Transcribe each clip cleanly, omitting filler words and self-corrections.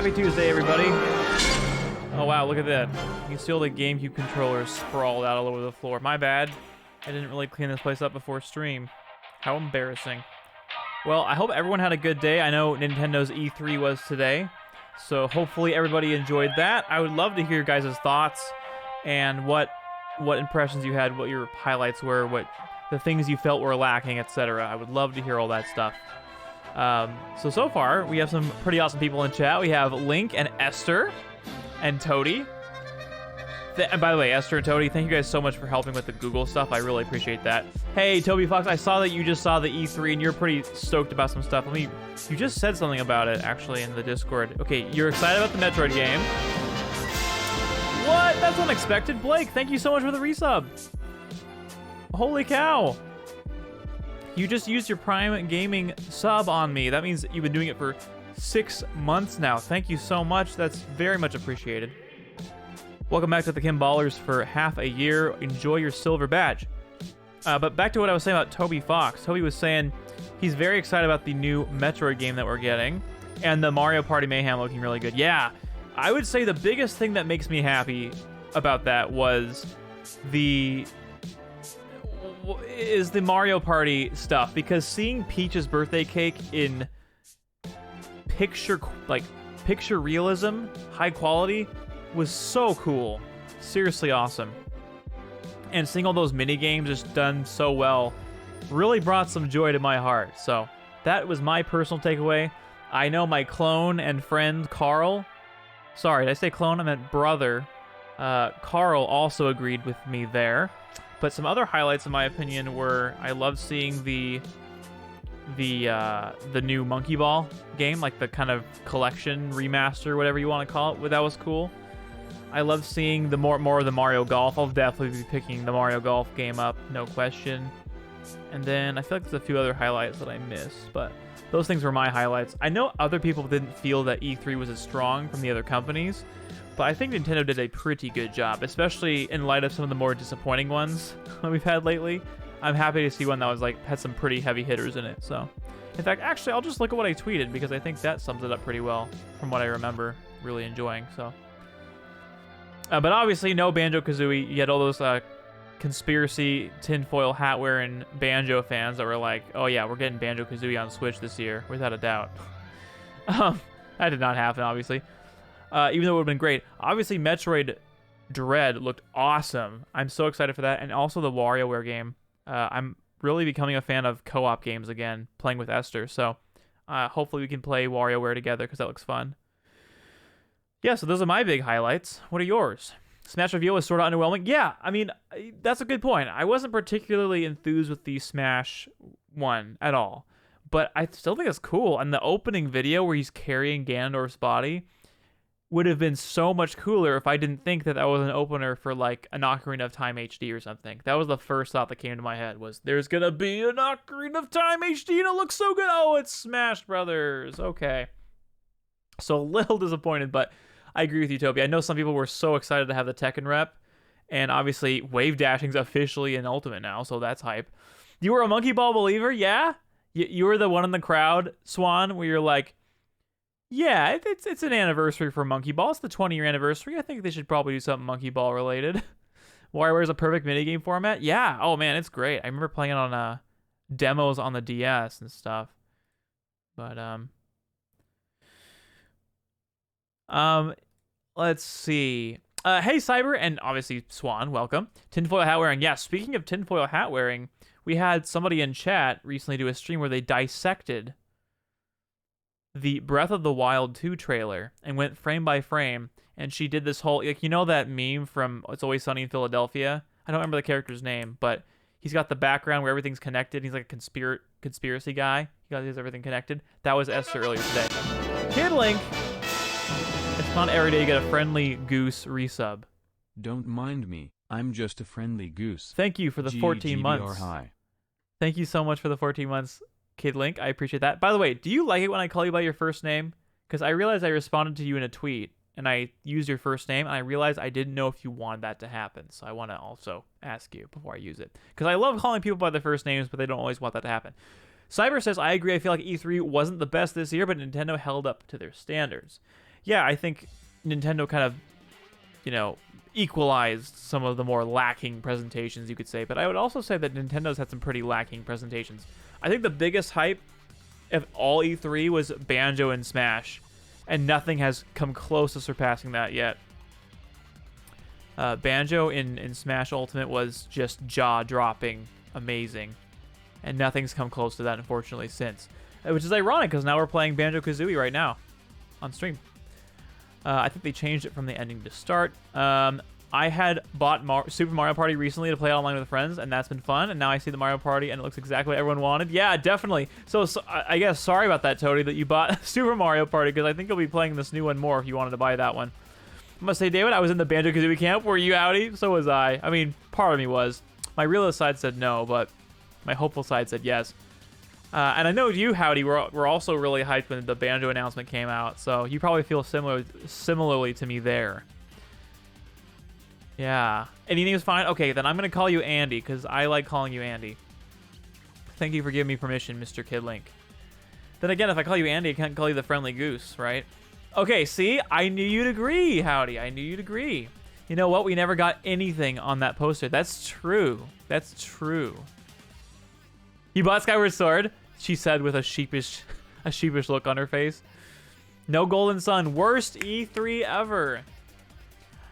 Happy Tuesday, everybody. Oh, wow, look at that. You can see all the GameCube controllers sprawled out all over the floor. My bad. I didn't really clean this place up before stream. How embarrassing. Well, I hope everyone had a good day. I know Nintendo's E3 was today, so hopefully everybody enjoyed that. I would love to hear your guys' thoughts and what impressions you had, what your highlights were, what the things you felt were lacking, etc. I would love to hear all that stuff. So far, we have some pretty awesome people in chat. We have Link and Esther and Toady. And by the way, Esther and Toady, thank you guys so much for helping with the Google stuff. I really appreciate that. Hey, Toby Fox, I saw that you just saw the E3 and you're pretty stoked about some stuff. You just said something about it, actually, in the Discord. Okay, you're excited about the Metroid game. What? That's unexpected. Blake, thank you so much for the resub. Holy cow. You just used your Prime Gaming sub on me. That means you've been doing it for 6 months now. Thank you so much. That's very much appreciated. Welcome back to the Kim Ballers for half a year. Enjoy your silver badge. But back to what I was saying about Toby Fox. Toby was saying he's very excited about the new Metroid game that we're getting. And the Mario Party Mayhem looking really good. Yeah, I would say the biggest thing that makes me happy about that was the Mario Party stuff. Because seeing Peach's birthday cake in picture realism, high quality, was so cool. Seriously awesome. And seeing all those mini games just done so well really brought some joy to my heart. So that was my personal takeaway. I know my clone and friend Carl, sorry, did I say clone? I meant brother. Carl also agreed with me there. But some other highlights in my opinion were I loved seeing the new Monkey Ball game, like the kind of collection remaster, whatever you want to call it. That was cool. I love seeing the more of the Mario Golf. I'll definitely be picking the Mario Golf game up, no question. And then I feel like there's a few other highlights that I missed, but those things were my highlights. I know other people didn't feel that E3 was as strong from the other companies, but I think Nintendo did a pretty good job, especially in light of some of the more disappointing ones that we've had lately. I'm happy to see one that was had some pretty heavy hitters in it. So, in fact, actually, I'll just look at what I tweeted because I think that sums it up pretty well from what I remember really enjoying. So. But obviously, no Banjo-Kazooie. You had all those conspiracy tinfoil hat wearing Banjo fans that were like, "Oh yeah, we're getting Banjo-Kazooie on Switch this year, without a doubt." That did not happen, obviously. Even though it would have been great. Obviously, Metroid Dread looked awesome. I'm so excited for that, and also the WarioWare game. I'm really becoming a fan of co-op games again, playing with Esther. So hopefully we can play WarioWare together because that looks fun. Yeah, so those are my big highlights. What are yours? Smash reveal was sort of underwhelming. Yeah, I mean, that's a good point. I wasn't particularly enthused with the Smash one at all. But I still think it's cool. And the opening video where he's carrying Ganondorf's body would have been so much cooler if I didn't think that was an opener for like an Ocarina of Time HD or something. That was the first thought that came to my head was, there's going to be an Ocarina of Time HD and it looks so good. Oh, it's Smash Brothers. Okay. So a little disappointed, but I agree with you, Toby. I know some people were so excited to have the Tekken rep, and obviously Wave Dashing's officially in Ultimate now, so that's hype. You were a Monkey Ball believer, yeah? You were the one in the crowd, Swan, where you're like, yeah, it's an anniversary for Monkey Ball. It's the 20-year anniversary. I think they should probably do something Monkey Ball related. WarioWare's a perfect minigame format. Yeah, oh man, it's great. I remember playing it on demos on the DS and stuff. But let's see. Hey, Cyber, and obviously Swan, welcome. Tinfoil hat wearing. Yeah, speaking of tinfoil hat wearing, we had somebody in chat recently do a stream where they dissected the Breath of the Wild 2 trailer and went frame by frame, and she did this whole, like, you know that meme from It's Always Sunny in Philadelphia? I don't remember the character's name, but he's got the background where everything's connected. He's like a conspiracy guy. He has everything connected. That was Esther earlier today. Kid Link! It's not every day you get a friendly goose resub. Don't mind me, I'm just a friendly goose. Thank you for the 14 months. Hi. Thank you so much for the 14 months, Kid Link. I appreciate that. By the way, do you like it when I call you by your first name? Because I realized I responded to you in a tweet, and I used your first name, and I realized I didn't know if you wanted that to happen. So I want to also ask you before I use it. Because I love calling people by their first names, but they don't always want that to happen. Cyber says, I agree. I feel like E3 wasn't the best this year, but Nintendo held up to their standards. Yeah, I think Nintendo kind of you know, equalized some of the more lacking presentations, you could say. But I would also say that Nintendo's had some pretty lacking presentations. I think the biggest hype of all E3 was Banjo and Smash, and nothing has come close to surpassing that yet. Banjo in Smash Ultimate was just jaw-dropping amazing, and nothing's come close to that, unfortunately, since. Which is ironic, because now we're playing Banjo-Kazooie right now on stream. I think they changed it from the ending to start. I had bought Super Mario Party recently to play online with friends, and that's been fun. And now I see the Mario Party, and it looks exactly what everyone wanted. Yeah, definitely. So I guess sorry about that, Toady, that you bought Super Mario Party, because I think you'll be playing this new one more if you wanted to buy that one. I must say, David, I was in the Banjo-Kazooie camp. Were you outie? So was I. I mean, part of me was. My realist side said no, but my hopeful side said yes. And I know you, Howdy, were also really hyped when the Banjo announcement came out, so you probably feel similarly to me there. Yeah. Anything is fine? Okay, then I'm going to call you Andy, because I like calling you Andy. Thank you for giving me permission, Mr. Kidlink. Then again, if I call you Andy, I can't call you the Friendly Goose, right? Okay, see? I knew you'd agree, Howdy. I knew you'd agree. You know what? We never got anything on that poster. That's true. That's true. You bought Skyward Sword? She said with a sheepish look on her face. No Golden Sun. Worst E3 ever.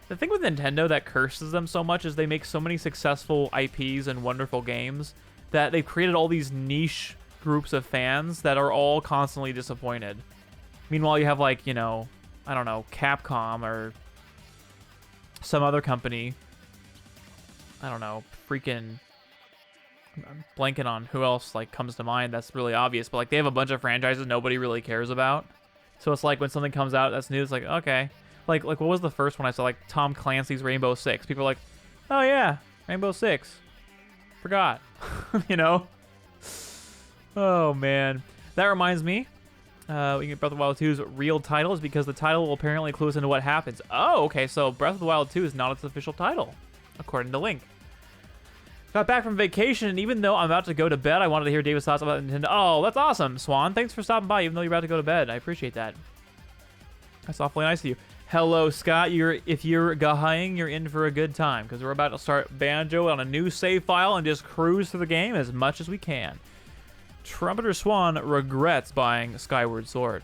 The thing with Nintendo that curses them so much is they make so many successful IPs and wonderful games that they've created all these niche groups of fans that are all constantly disappointed. Meanwhile, you have, like, you know, I don't know, Capcom or some other company. I don't know, freaking... I'm blanking on who else, like, comes to mind that's really obvious, but, like, they have a bunch of franchises nobody really cares about. So it's like when something comes out that's new, it's like, okay. Like what was the first one I saw? Like Tom Clancy's Rainbow Six. People are like, oh yeah, Rainbow Six. Forgot. You know? Oh man. That reminds me. We can get Breath of the Wild 2's real titles because the title will apparently clue us into what happens. Oh, okay, so Breath of the Wild 2 is not its official title, according to Link. Got back from vacation, and even though I'm about to go to bed, I wanted to hear David's thoughts about Nintendo. Oh, that's awesome, Swan. Thanks for stopping by, even though you're about to go to bed. I appreciate that. That's awfully nice of you. Hello, Scott. If you're gahaying, you're in for a good time, because we're about to start Banjo on a new save file and just cruise through the game as much as we can. Trumpeter Swan regrets buying Skyward Sword.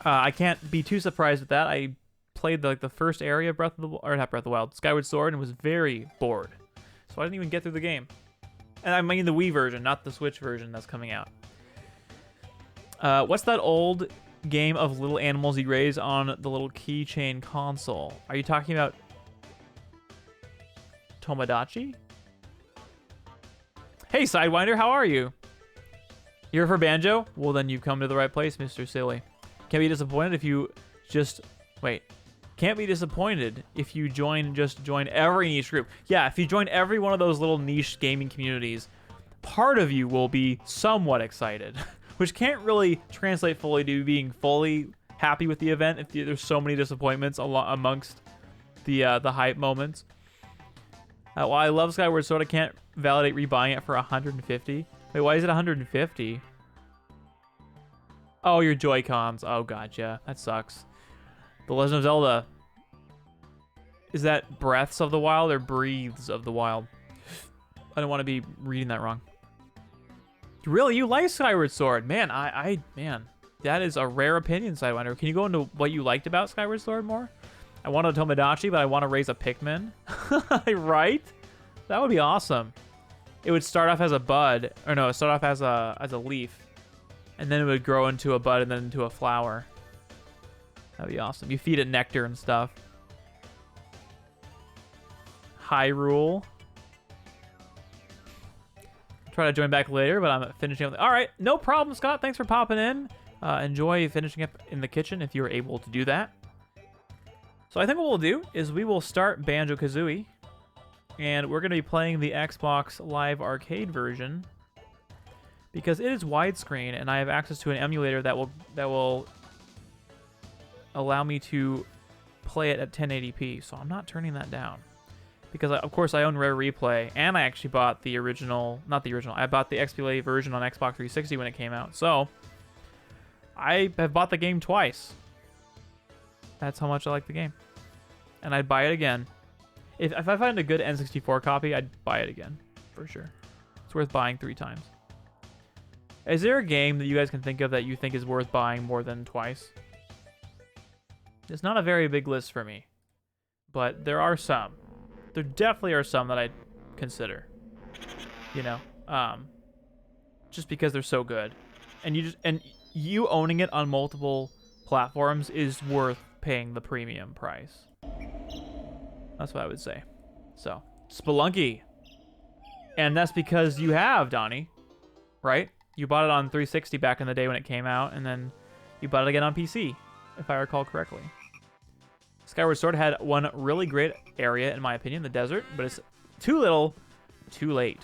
I can't be too surprised with that. I played the first area of not Breath of the Wild, Skyward Sword, and was very bored. So I didn't even get through the game. And I mean the Wii version, not the Switch version that's coming out. What's that old game of little animals you raise on the little keychain console? Are you talking about Tomodachi? Hey, Sidewinder, how are you? You're for Banjo? Well, then you've come to the right place, Mr. Silly. Can't be disappointed if you just... Wait. Can't be disappointed if you join every niche group. Yeah, if you join every one of those little niche gaming communities, part of you will be somewhat excited, which can't really translate fully to being fully happy with the event if there's so many disappointments amongst the hype moments. While I love Skyward Sword, I can't validate rebuying it for 150. Wait, why is it 150? Oh, your Joy-Cons. Oh, gotcha. That sucks. The Legend of Zelda. Is that Breaths of the Wild or Breathes of the Wild? I don't want to be reading that wrong. Really? You like Skyward Sword? Man, man, that is a rare opinion, Sidewinder. Can you go into what you liked about Skyward Sword more? I want a Tomodachi, but I want to raise a Pikmin. Right? That would be awesome. It would start off as a bud, or no, start off as a leaf, and then it would grow into a bud and then into a flower. That'd be awesome. You feed it nectar and stuff. Hyrule. Try to join back later, but I'm finishing up. All right, no problem, Scott. Thanks for popping in. Enjoy finishing up in the kitchen if you're able to do that. So I think what we'll do is we will start Banjo-Kazooie, and we're going to be playing the Xbox Live Arcade version because it is widescreen, and I have access to an emulator that will allow me to play it at 1080p. So I'm not turning that down. Because, of course, I own Rare Replay, and I actually bought the original... Not the original. I bought the XBLA version on Xbox 360 when it came out. So, I have bought the game twice. That's how much I like the game. and I'd buy it again. If I find a good N64 copy, I'd buy it again, for sure. It's worth buying 3 times. Is there a game that you guys can think of that you think is worth buying more than twice? It's not a very big list for me, but there are some. There definitely are some that I'd consider. You know, just because they're so good, and you owning it on multiple platforms is worth paying the premium price. That's what I would say. So, Spelunky. And that's because you have, Donnie, right? You bought it on 360 back in the day when it came out, and then you bought it again on PC, if I recall correctly. Skyward Sword had one really great area, in my opinion, the desert, but it's too little, too late.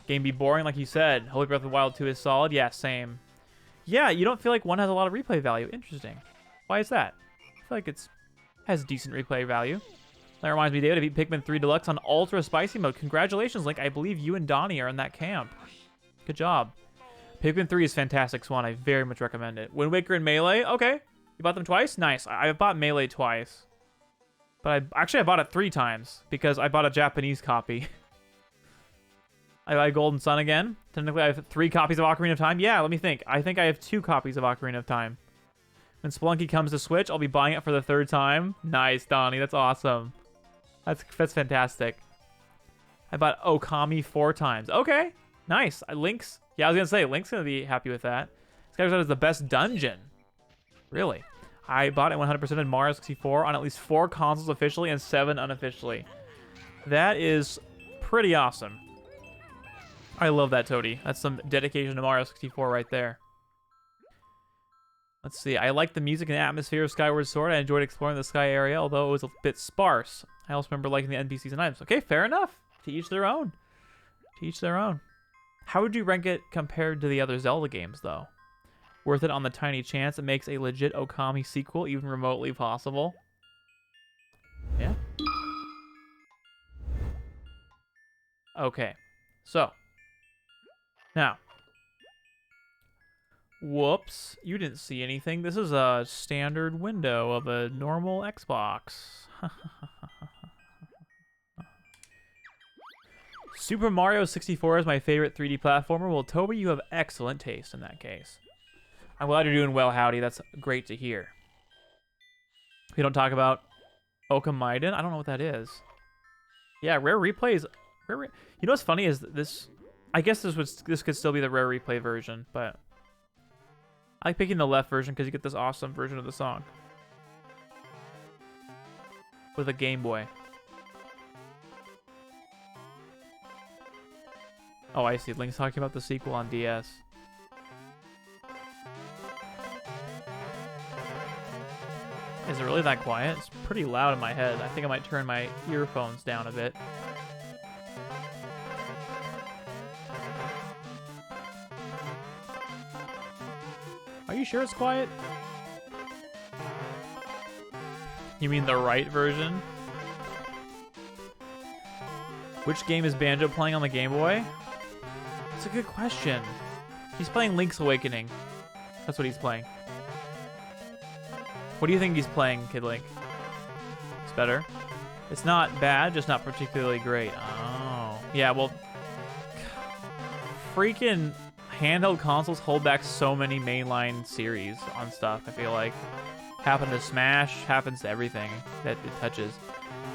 Game be boring, like you said. Holy Breath of the Wild 2 is solid. Yeah, same. Yeah, you don't feel like one has a lot of replay value. Interesting. Why is that? I feel like it's has decent replay value. That reminds me, David, I beat Pikmin 3 Deluxe on Ultra Spicy Mode. Congratulations, Link. I believe you and Donnie are in that camp. Good job. Pikmin 3 is fantastic, Swan. I very much recommend it. Wind Waker and Melee. Okay. You bought them twice? Nice. I've bought Melee twice. But I bought it 3 times because I bought a Japanese copy. I buy Golden Sun again. Technically, I have 3 copies of Ocarina of Time. Yeah, let me think. I think I have 2 copies of Ocarina of Time. When Spelunky comes to Switch, I'll be buying it for the 3rd time. Nice, Donnie. That's awesome. That's fantastic. I bought Okami 4 times. Okay, nice. Link's... Yeah, I was going to say, Link's going to be happy with that. Skyward Sword is the best dungeon. Really. I bought it 100% in Mario 64 on at least 4 consoles officially and 7 unofficially. That is pretty awesome. I love that, Toady. That's some dedication to Mario 64 right there. Let's see. I like the music and atmosphere of Skyward Sword. I enjoyed exploring the sky area, although it was a bit sparse. I also remember liking the NPCs and items. Okay, fair enough. To each their own. To each their own. How would you rank it compared to the other Zelda games, though? Worth it on the tiny chance it makes a legit Okami sequel even remotely possible? Yeah. Okay. So. Now. Whoops. You didn't see anything. This is a standard window of a normal Xbox. Super Mario 64 is my favorite 3D platformer. Well, Toby, you have excellent taste in that case. I'm glad you're doing well, Howdy. That's great to hear. We don't talk about Okamiden. I don't know what that is. Yeah, rare replays. You know what's funny is this. I guess this could still be the rare replay version, but I like picking the left version because you get this awesome version of the song with a Game Boy. Oh, I see. Link's talking about the sequel on DS. Is it really that quiet? It's pretty loud in my head. I think I might turn my earphones down a bit. Are you sure it's quiet? You mean the right version? Which game is Banjo playing on the Game Boy? That's a good question. He's playing Link's Awakening. That's what he's playing. What do you think he's playing, Kid Link? It's better? It's not bad, just not particularly great. Oh. Yeah, well... Freaking handheld consoles hold back so many mainline series on stuff, I feel like. Happened to Smash, happens to everything that it touches.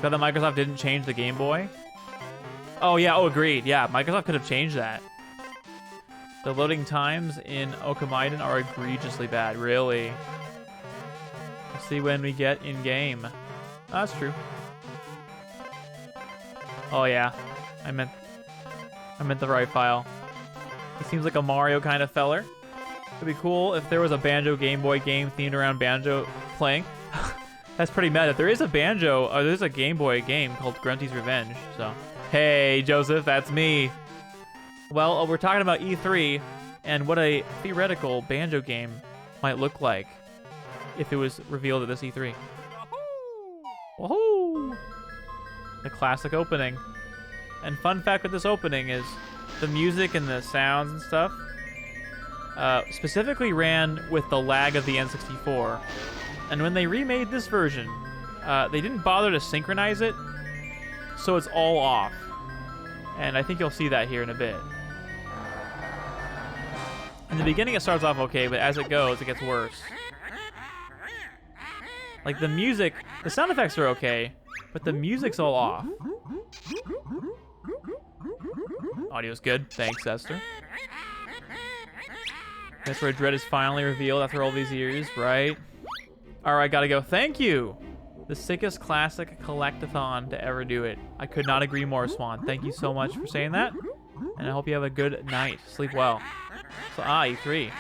But that Microsoft didn't change the Game Boy? Oh, yeah, oh, agreed. Yeah, Microsoft could have changed that. The loading times in Okamiden are egregiously bad, really. Let's see when we get in-game. Oh, that's true. Oh, yeah. I meant the right file. He seems like a Mario kind of feller. It'd be cool if there was a Banjo Game Boy game themed around Banjo playing. That's pretty meta. There is a Banjo, there's a Game Boy game called Grunty's Revenge, so... Hey, Joseph, that's me. Well, we're talking about E3 and what a theoretical Banjo game might look like if it was revealed at this E3. Woohoo! The classic opening. And fun fact with this opening is the music and the sounds and stuff specifically ran with the lag of the N64. And when they remade this version, They didn't bother to synchronize it, so it's all off. And I think you'll see that here in a bit. In the beginning, it starts off okay, but as it goes, it gets worse. Like the music, the sound effects are okay, but the music's all off. Audio's good. Thanks, Esther. Metroid Dread is finally revealed after all these years, right? Alright, gotta go. Thank you! The sickest classic collectathon to ever do it. I could not agree more, Swan. Thank you so much for saying that. And I hope you have a good night. Sleep well. So, E3.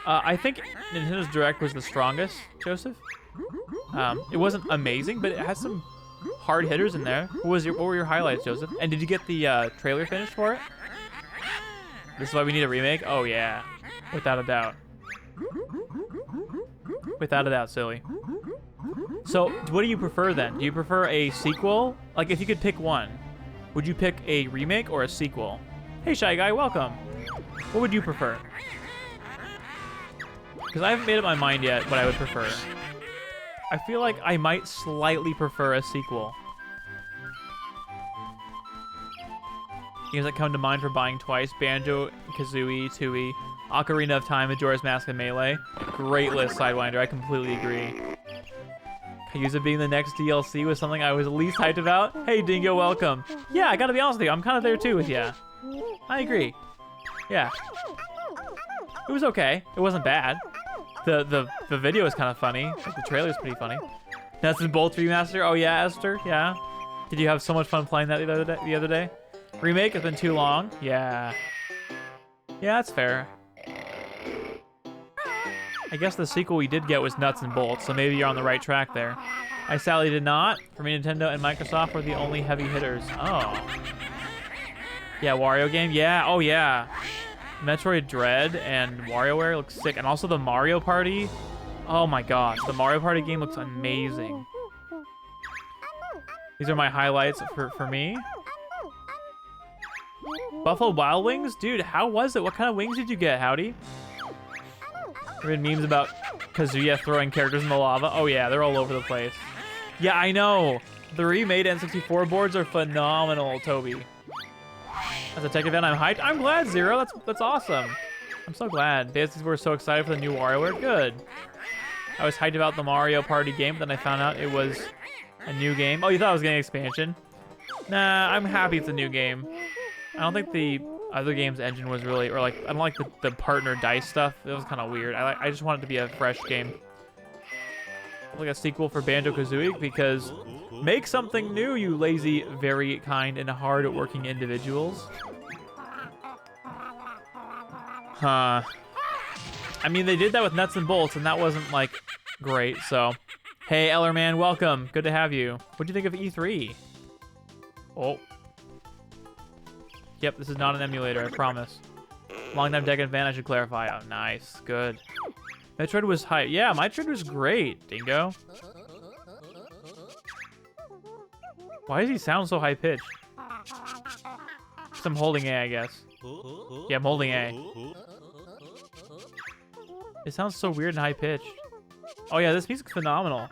I think Nintendo's Direct was the strongest, Joseph. It wasn't amazing, but it had some hard hitters in there. What were your highlights, Joseph? And did you get the trailer finished for it? This is why we need a remake? Oh, yeah. Without a doubt. Without a doubt, silly. So, what do you prefer then? Do you prefer a sequel? Like, if you could pick one, would you pick a remake or a sequel? Hey, Shy Guy, welcome. What would you prefer? Because I haven't made up my mind yet what I would prefer. I feel like I might slightly prefer a sequel. Games that come to mind for buying twice: Banjo-Kazooie, Tooie, Ocarina of Time, Majora's Mask, and Melee. Great list, Sidewinder. I completely agree. Kayusa being the next DLC was something I was least hyped about. Hey, Dingo, welcome. Yeah, I gotta be honest with you. I'm kind of there too with you. I agree. Yeah. It was okay. It wasn't bad. The video was kind of funny. Like, the trailer was pretty funny. Nuts and Bolts Remaster. Oh yeah, Esther. Yeah. Did you have so much fun playing that the other day? Remake has been too long. Yeah. Yeah, that's fair. I guess the sequel we did get was Nuts and Bolts, so maybe you're on the right track there. I sadly did not. For me, Nintendo and Microsoft were the only heavy hitters. Oh. Yeah, Wario game? Yeah, oh yeah. Metroid Dread and WarioWare looks sick. And also the Mario Party. Oh my gosh, the Mario Party game looks amazing. These are my highlights for me. Buffalo Wild Wings? Dude, how was it? What kind of wings did you get, Howdy? There have been memes about Kazuya throwing characters in the lava. Oh yeah, they're all over the place. Yeah, I know. The remade N64 boards are phenomenal, Toby. As a tech event, I'm hyped. I'm glad, Zero. That's awesome. I'm so glad. They were so excited for the new WarioWare. Good. I was hyped about the Mario Party game, but then I found out it was a new game. Oh, you thought I was getting an expansion? Nah, I'm happy it's a new game. I don't think the other game's engine was really, or like, I don't like the partner dice stuff. It was kind of weird. I just want it to be a fresh game. Like a sequel for Banjo-Kazooie, because make something new, you lazy, very kind, and hard-working individuals. Huh. I mean, they did that with Nuts and Bolts, and that wasn't, like, great, so. Hey, Ellerman, welcome. Good to have you. What'd you think of E3? Oh. Yep, this is not an emulator, I promise. Long-time Tekken fan, I should clarify. Oh, nice. Good. Metroid was hype. Yeah, Metroid was great, Dingo. Why does he sound so high-pitched? I'm holding A, I guess. Yeah, I'm holding A. It sounds so weird and high-pitched. Oh yeah, this music's phenomenal.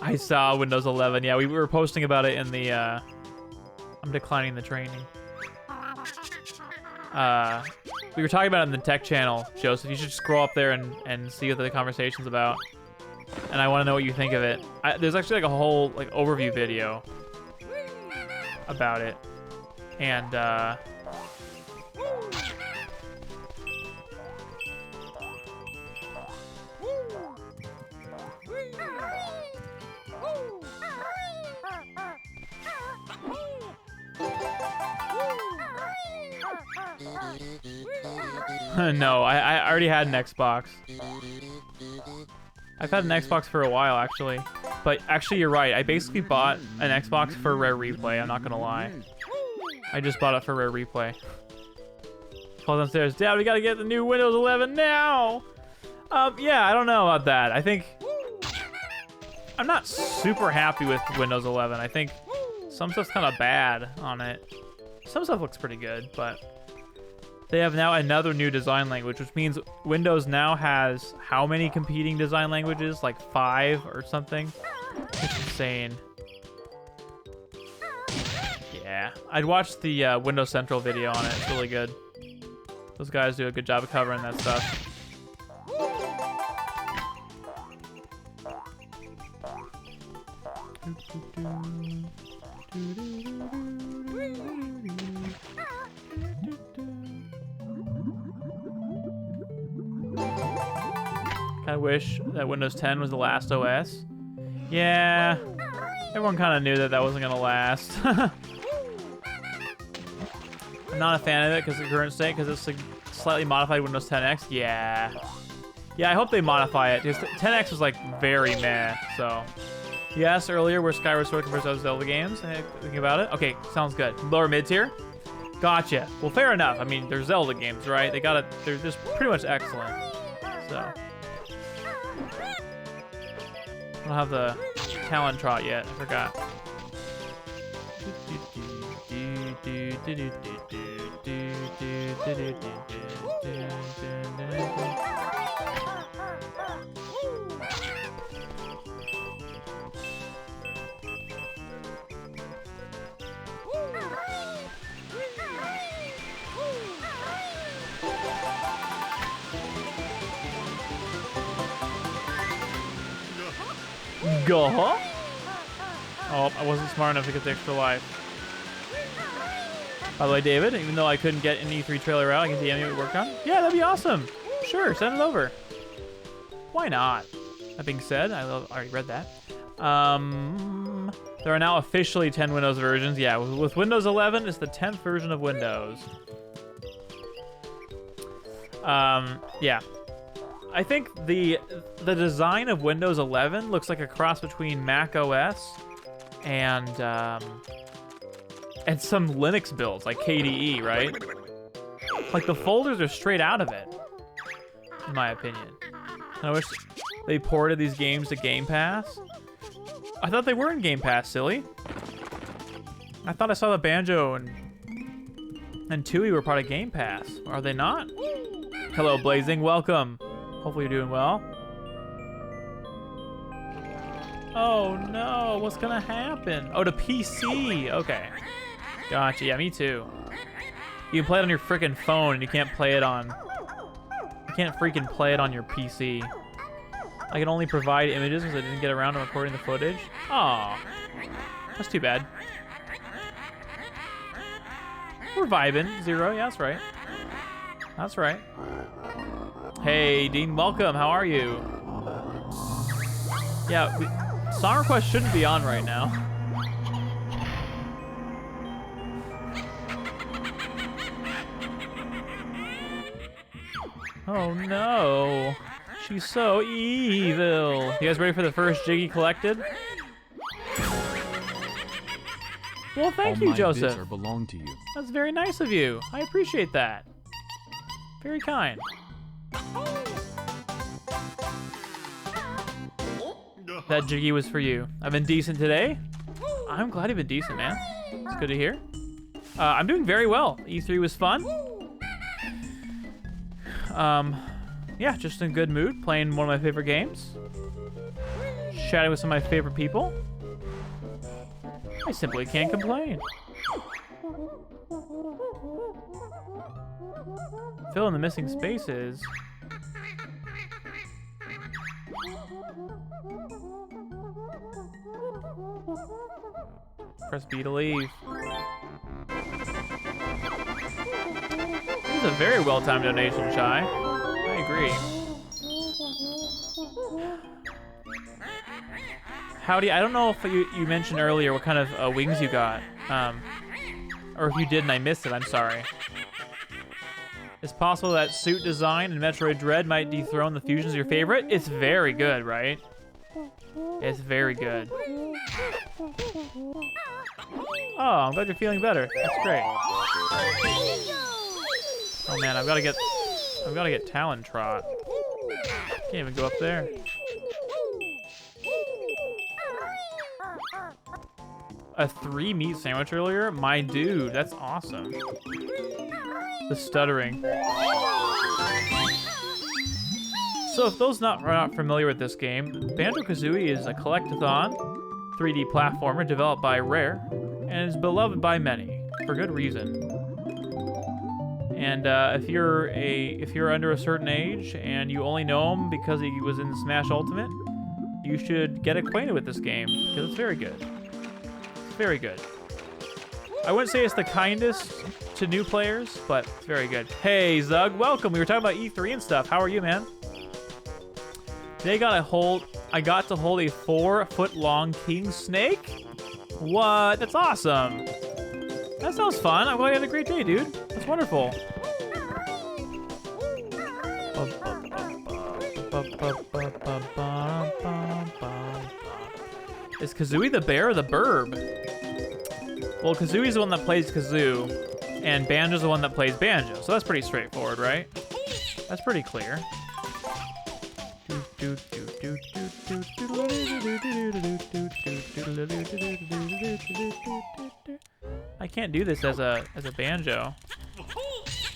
I saw Windows 11. Yeah, we were posting about it in the, I'm declining the training. We were talking about it in the tech channel, Joseph. You should scroll up there and see what the conversation's about. And I want to know what you think of it. There's actually like a whole like overview video about it. And, no, I already had an Xbox. I've had an Xbox for a while, actually. But actually, you're right. I basically bought an Xbox for Rare Replay. I'm not gonna lie. I just bought it for Rare Replay. Call downstairs. Dad, we gotta get the new Windows 11 now! Yeah, I don't know about that. I think... I'm not super happy with Windows 11. I think Some stuff's kind of bad on it. Some stuff looks pretty good, but they have now another new design language, which means Windows now has how many competing design languages? Like 5 or something? It's insane. Yeah, I'd watch the Windows Central video on it. It's really good. Those guys do a good job of covering that stuff. I wish that Windows 10 was the last OS. Yeah, everyone kind of knew that that wasn't gonna last. I'm not a fan of it because of the current state, because it's a slightly modified Windows 10X. Yeah, I hope they modify it, because 10X was like very meh. So you asked earlier where Skyward Sword compares to other Zelda games. Thinking about it. Okay, sounds good. Lower mid tier. Gotcha. Well, fair enough. I mean, they're Zelda games, right? They're just pretty much excellent. So I don't have the Talon Trot yet. I forgot. Go. Oh, I wasn't smart enough to get the extra life. By the way, David, even though I couldn't get an E3 trailer out, I can DM you what we worked on. Yeah, that'd be awesome. Sure, send it over. Why not? That being said, I already read that. There are now officially 10 Windows versions. Yeah, with Windows 11, it's the 10th version of Windows. Yeah. I think the design of Windows 11 looks like a cross between Mac OS and some Linux builds like KDE, right? Like the folders are straight out of it, in my opinion. And I wish they ported these games to Game Pass. I thought they were in Game Pass, silly. I thought I saw the Banjo and Tooie were part of Game Pass. Are they not? Hello, Blazing. Welcome. Hopefully you're doing well. Oh no, what's gonna happen? Oh, to PC. Okay. Gotcha. Yeah, me too. You can play it on your freaking phone and you can't play it on... You can't freaking play it on your PC. I can only provide images because I didn't get around to recording the footage. Aw. That's too bad. We're vibing. Zero. Yeah, that's right. That's right. Hey, Dean, welcome. How are you? Yeah, Song Request shouldn't be on right now. Oh no. She's so evil. You guys ready for the first Jiggy collected? Well, thank you, Joseph. All my bits belong to you. That's very nice of you. I appreciate that. Very kind. That Jiggy was for you. I've been decent today. I'm glad you've been decent, man. It's good to hear. I'm doing very well. E3 was fun. Yeah, just in a good mood, playing one of my favorite games. Chatting with some of my favorite people. I simply can't complain. Fill in the missing spaces. Press B to leave. This is a very well-timed donation, Shy. I agree. Howdy, I don't know if you mentioned earlier what kind of wings you got. Or if you did and I missed it, I'm sorry. It's possible that suit design in Metroid Dread might dethrone the fusions of your favorite. It's very good, right? It's very good. Oh, I'm glad you're feeling better. That's great. Oh man, I've got to get Talon Trot. Can't even go up there. a 3 meat sandwich earlier. My dude, that's awesome. The stuttering. So if those are not familiar with this game, Banjo-Kazooie is a collectathon 3D platformer developed by Rare and is beloved by many for good reason. And if you're under a certain age and you only know him because he was in Smash Ultimate, you should get acquainted with this game because it's very good. It's very good. I wouldn't say it's the kindest to new players, but it's very good. Hey Zug, welcome. We were talking about E3 and stuff. How are you, man? Today I got to hold a 4-foot-long king snake. What? That's awesome. That sounds fun. I'm glad you had a great day, dude. That's wonderful. Is Kazooie the bear or the burb? Well, Kazooie's the one that plays Kazoo, and Banjo's the one that plays Banjo. So that's pretty straightforward, right? That's pretty clear. I can't do this as a banjo.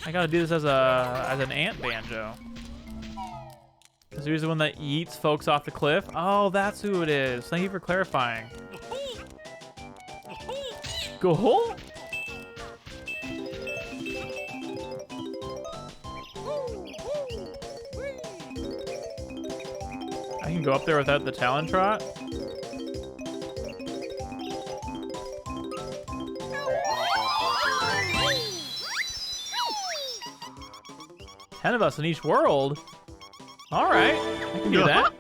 I gotta do this as an ant banjo. Kazooie's the one that eats folks off the cliff. Oh, that's who it is. Thank you for clarifying. Go. I can go up there without the talon trot. Ten of us in each world. All right, I can do that.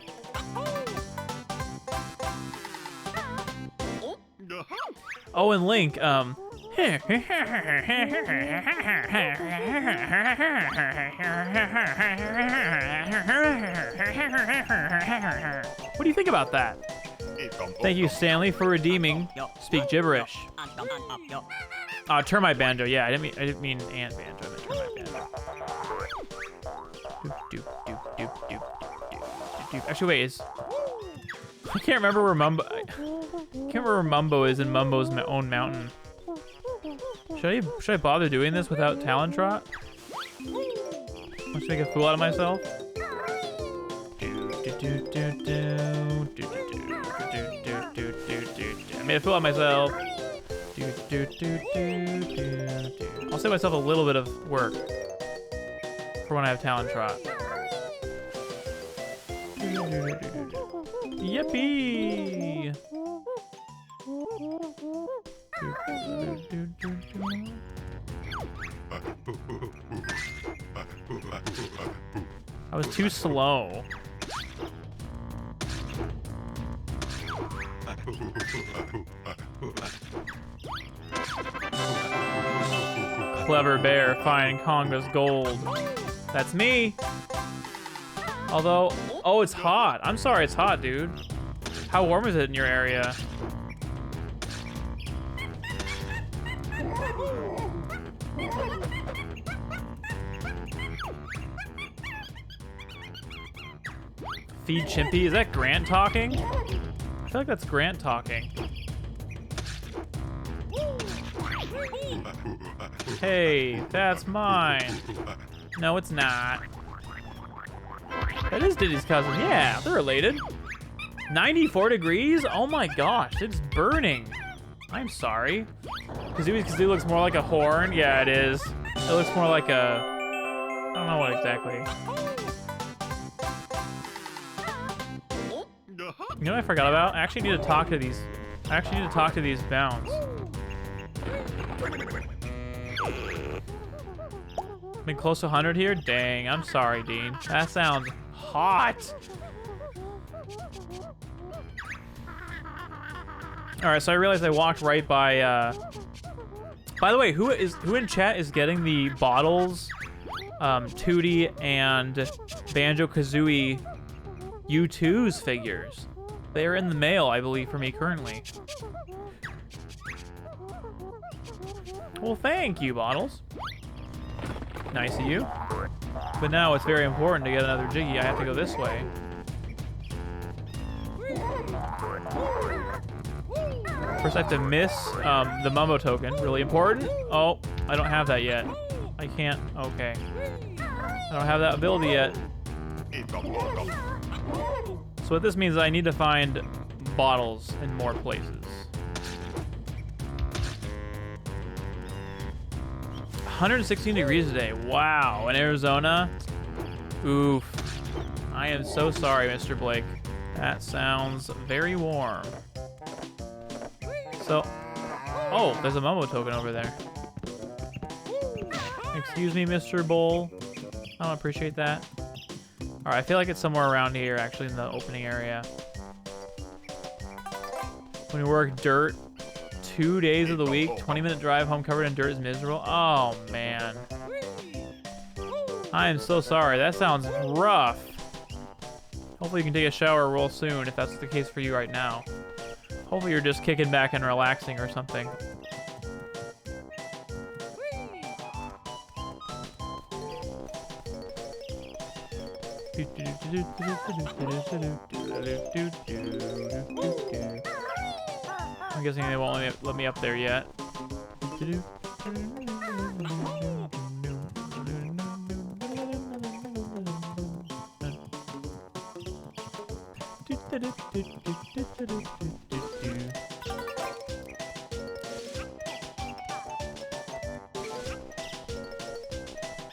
Oh, and Link, What do you think about that? Thank you, Stanley, for redeeming Speak Gibberish. Termite Banjo. Yeah, I didn't mean Ant Banjo. I meant Termite Banjo. Actually, wait, I can't remember where Mumbo. I can't remember where Mumbo is in Mumbo's own mountain. Should I bother doing this without Talon Trot? Let's make a fool out of myself. I made a fool out of myself. I'll save myself a little bit of work for when I have Talon Trot. Yippee! I was too slow. Clever bear finding Conga's gold. That's me. Although, oh, it's hot. I'm sorry, it's hot, dude. How warm is it in your area? Feed Chimpy? Is that Grant talking? I feel like that's Grant talking. Hey, that's mine. No, it's not. That is Diddy's cousin. Yeah, they're related. 94 degrees? Oh my gosh, it's burning. I'm sorry. Kazooie looks more like a horn. Yeah, it is. It looks more like a... I don't know what exactly. You know what I forgot about? I actually need to talk to these. I actually need to talk to these bounds. Been close to 100 here? Dang, I'm sorry, Dean. That sounds hot. All right, so I realized I walked right by. By the way, who in chat is getting the Bottles, Tootie, and Banjo-Kazooie U2's figures? They're in the mail, I believe, for me currently. Well, thank you, Bottles. Nice of you. But now it's very important to get another Jiggy. I have to go this way. First, I have to miss the Mumbo token. Really important. Oh, I don't have that yet. I can't. Okay. I don't have that ability yet. So what this means is I need to find bottles in more places. 116 degrees today. Wow. In Arizona? Oof. I am so sorry, Mr. Blake. That sounds very warm. So, oh, there's a Momo token over there. Excuse me, Mr. Bull. I don't appreciate that. Alright, I feel like it's somewhere around here, actually, in the opening area. When you work dirt 2 days of the week, 20-minute drive home covered in dirt is miserable. Oh, man. I am so sorry. That sounds rough. Hopefully you can take a shower real soon, if that's the case for you right now. Hopefully you're just kicking back and relaxing or something. I'm guessing they won't let me up there yet.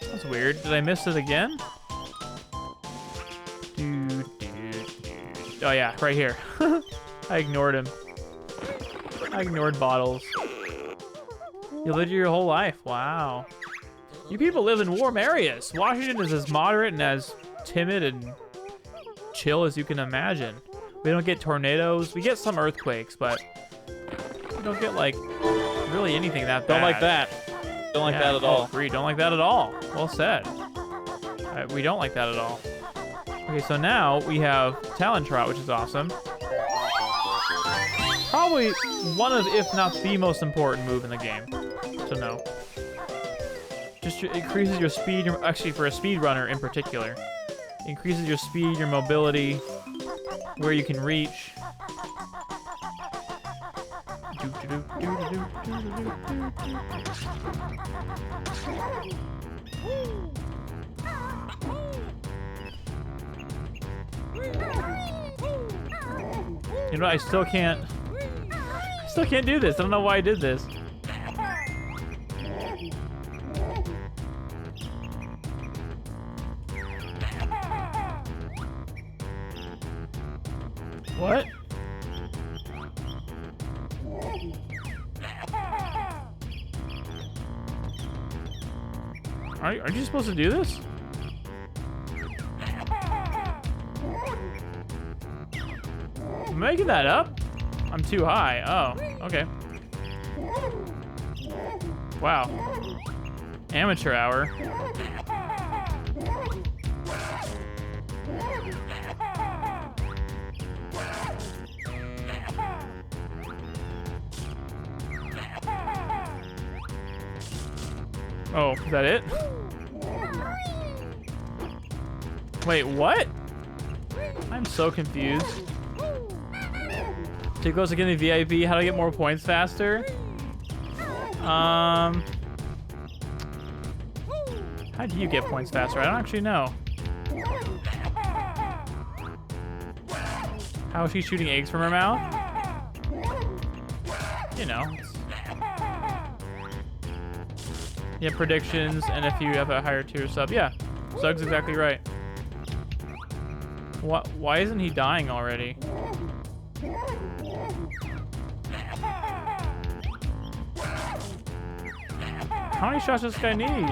That's weird. Did I miss it again? Oh yeah, right here. I ignored him. I ignored bottles. You lived your whole life. Wow. You people live in warm areas. Washington is as moderate and as timid and chill as you can imagine. We don't get tornadoes. We get some earthquakes, but we don't get, like, really anything that bad. Don't like that. Don't like that at all. Agreed. Don't like that at all. Well said. We don't like that at all. Okay, so now we have Talon Trot, which is awesome. Probably one of, if not the most important move in the game to know. Just increases your speed, actually for a speedrunner in particular. Increases your speed, your mobility, where you can reach. You know, I still can't do this. I don't know why I did this. What? Are you supposed to do this? I'm making that up? I'm too high. Oh, okay. Wow. Amateur hour. Oh, is that it? Wait, what? I'm so confused. Too close to getting the VIP. How to get more points faster? How do you get points faster? I don't actually know. How is she shooting eggs from her mouth? You know. Yeah, predictions, and if you have a higher tier sub. Yeah, Zug's exactly right. What? Why isn't he dying already? How many shots does this guy need?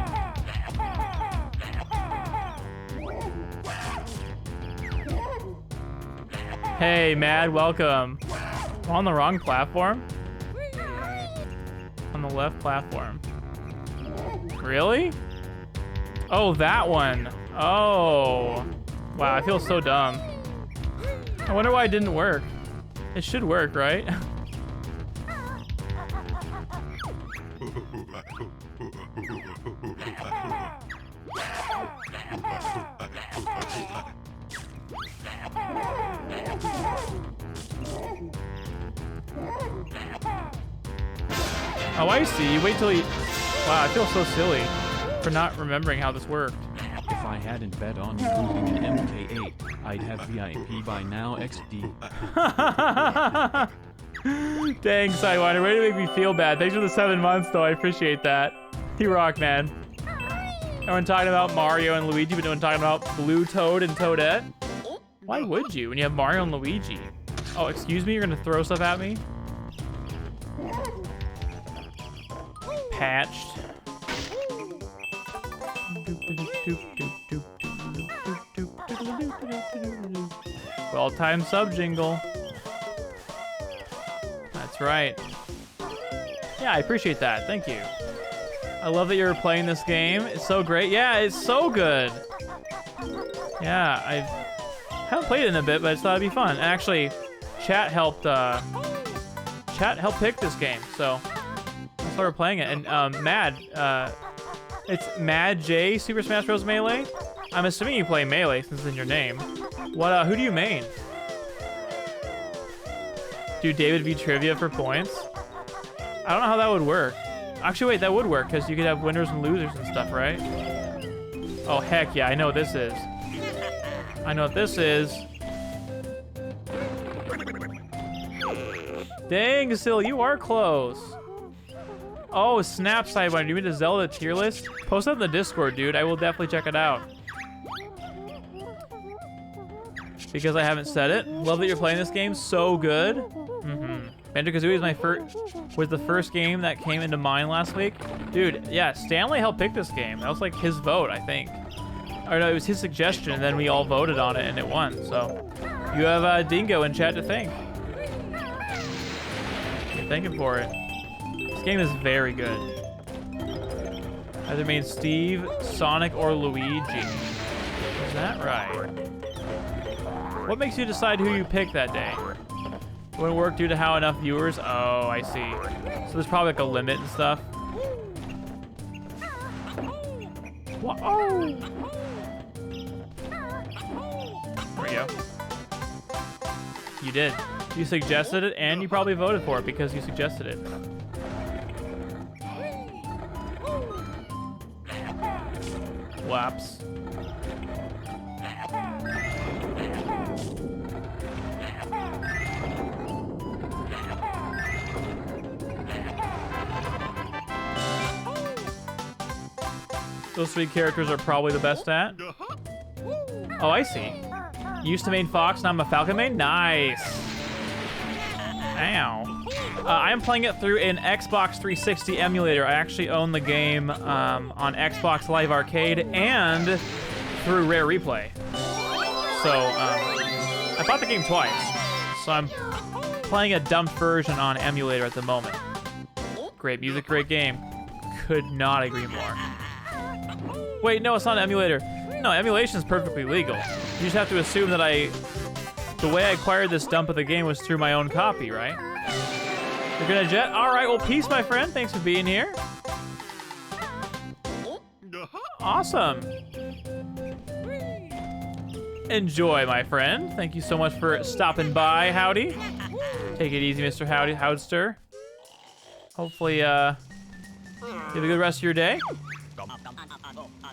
Hey, Mad, welcome. I'm on the wrong platform? On the left platform. Really? Oh, that one. Oh. Wow, I feel so dumb. I wonder why it didn't work. It should work, right? Oh, I see. You wait till he... Wow, I feel so silly for not remembering how this worked. If I hadn't bet on including an MK8, I'd have VIP by now XD. Dang, Sidewinder, way to make me feel bad. Thanks for the 7 months, though. I appreciate that. You rock, man. Everyone talking about Mario and Luigi, but no one talking about Blue Toad and Toadette? Why would you when you have Mario and Luigi? Oh, excuse me? You're gonna throw stuff at me? Patched. Well-timed sub jingle. That's right. Yeah, I appreciate that. Thank you. I love that you're playing this game. It's so great. Yeah, it's so good. Yeah, I haven't played it in a bit, but I just thought it'd be fun. And actually, chat helped pick this game, so that's why we're playing it. And it's Mad J Super Smash Bros. Melee. I'm assuming you play Melee since it's in your name. Who do you main? Do David V trivia for points? I don't know how that would work. Actually, wait, that would work because you could have winners and losers and stuff, right? Oh, heck yeah, I know what this is. I know what this is. Dang, Sil, you are close. Oh, snap, Sidewinder. Do you mean the Zelda tier list? Post it in the Discord, dude. I will definitely check it out. Because I haven't said it. Love that you're playing this game. So good. Banjo-Kazooie was the first game that came into mind last week. Dude, yeah, Stanley helped pick this game. That was like his vote, I think. Or no, it was his suggestion, and then we all voted on it, and it won. So you have Dingo in chat to thank. Thank him for it. This game is very good. Either main Steve, Sonic, or Luigi. Is that right? What makes you decide who you pick that day? Wouldn't work due to how enough viewers? Oh, I see. So there's probably like a limit and stuff. Whoa! There we go. You did. You suggested it, and you probably voted for it because you suggested it. Whoops. Those 3 characters are probably the best at. Oh, I see. Used to main Fox, now I'm a Falcon main? Nice. Ow. I am playing it through an Xbox 360 emulator. I actually own the game on Xbox Live Arcade and through Rare Replay. So, I bought the game twice. So I'm playing a dumped version on emulator at the moment. Great music, great game. Could not agree more. Wait, no, it's not an emulator. No, emulation is perfectly legal. You just have to assume that the way I acquired this dump of the game was through my own copy, right? You're gonna jet? All right, well, peace, my friend. Thanks for being here. Awesome. Enjoy, my friend. Thank you so much for stopping by, Howdy. Take it easy, Mr. Howdy, Howdster. Hopefully, you have a good rest of your day.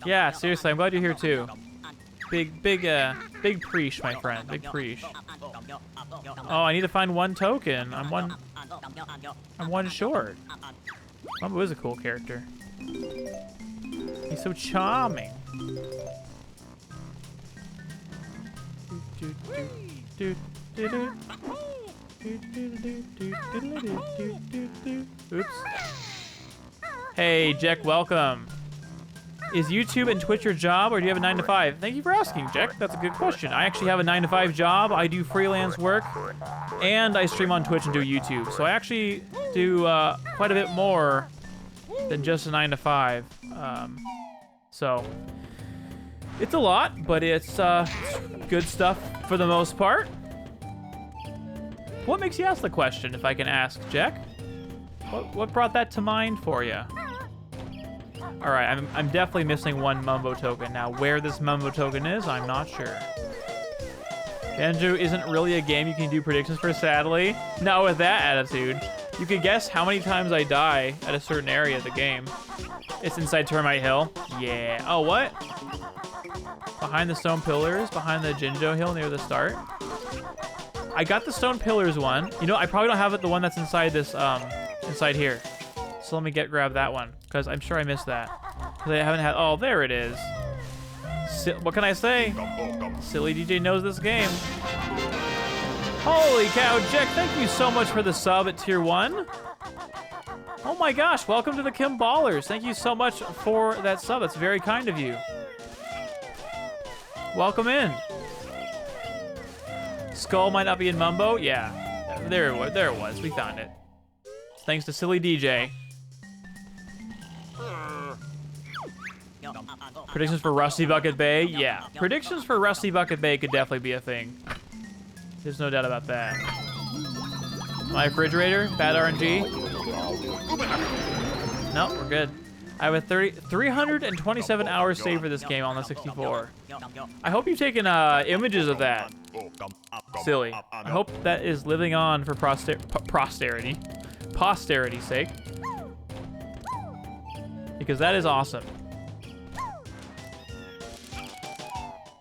Yeah, seriously, I'm glad you're here too. Big preach, my friend. Big preach. Oh, I need to find 1 token. I'm one short. Mumbo is a cool character. He's so charming. Oops. Hey, Jack, welcome. Is YouTube and Twitch your job, or do you have a 9 to 5? Thank you for asking, Jack. That's a good question. I actually have a 9 to 5 job. I do freelance work, and I stream on Twitch and do YouTube. So I actually do quite a bit more than just a 9 to 5. So it's a lot, but it's good stuff for the most part. What makes you ask the question, if I can ask, Jack? What brought that to mind for you? All right, I'm definitely missing 1 Mumbo token. Now, where this Mumbo token is, I'm not sure. Banjo isn't really a game you can do predictions for, sadly. Not with that attitude. You could guess how many times I die at a certain area of the game. It's inside Termite Hill. Yeah. Oh, what? Behind the stone pillars, behind the Jinjo Hill near the start. I got the stone pillars one. You know, I probably don't have it, the one that's inside this, inside here. So let me grab that one, because I'm sure I missed that. Because I haven't had, oh, there it is. What can I say? Silly DJ knows this game. Holy cow, Jack, thank you so much for the sub at tier 1. Oh my gosh, welcome to the Kim Ballers. Thank you so much for that sub. That's very kind of you. Welcome in. Skull might not be in Mumbo. Yeah, there it was. We found it. Thanks to Silly DJ. Predictions for Rusty Bucket Bay? Yeah. Predictions for Rusty Bucket Bay could definitely be a thing. There's no doubt about that. My refrigerator? Bad RNG? No, we're good. I have a 327 hours saved for this game on the 64. I hope you've taken images of that. Silly. I hope that is living on for posterity's sake. Because that is awesome.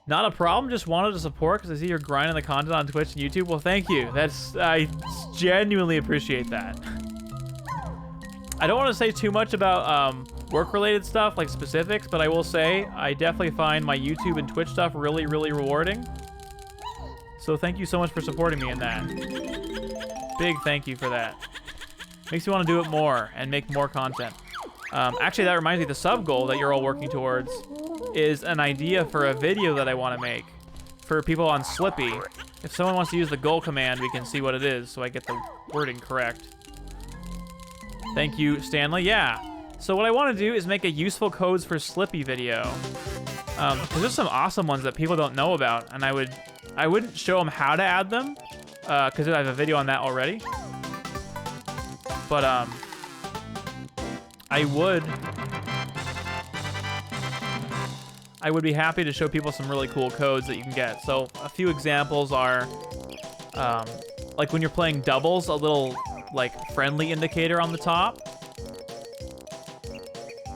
Not a problem, just wanted to support because I see you're grinding the content on Twitch and YouTube. Well, thank you. I genuinely appreciate that. I don't want to say too much about work-related stuff, like specifics, but I will say I definitely find my YouTube and Twitch stuff really, really rewarding. So thank you so much for supporting me in that. Big thank you for that. Makes me want to do it more and make more content. Actually, that reminds me, the sub goal that you're all working towards is an idea for a video that I want to make for people on Slippy. If someone wants to use the goal command, we can see what it is so I get the wording correct. Thank you, Stanley. Yeah. So what I want to do is make a useful codes for Slippy video. Because there's some awesome ones that people don't know about, and I wouldn't show them how to add them because I have a video on that already. But I would be happy to show people some really cool codes that you can get. So a few examples are, like when you're playing doubles, a little like friendly indicator on the top.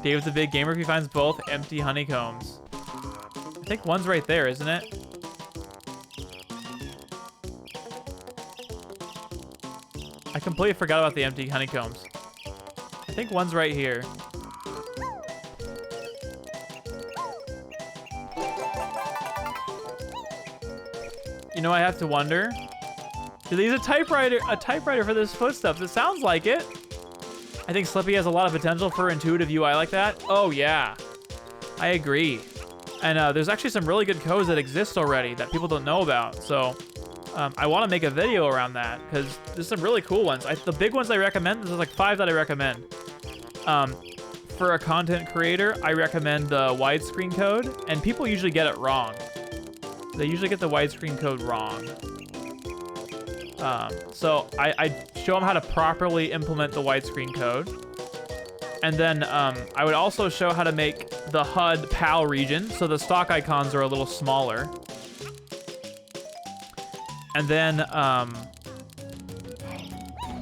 David's a big gamer if he finds both empty honeycombs. I think one's right there, isn't it? I completely forgot about the empty honeycombs. I think one's right here. You know, I have to wonder. Do they use a typewriter for this footsteps? It sounds like it. I think Slippy has a lot of potential for intuitive UI like that. Oh yeah, I agree. And there's actually some really good codes that exist already that people don't know about. So I want to make a video around that because there's some really cool ones. The big ones I recommend, there's like 5 that I recommend. For a content creator, I recommend the widescreen code, and people usually get it wrong. They usually get the widescreen code wrong. So I show them how to properly implement the widescreen code. And then I would also show how to make the HUD PAL region, so the stock icons are a little smaller. And then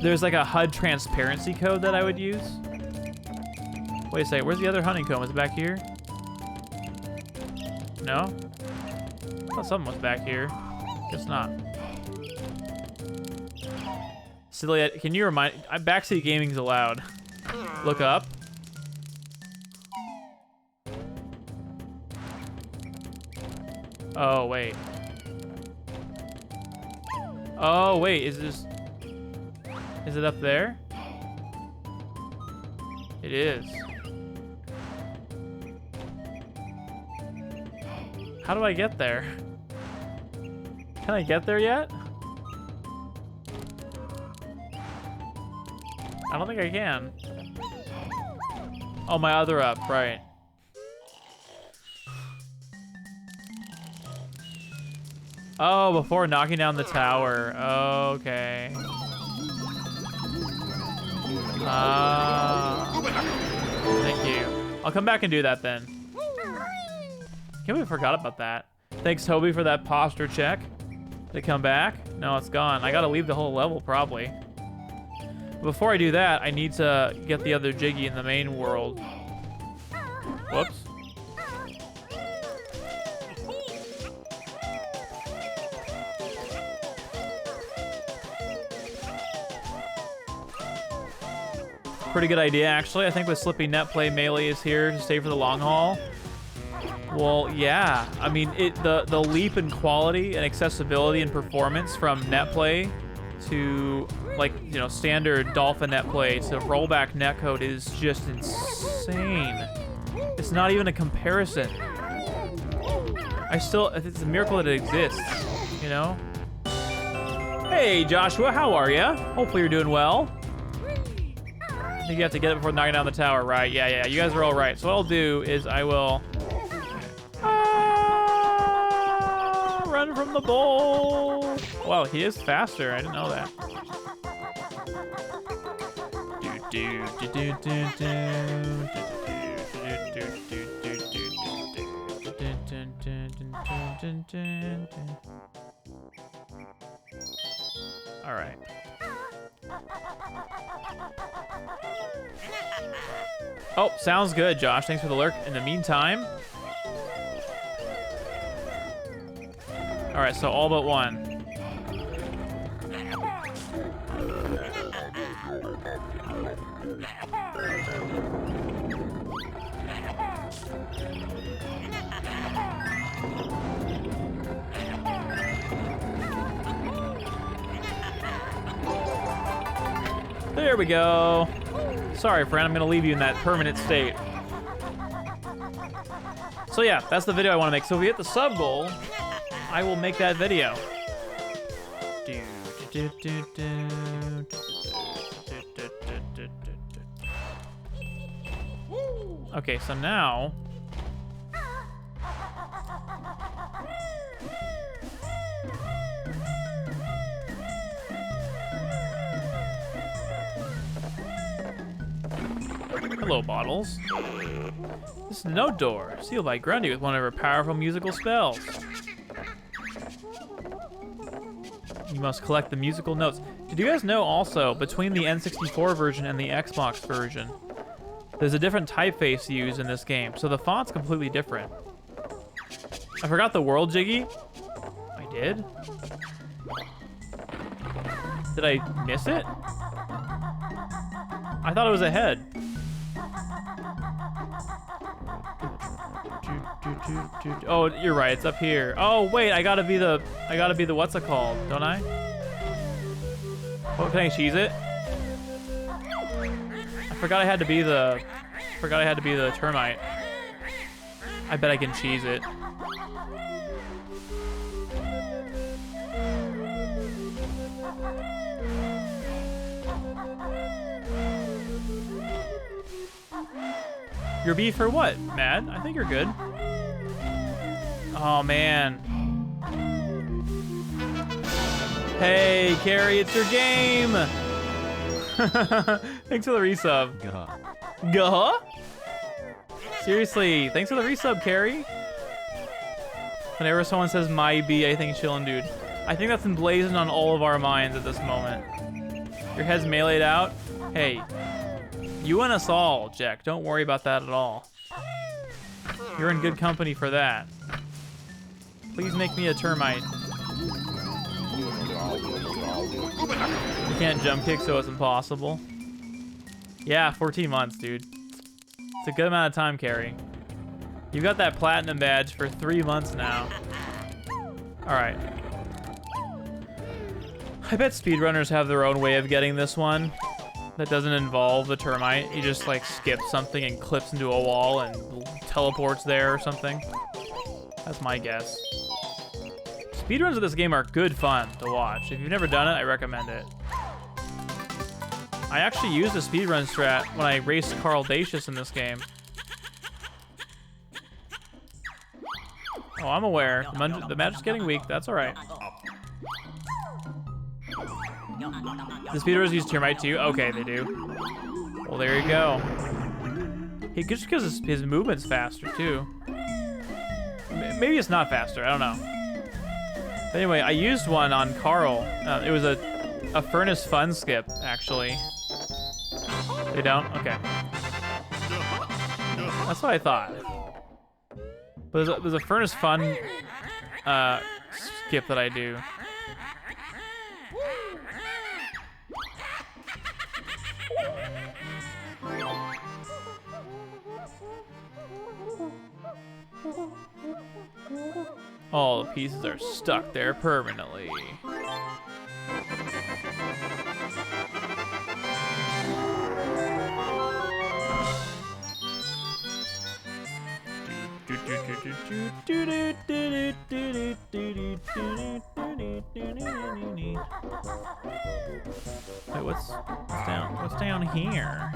there's like a HUD transparency code that I would use. Wait a second, where's the other honeycomb? Is it back here? No? I thought something was back here. Guess not. Silly, can you remind... Backseat gaming's allowed. Look up. Oh, wait. Oh, wait, is it up there? It is. How do I get there? Can I get there yet? I don't think I can. Oh, my other up, right. Oh, before knocking down the tower. Okay. Thank you. I'll come back and do that then. Can't believe I forgot about that. Thanks, Toby, for that posture check. Did it come back? No, it's gone. I gotta leave the whole level, probably. Before I do that, I need to get the other Jiggy in the main world. Whoops. Pretty good idea, actually. I think with Slippy Net Play, Melee is here to stay for the long haul. Well, yeah. I mean, the leap in quality and accessibility and performance from net play to, like, you know, standard Dolphin net play to rollback netcode is just insane. It's not even a comparison. It's a miracle that it exists, you know? Hey, Joshua, how are ya? Hopefully you're doing well. I think you have to get it before knocking down the tower, right? Yeah, you guys are all right. So what I'll do is I will... run from the bowl. Wow, he is faster. I didn't know that. All right. Oh, sounds good, Josh. Thanks for the lurk. In the meantime... All right, so all but one. There we go. Sorry, friend, I'm gonna leave you in that permanent state. So yeah, that's the video I wanna make. So if we hit the sub goal, I will make that video. Okay, so now... Hello, Bottles. This note door, sealed by Grundy with one of her powerful musical spells. You must collect the musical notes. Did you guys know also, between the N64 version and the Xbox version, there's a different typeface used in this game, so the font's completely different. I forgot the world, Jiggy. I did? Did I miss it? I thought it was ahead. Oh, you're right. It's up here. Oh, wait. I gotta be the what's it called, don't I? Oh, can I cheese it? I forgot I had to be the termite. I bet I can cheese it. You're B for what, Mad? I think you're good. Oh, man. Hey, Carrie, it's your game! Thanks for the resub. Gah? Seriously, thanks for the resub, Carrie. Whenever someone says my B, I think chillin' dude. I think that's emblazoned on all of our minds at this moment. Your head's meleeed out? Hey. You and us all, Jack. Don't worry about that at all. You're in good company for that. Please make me a termite. You can't jump kick, so it's impossible. Yeah, 14 months, dude. It's a good amount of time, Carrie. You've got that platinum badge for 3 months now. All right. I bet speedrunners have their own way of getting this one. That doesn't involve the termite. He just like skips something and clips into a wall and teleports there or something. That's my guess. Speedruns of this game are good fun to watch. If you've never done it, I recommend it. I actually used a speedrun strat when I raced Carl Dacius in this game. Oh, I'm aware. The magic's getting weak. That's all right. The speedrunners use termite too? Okay, they do. Well, there you go. He just because his movement's faster too. Maybe it's not faster. I don't know. But anyway, I used one on Carl. It was a furnace fun skip actually. They don't? Okay. That's what I thought. But there's a Furnace Fun skip that I do. All the pieces are stuck there permanently. Wait, what's down? What's down here?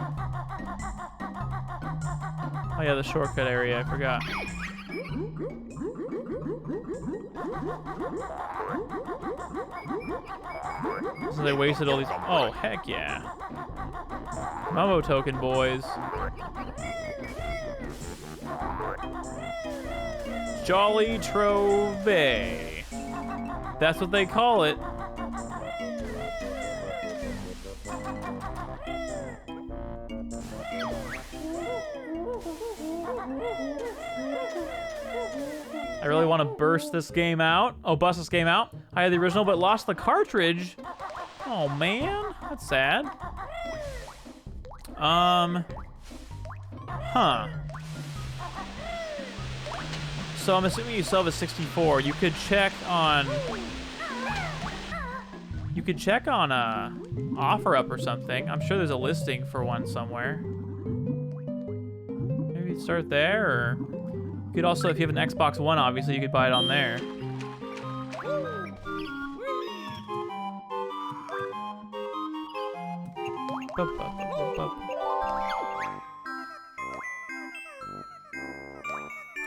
Oh yeah, the shortcut area. I forgot. So they wasted all these. Oh heck yeah! Momo token boys. Jolly Trove. That's what they call it. I really want to burst this game out. Oh, bust this game out. I had the original, but lost the cartridge. Oh man, that's sad. Huh. So I'm assuming you still have a 64. You could check on. You could check on OfferUp or something. I'm sure there's a listing for one somewhere. Maybe start there, or you could also, if you have an Xbox One, obviously you could buy it on there.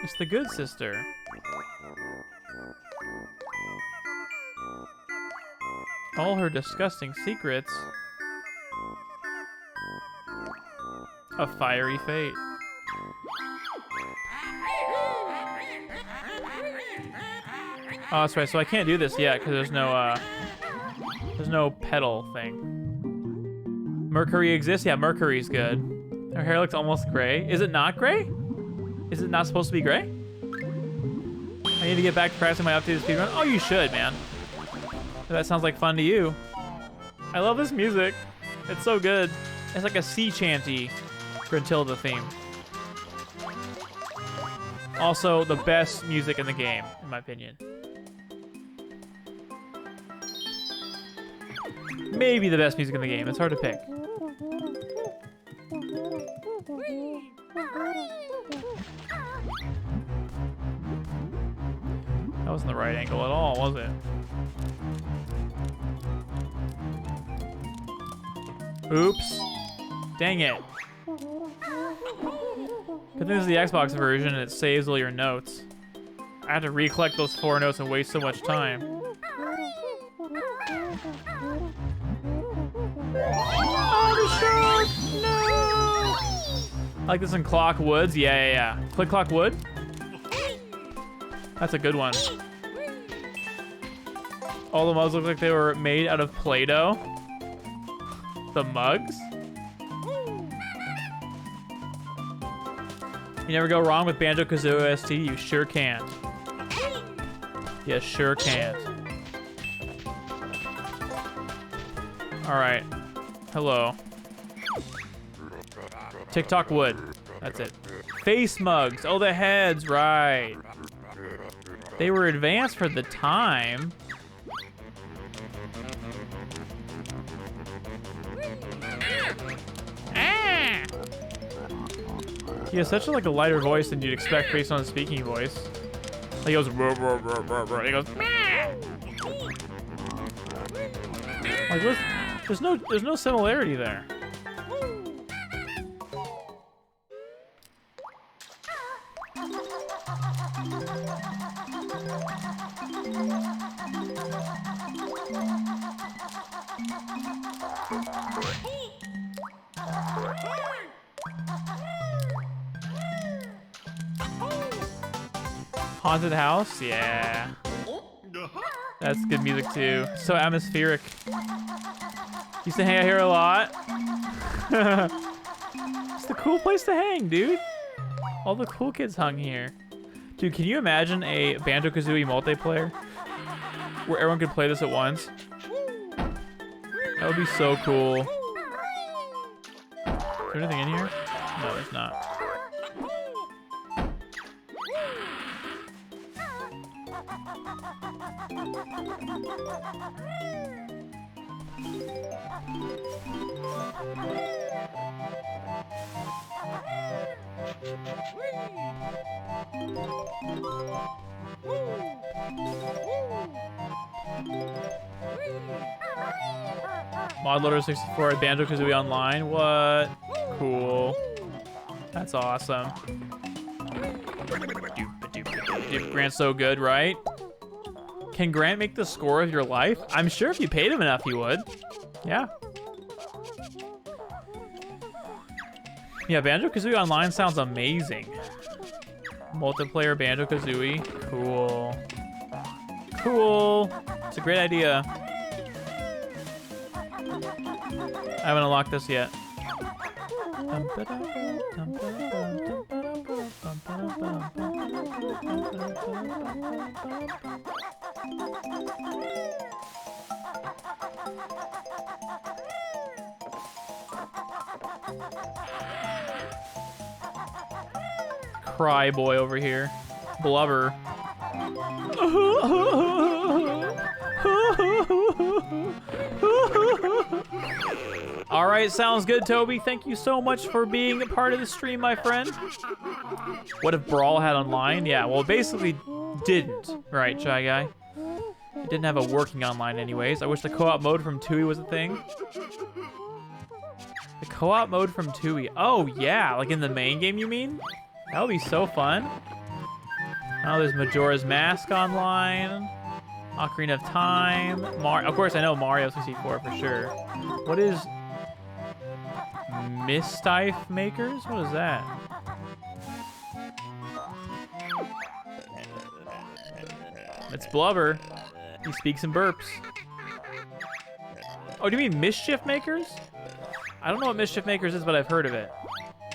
It's the good sister. All her disgusting secrets. A fiery fate. Oh, that's right. So I can't do this yet because there's no pedal thing. Mercury exists? Yeah, Mercury's good. Her hair looks almost gray. Is it not gray? Is it not supposed to be gray? I need to get back to practicing my updated speedrun. Oh, you should, man. If that sounds like fun to you. I love this music. It's so good. It's like a sea chanty Gruntilda theme. Also, the best music in the game, in my opinion. Maybe the best music in the game. It's hard to pick. That wasn't the right angle at all, was it? Oops. Dang it. Good thing this is the Xbox version and it saves all your notes. I had to recollect those 4 notes and waste so much time. I like this in Clock Woods. Yeah. Click Clock Wood. That's a good one. All the mugs look like they were made out of Play-Doh. The mugs? You never go wrong with Banjo-Kazooie ST. You sure can't. You sure can't. All right. Hello. TikTok wood. That's it. Face mugs. Oh, the heads. Right. They were advanced for the time. Ah! He has such a lighter voice than you'd expect based on his speaking voice. He goes. Ruh, ruh, ruh, ruh, ruh. He goes. Like, there's no similarity there. Haunted house? Yeah. That's good music too. So atmospheric. Used to hang out here a lot. It's the cool place to hang, dude. All the cool kids hung here. Dude, can you imagine a Banjo-Kazooie multiplayer where everyone could play this at once? That would be so cool. Is there anything in here? No, there's not. Modloader 64 at Banjo-Kazooie Online. What? Cool. That's awesome. Grant's so good, right? Can Grant make the score of your life? I'm sure if you paid him enough, he would. Yeah. Yeah, Banjo-Kazooie Online sounds amazing. Multiplayer Banjo-Kazooie. Cool. Cool. It's a great idea. I haven't unlocked this yet. Cry boy over here. Blubber. All right, sounds good, Toby. Thank you so much for being a part of the stream, my friend. What if Brawl had online? Yeah, well, it basically didn't. Right, Shy Guy? It didn't have a working online anyways. I wish the co-op mode from Tui was a thing. The co-op mode from Tui. Oh, yeah, like in the main game, you mean? That would be so fun. Oh, there's Majora's Mask online. Ocarina of Time. Of course, I know Mario 64 for sure. What is Mischief Makers? What is that? It's Blubber. He speaks and burps. Oh, do you mean Mischief Makers? I don't know what Mischief Makers is, but I've heard of it.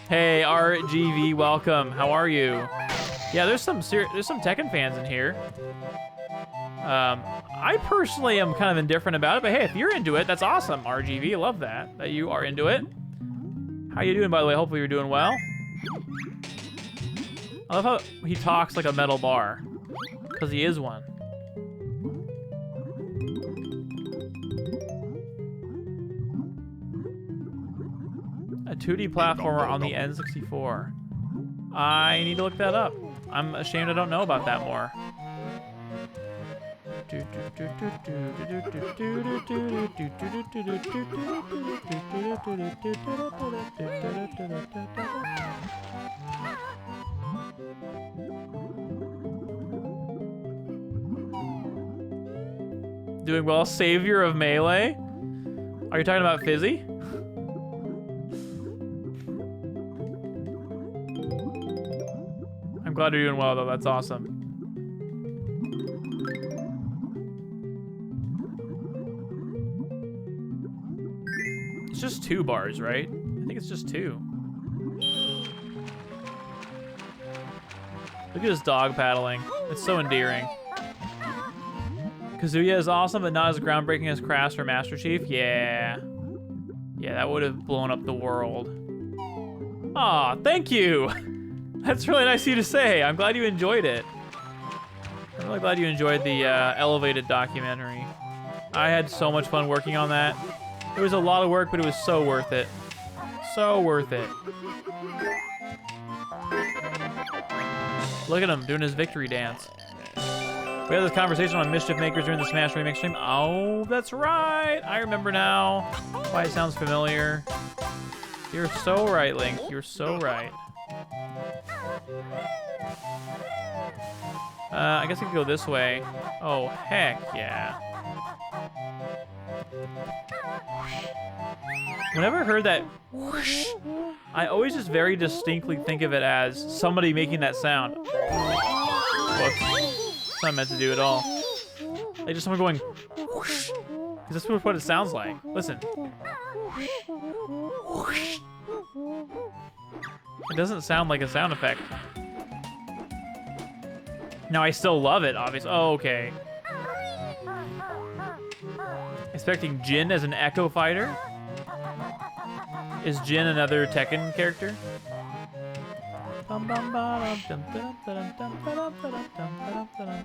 Hey, RGV, welcome. How are you? Yeah, there's some Tekken fans in here. I personally am kind of indifferent about it, but hey, if you're into it, that's awesome, RGV. Love that you are into it. How you doing, by the way? Hopefully you're doing well. I love how he talks like a metal bar, because he is one. A 2D platformer on the N64. I need to look that up. I'm ashamed I don't know about that more. Doing well, Savior of Melee? Are you talking about Fizzy? I'm glad you're doing well, though. That's awesome. It's just 2 bars, right? I think it's just 2. Look at his dog paddling. It's so endearing. Kazuya is awesome, but not as groundbreaking as Crash or Master Chief. Yeah. Yeah, that would have blown up the world. Aw, thank you! That's really nice of you to say. I'm glad you enjoyed it. I'm really glad you enjoyed the elevated documentary. I had so much fun working on that. It was a lot of work, but it was so worth it. So worth it. Look at him doing his victory dance. We had this conversation on Mischief Makers during the Smash Remix stream. Oh, that's right. I remember now. Why it sounds familiar. You're so right, Link. You're so right. I guess we could go this way. Oh, heck yeah. Whenever I heard that whoosh, I always just very distinctly think of it as somebody making that sound. Whoops. It's not meant to do at all. Like just someone going whoosh. Because that's what it sounds like. Listen. Whoosh. It doesn't sound like a sound effect. Now, I still love it, obviously. Oh, okay. Expecting Jin as an Echo Fighter? Is Jin another Tekken character? Alright,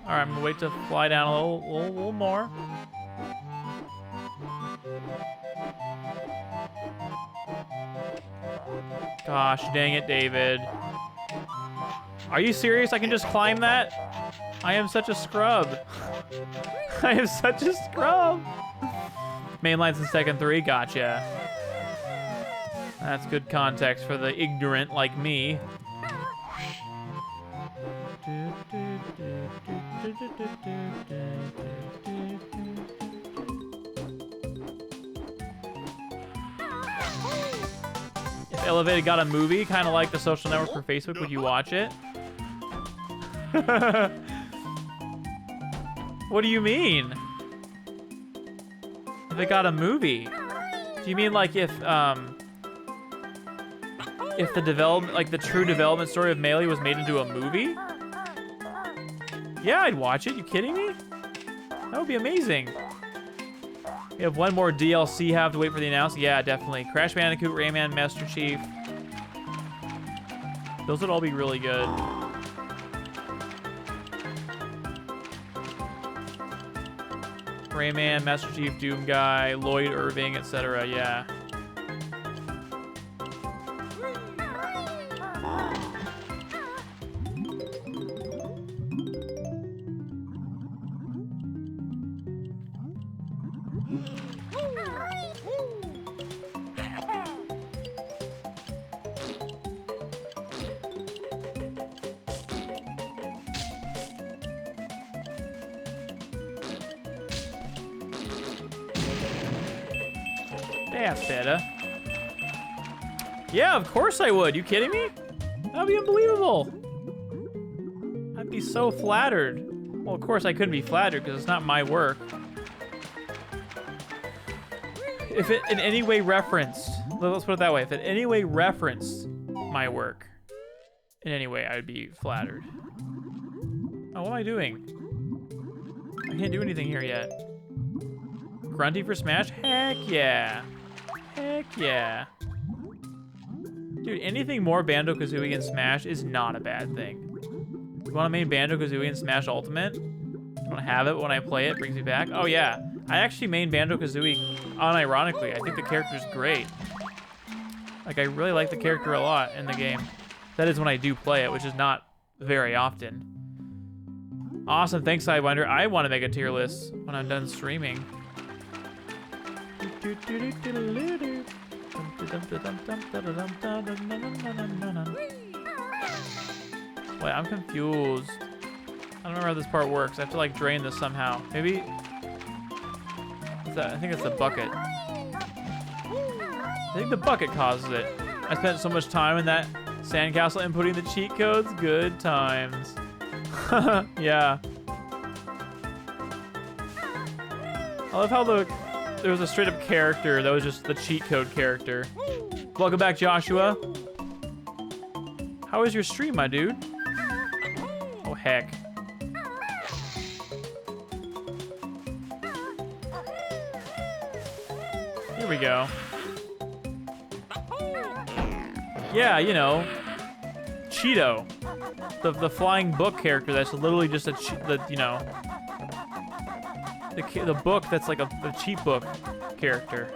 I'm gonna wait to fly down a little more. Gosh, dang it, David. Are you serious? I can just climb that? I am such a scrub. I am such a scrub. Main lines in Tekken 3, gotcha. That's good context for the ignorant like me. If Elevated got a movie, kind of like The Social Network for Facebook, would you watch it? What do you mean? If it got a movie? Do you mean like if the development, like the true development story of Melee was made into a movie? Yeah, I'd watch it. You kidding me? That would be amazing. We have one more DLC, have to wait for the announcement. Yeah, definitely. Crash Bandicoot, Rayman, Master Chief. Those would all be really good. Rayman, Master Chief, Doom Guy, Lloyd Irving, etc. Yeah. That's better. Yeah, of course I would. You kidding me? That'd be unbelievable. I'd be so flattered. Well, of course I couldn't be flattered because it's not my work. If it in any way referenced, let's put it that way, if it in any way referenced my work, in any way, I'd be flattered. Oh, what am I doing? I can't do anything here yet. Grunty for Smash? Heck yeah. Heck yeah. Dude, anything more Banjo-Kazooie in Smash is not a bad thing. You want to main Banjo-Kazooie in Smash Ultimate? I don't have it, but when I play it, brings me back. Oh yeah, I actually main Banjo-Kazooie unironically. I think the character's great. Like, I really like the character a lot in the game. That is when I do play it, which is not very often. Awesome, thanks Sidewinder. I want to make a tier list when I'm done streaming. Wait, I'm confused. I don't remember how this part works. I have to like drain this somehow. Maybe. I think it's the bucket. I think the bucket causes it. I spent so much time in that sandcastle inputting the cheat codes. Good times. Yeah. I love how there was a straight up character that was just the cheat code character. Welcome back, Joshua. How was your stream, my dude? Oh, heck. Here we go. Yeah, you know, Cheeto. The flying book character that's literally just you know, the book that's like a cheat book character.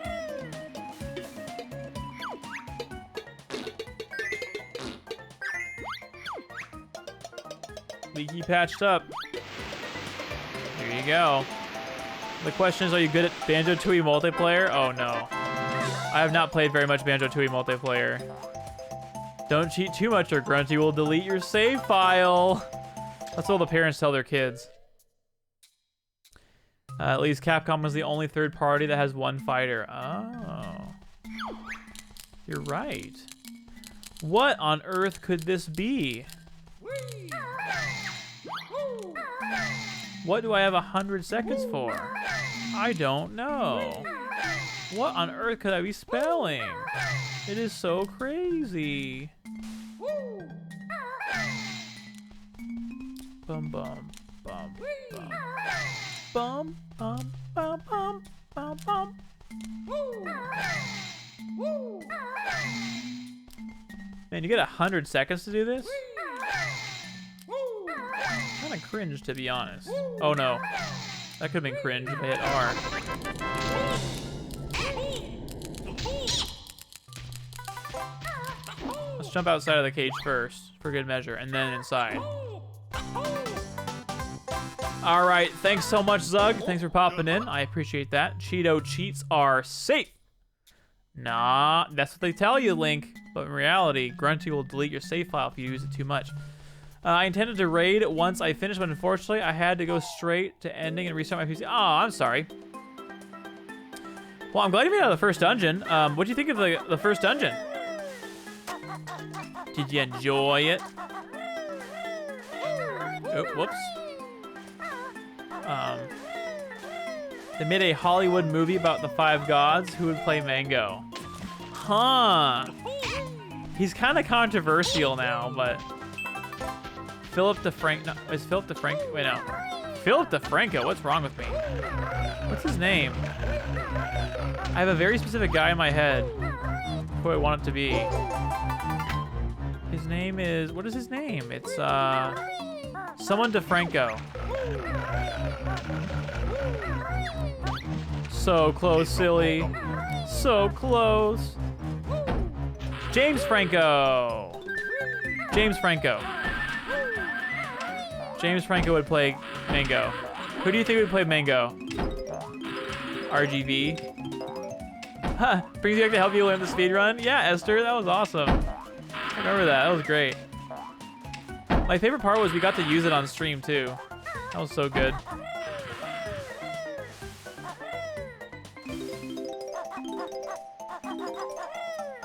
Leaky patched up. Here you go. The question is, are you good at Banjo-Tooie multiplayer? Oh no. I have not played very much Banjo-Tooie multiplayer. Don't cheat too much or Grunty will delete your save file. That's what the parents tell their kids. At least Capcom was the only third party that has one fighter. Oh. You're right. What on earth could this be? What do I have 100 seconds for? I don't know. What on earth could I be spelling? It is so crazy. Bum bum bum bum. Bum bum bum bum bum bum. Man, you get 100 seconds to do this? Kind of cringe, to be honest. Oh no, that could have been cringe if I hit R. Let's jump outside of the cage first, for good measure, and then inside. All right, thanks so much, Zug. Thanks for popping in. I appreciate that. Cheeto cheats are safe. Nah, that's what they tell you, Link. But in reality, Grunty will delete your save file if you use it too much. I intended to raid once I finished, but unfortunately, I had to go straight to ending and restart my PC. Oh, I'm sorry. Well, I'm glad you made it out of the first dungeon. What do you think of the first dungeon? Did you enjoy it? Oh, whoops. They made a Hollywood movie about the 5 gods. Who would play Mango? Huh. He's kind of controversial now, but Philip DeFranco. No, is Philip DeFranco? Wait, no. Philip DeFranco. What's wrong with me? What's his name? I have a very specific guy in my head who I want it to be. His name is. What is his name? It's someone DeFranco. So close, silly. So close. James Franco. James Franco. James Franco would play Mango. Who do you think would play Mango? RGV. Huh. Brings you back to help you learn the speedrun? Yeah, Esther, that was awesome. I remember that. That was great. My favorite part was we got to use it on stream too. That was so good.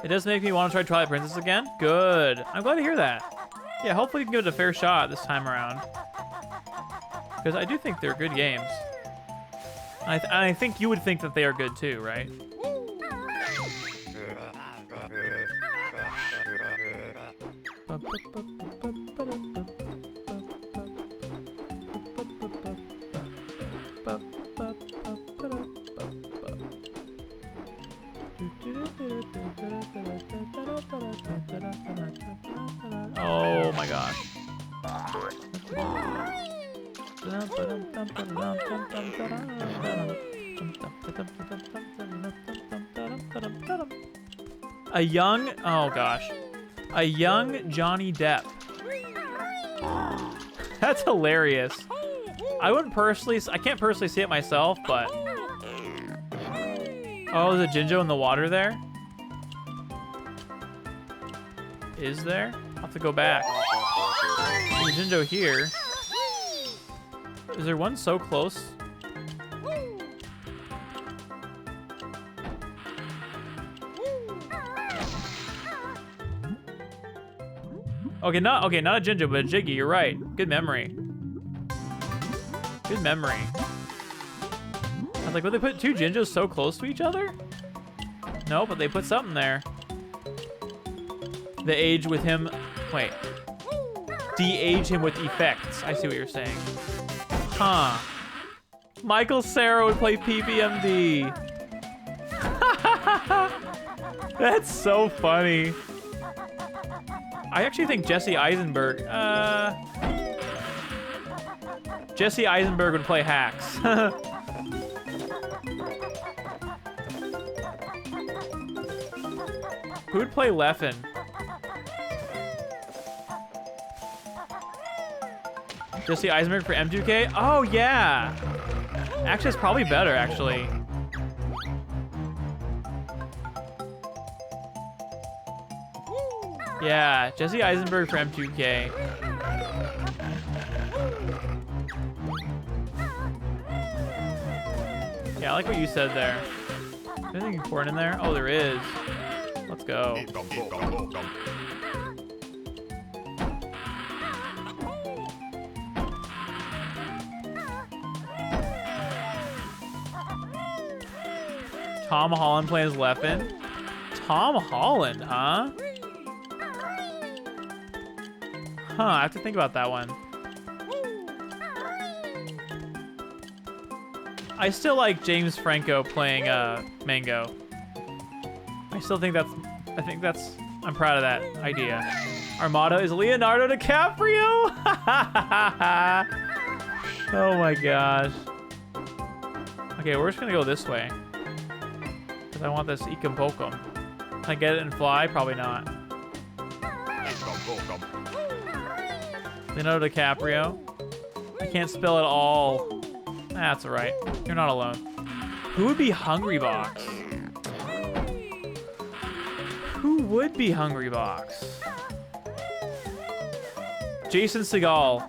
It does make me want to try Twilight Princess again. Good. I'm glad to hear that. Yeah, hopefully you can give it a fair shot this time around. Because I do think they're good games. And I think you would think that they are good too, right? Oh my gosh. A young Johnny Depp. That's hilarious. I can't personally see it myself, but. Oh, there's a Jinjo in the water there? Is there? I'll have to go back. There's a Jinjo here. Is there one so close? Okay, not a Jinjo, but a Jiggy. You're right. Good memory. Good memory. I was like, would they put 2 Jinjos so close to each other? No, but they put something there. The age with him. Wait. De-age him with effects. I see what you're saying. Huh. Michael Cera would play PPMD. That's so funny. I actually think Jesse Eisenberg. Jesse Eisenberg would play Hacks. Who would play Leffen? Jesse Eisenberg for M2K? Oh, yeah. Actually, it's probably better, actually. Yeah, Jesse Eisenberg for M2K. Yeah, I like what you said there. Is there anything important in there? Oh, there is. Let's go. Tom Holland plays Leffen. Tom Holland, huh? Huh, I have to think about that one. I still like James Franco playing Mango. I still think that's, I'm proud of that idea. Our motto is Leonardo DiCaprio. Oh my gosh. Okay, we're just gonna go this way. Cause I want this Ikum Pokum. Can I get it and fly? Probably not. Leonardo DiCaprio. I can't spell it all. That's alright. You're not alone. Who would be Hungry Box? Who would be Hungry Box? Jason Segel.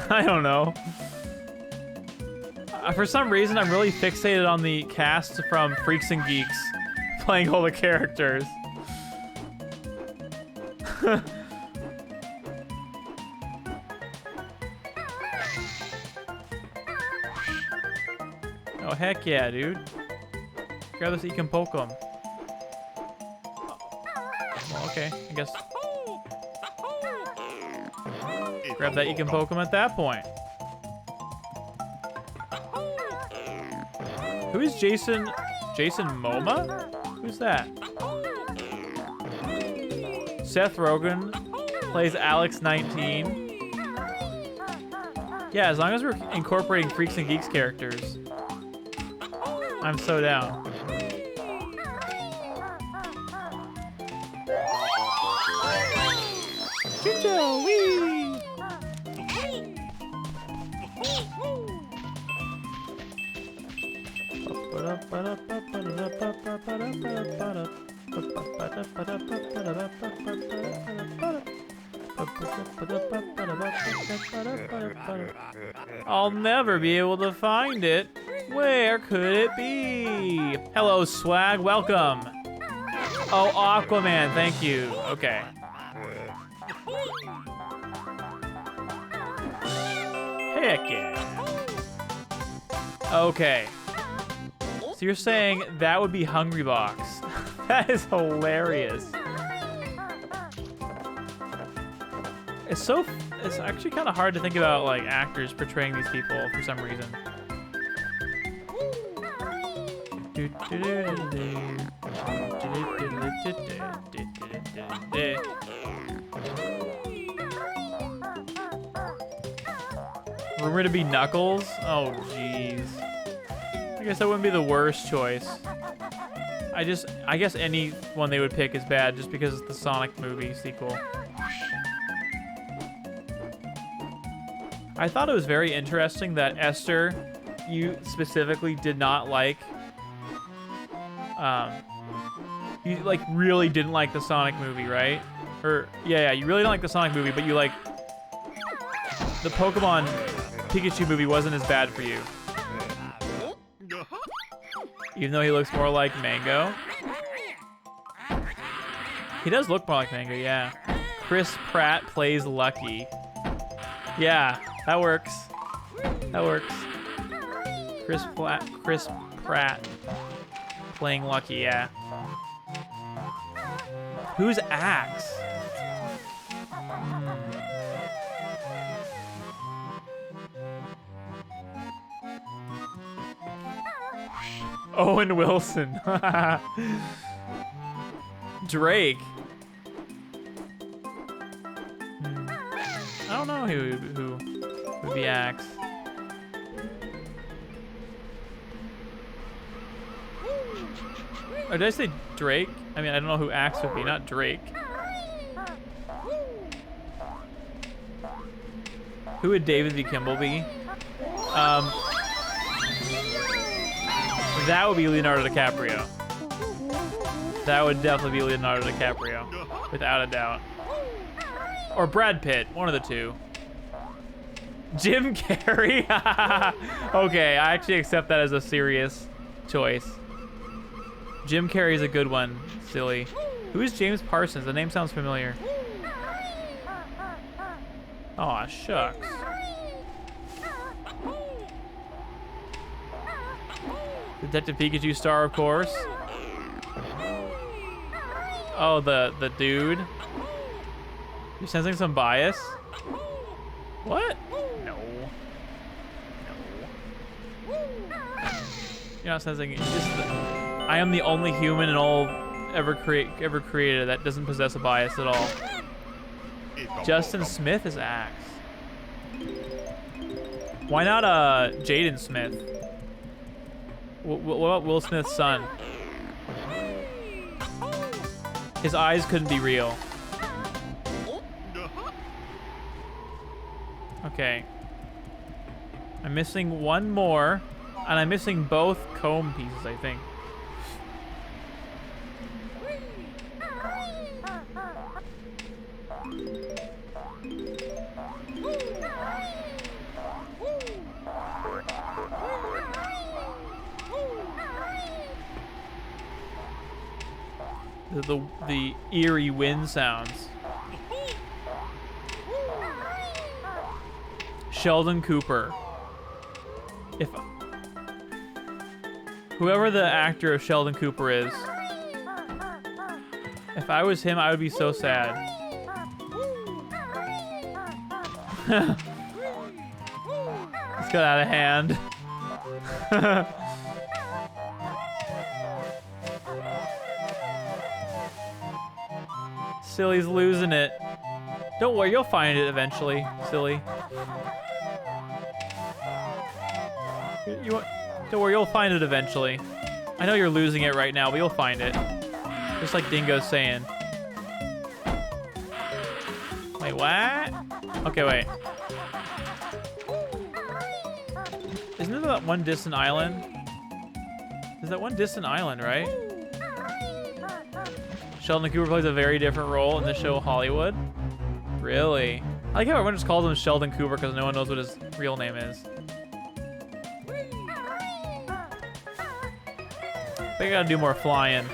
I don't know. For some reason, I'm really fixated on the cast from Freaks and Geeks playing all the characters. Oh, heck yeah, dude. Grab this Ikum Pokum. Well, okay, I guess. Grab that Ikum Pokum at that point. Who is Jason? Jason Momoa? Who's that? Seth Rogen plays Alex 19. Yeah, as long as we're incorporating Freaks and Geeks characters, I'm so down. Wee! I'll never be able to find it. Where could it be? Hello, Swag. Welcome. Oh, Aquaman. Thank you. Okay. Heck yeah. Okay. So you're saying that would be Hungry Box. That is hilarious. It's actually kind of hard to think about like actors portraying these people for some reason. Rumored to be Knuckles? Oh, jeez. I guess that wouldn't be the worst choice. I guess any one they would pick is bad just because it's the Sonic movie sequel. I thought it was very interesting that Esther, you specifically did not like, you like really didn't like the Sonic movie, right? Or yeah, you really didn't like the Sonic movie, but you like the Pokemon Pikachu movie wasn't as bad for you. Even though he looks more like Mango. He does look more like Mango, yeah. Chris Pratt plays Lucky. Yeah, that works. That works. Chris Pratt playing Lucky, yeah. Who's Axe? Owen Wilson. Drake. I don't know who would be Axe. Or did I say Drake? I mean, I don't know who Axe would be, not Drake. Who would David B. Kimball be? That would be Leonardo DiCaprio. That would definitely be Leonardo DiCaprio, without a doubt. Or Brad Pitt, one of the two. Jim Carrey? Okay, I actually accept that as a serious choice. Jim Carrey's a good one, silly. Who is James Parsons? The name sounds familiar. Aw, shucks. Detective Pikachu star, of course. Oh, the dude. You're sensing some bias? What? No. No. You're not sensing it. I am the only human in all ever created that doesn't possess a bias at all. Justin Smith is Axe. Why not Jaden Smith? What about Will Smith's son? His eyes couldn't be real. Okay. I'm missing one more, and I'm missing both comb pieces, I think. The eerie wind sounds. Sheldon Cooper. Whoever the actor of Sheldon Cooper is, if I was him, I would be so sad. It's got out of hand. Silly's losing it. Don't worry, you'll find it eventually, Silly. Don't worry, you'll find it eventually. I know you're losing it right now, but you'll find it. Just like Dingo's saying. Wait, what? Okay, wait. Isn't there that one distant island? There's that one distant island, right? Sheldon Cooper plays a very different role in the show Hollywood. Really? I like how everyone just calls him Sheldon Cooper because no one knows what his real name is. I think I gotta do more flying.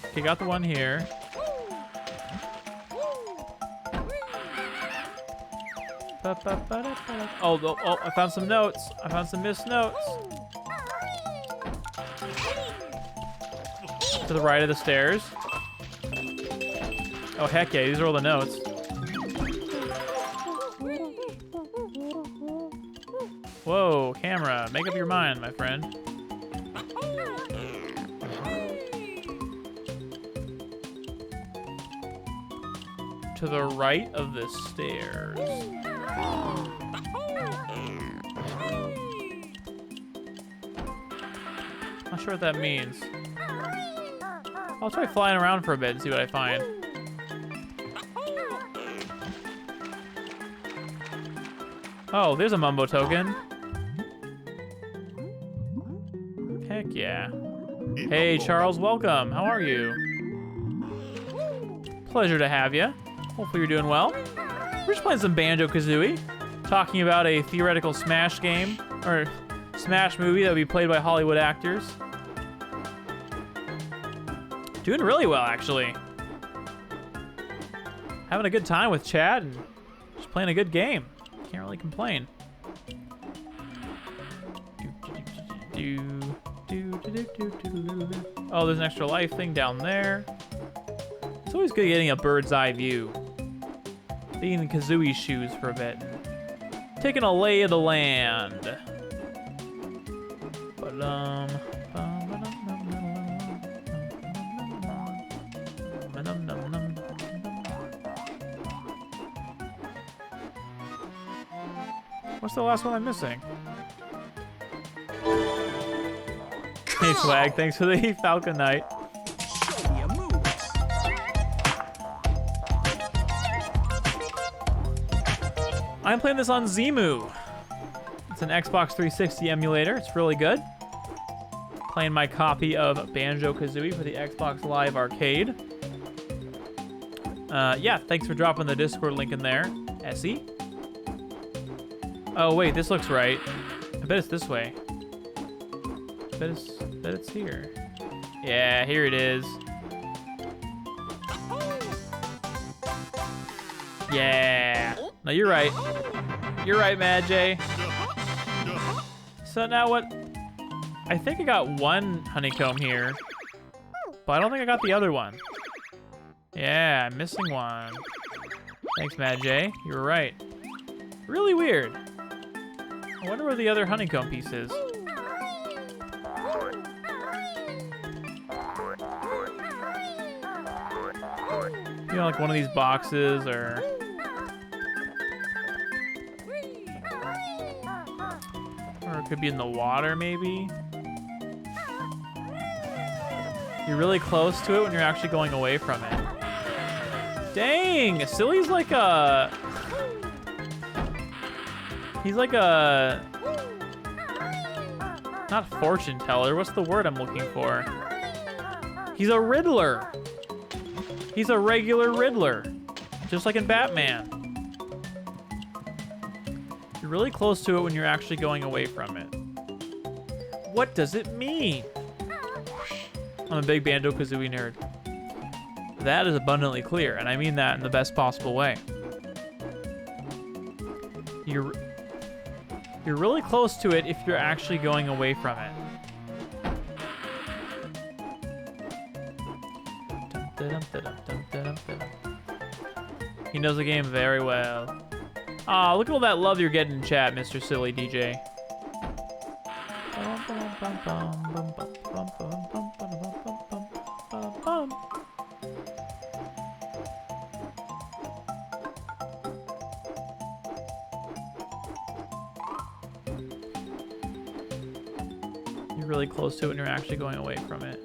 Okay, got the one here. Oh, I found some notes. I found some missed notes. To the right of the stairs. Oh, heck yeah, these are all the notes. Whoa, camera, make up your mind, my friend. To the right of the stairs. Not sure what that means. I'll try flying around for a bit and see what I find. Oh, there's a Mumbo token. Heck yeah. Hey, Charles, welcome. How are you? Pleasure to have you. Hopefully you're doing well. We're just playing some Banjo-Kazooie. Talking about a theoretical Smash game, or Smash movie that would be played by Hollywood actors. Doing really well, actually. Having a good time with Chad and just playing a good game. Can't really complain. Oh, there's an extra life thing down there. It's always good getting a bird's eye view. Being in Kazooie's shoes for a bit. Taking a lay of the land. What's the last one I'm missing? Hey Swag, thanks for the Falcon Knight. I'm playing this on Zemu. It's an Xbox 360 emulator. It's really good. Playing my copy of Banjo-Kazooie for the Xbox Live Arcade. Yeah, thanks for dropping the Discord link in there, Essie. Oh wait, this looks right. I bet it's this way. I bet it's here. Yeah, here it is. Yeah. No, you're right. You're right, Mad J. So now what? I think I got one honeycomb here, but I don't think I got the other one. Yeah, I'm missing one. Thanks, Mad J. You were right. Really weird. I wonder where the other honeycomb piece is. You know, like one of these boxes, or it could be in the water, maybe. You're really close to it when you're actually going away from it. Dang, Silly's like a... He's like a... Not fortune teller, what's the word I'm looking for? He's a Riddler. He's a regular Riddler. Just like in Batman. You're really close to it when you're actually going away from it. What does it mean? I'm a big Banjo-Kazooie nerd. That is abundantly clear, and I mean that in the best possible way. You're really close to it if you're actually going away from it. He knows the game very well. Aw, look at all that love you're getting in chat, Mr. Silly DJ. You're really close to it when you're actually going away from it.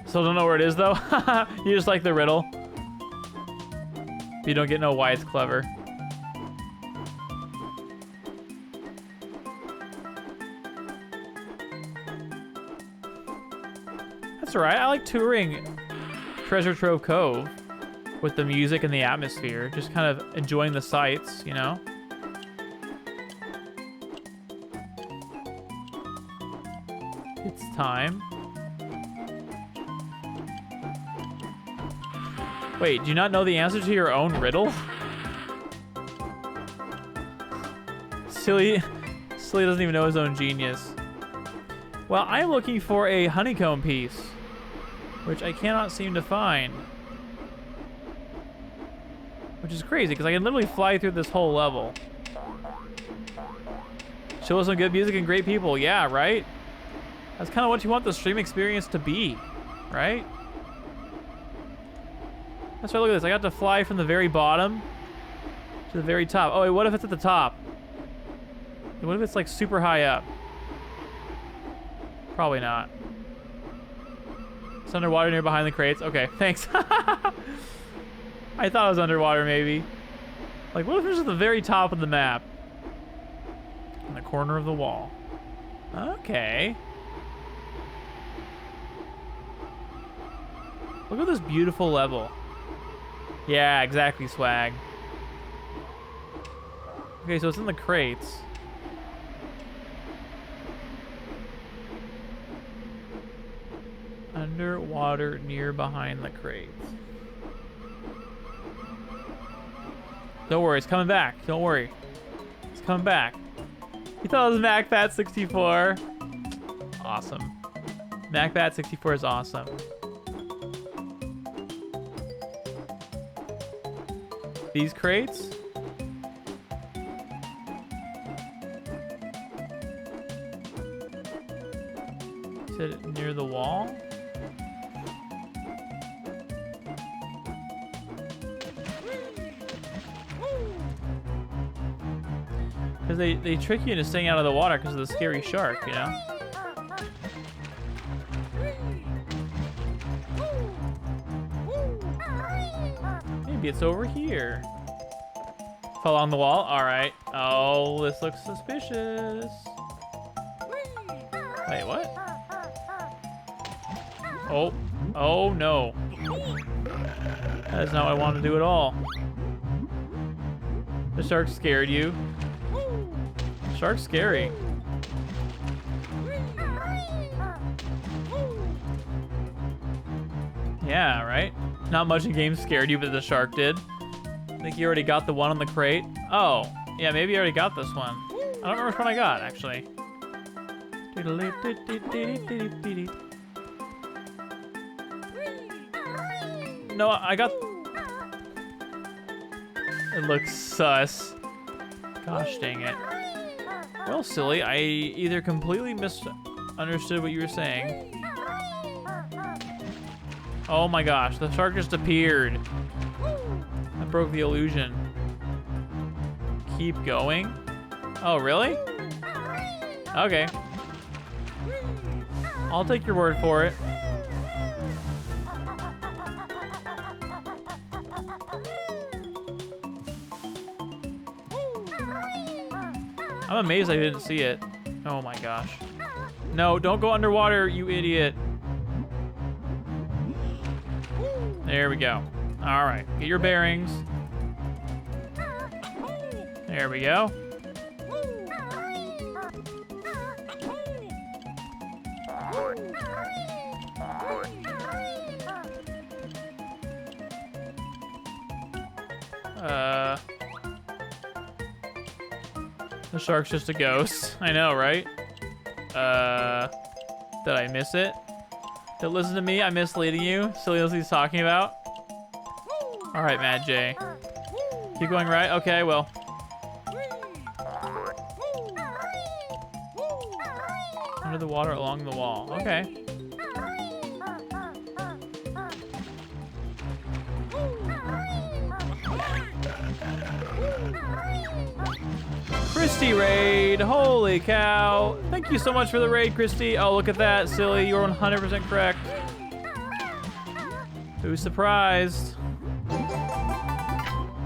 Still don't know where it is, though. You just like the riddle. You don't get know why it's clever. That's alright. I like touring Treasure Trove Cove with the music and the atmosphere. Just kind of enjoying the sights, you know? It's time. Wait, do you not know the answer to your own riddle? Silly doesn't even know his own genius. Well, I'm looking for a honeycomb piece, which I cannot seem to find. Which is crazy, because I can literally fly through this whole level. Show us some good music and great people. Yeah, right? That's kind of what you want the stream experience to be, right? That's right, look at this. I got to fly from the very bottom to the very top. Oh, wait, what if it's at the top? What if it's like super high up? Probably not. It's underwater near behind the crates. Okay, thanks. I thought it was underwater, maybe. Like, what if it's at the very top of the map? In the corner of the wall. Okay. Look at this beautiful level. Yeah, exactly, swag. Okay, so it's in the crates. Underwater near behind the crates. Don't worry, it's coming back. Don't worry. It's coming back. You thought it was MacFat64. Awesome. MacFat64 is awesome. These crates? Is it near the wall? Because they trick you into staying out of the water because of the scary shark, you know? Maybe it's over here. Fell on the wall? Alright. Oh, this looks suspicious. Wait, what? Oh. Oh, no. That is not what I wanted to do at all. The shark scared you. Shark's scary. Yeah, right? Not much in games scared you, but the shark did. I think you already got the one on the crate. Oh, yeah, maybe you already got this one. I don't remember which one I got, actually. No, I got... It looks sus. Gosh dang it. Well, silly, I either completely misunderstood what you were saying. Oh my gosh, the shark just appeared. I broke the illusion. Keep going? Oh, really? Okay. I'll take your word for it. I'm amazed I didn't see it. Oh my gosh. No, don't go underwater, you idiot. There we go. All right, get your bearings. There we go. The shark's just a ghost. I know, right? Did I miss it? Don't listen to me, I'm misleading you. Silly knows what he's talking about. All right, Mad J. Keep going right? Okay, well. Under the water along the wall. Okay. Christy raid, holy cow. Thank you so much for the raid, Christy. Oh, look at that, silly, you're 100% correct. Who's surprised?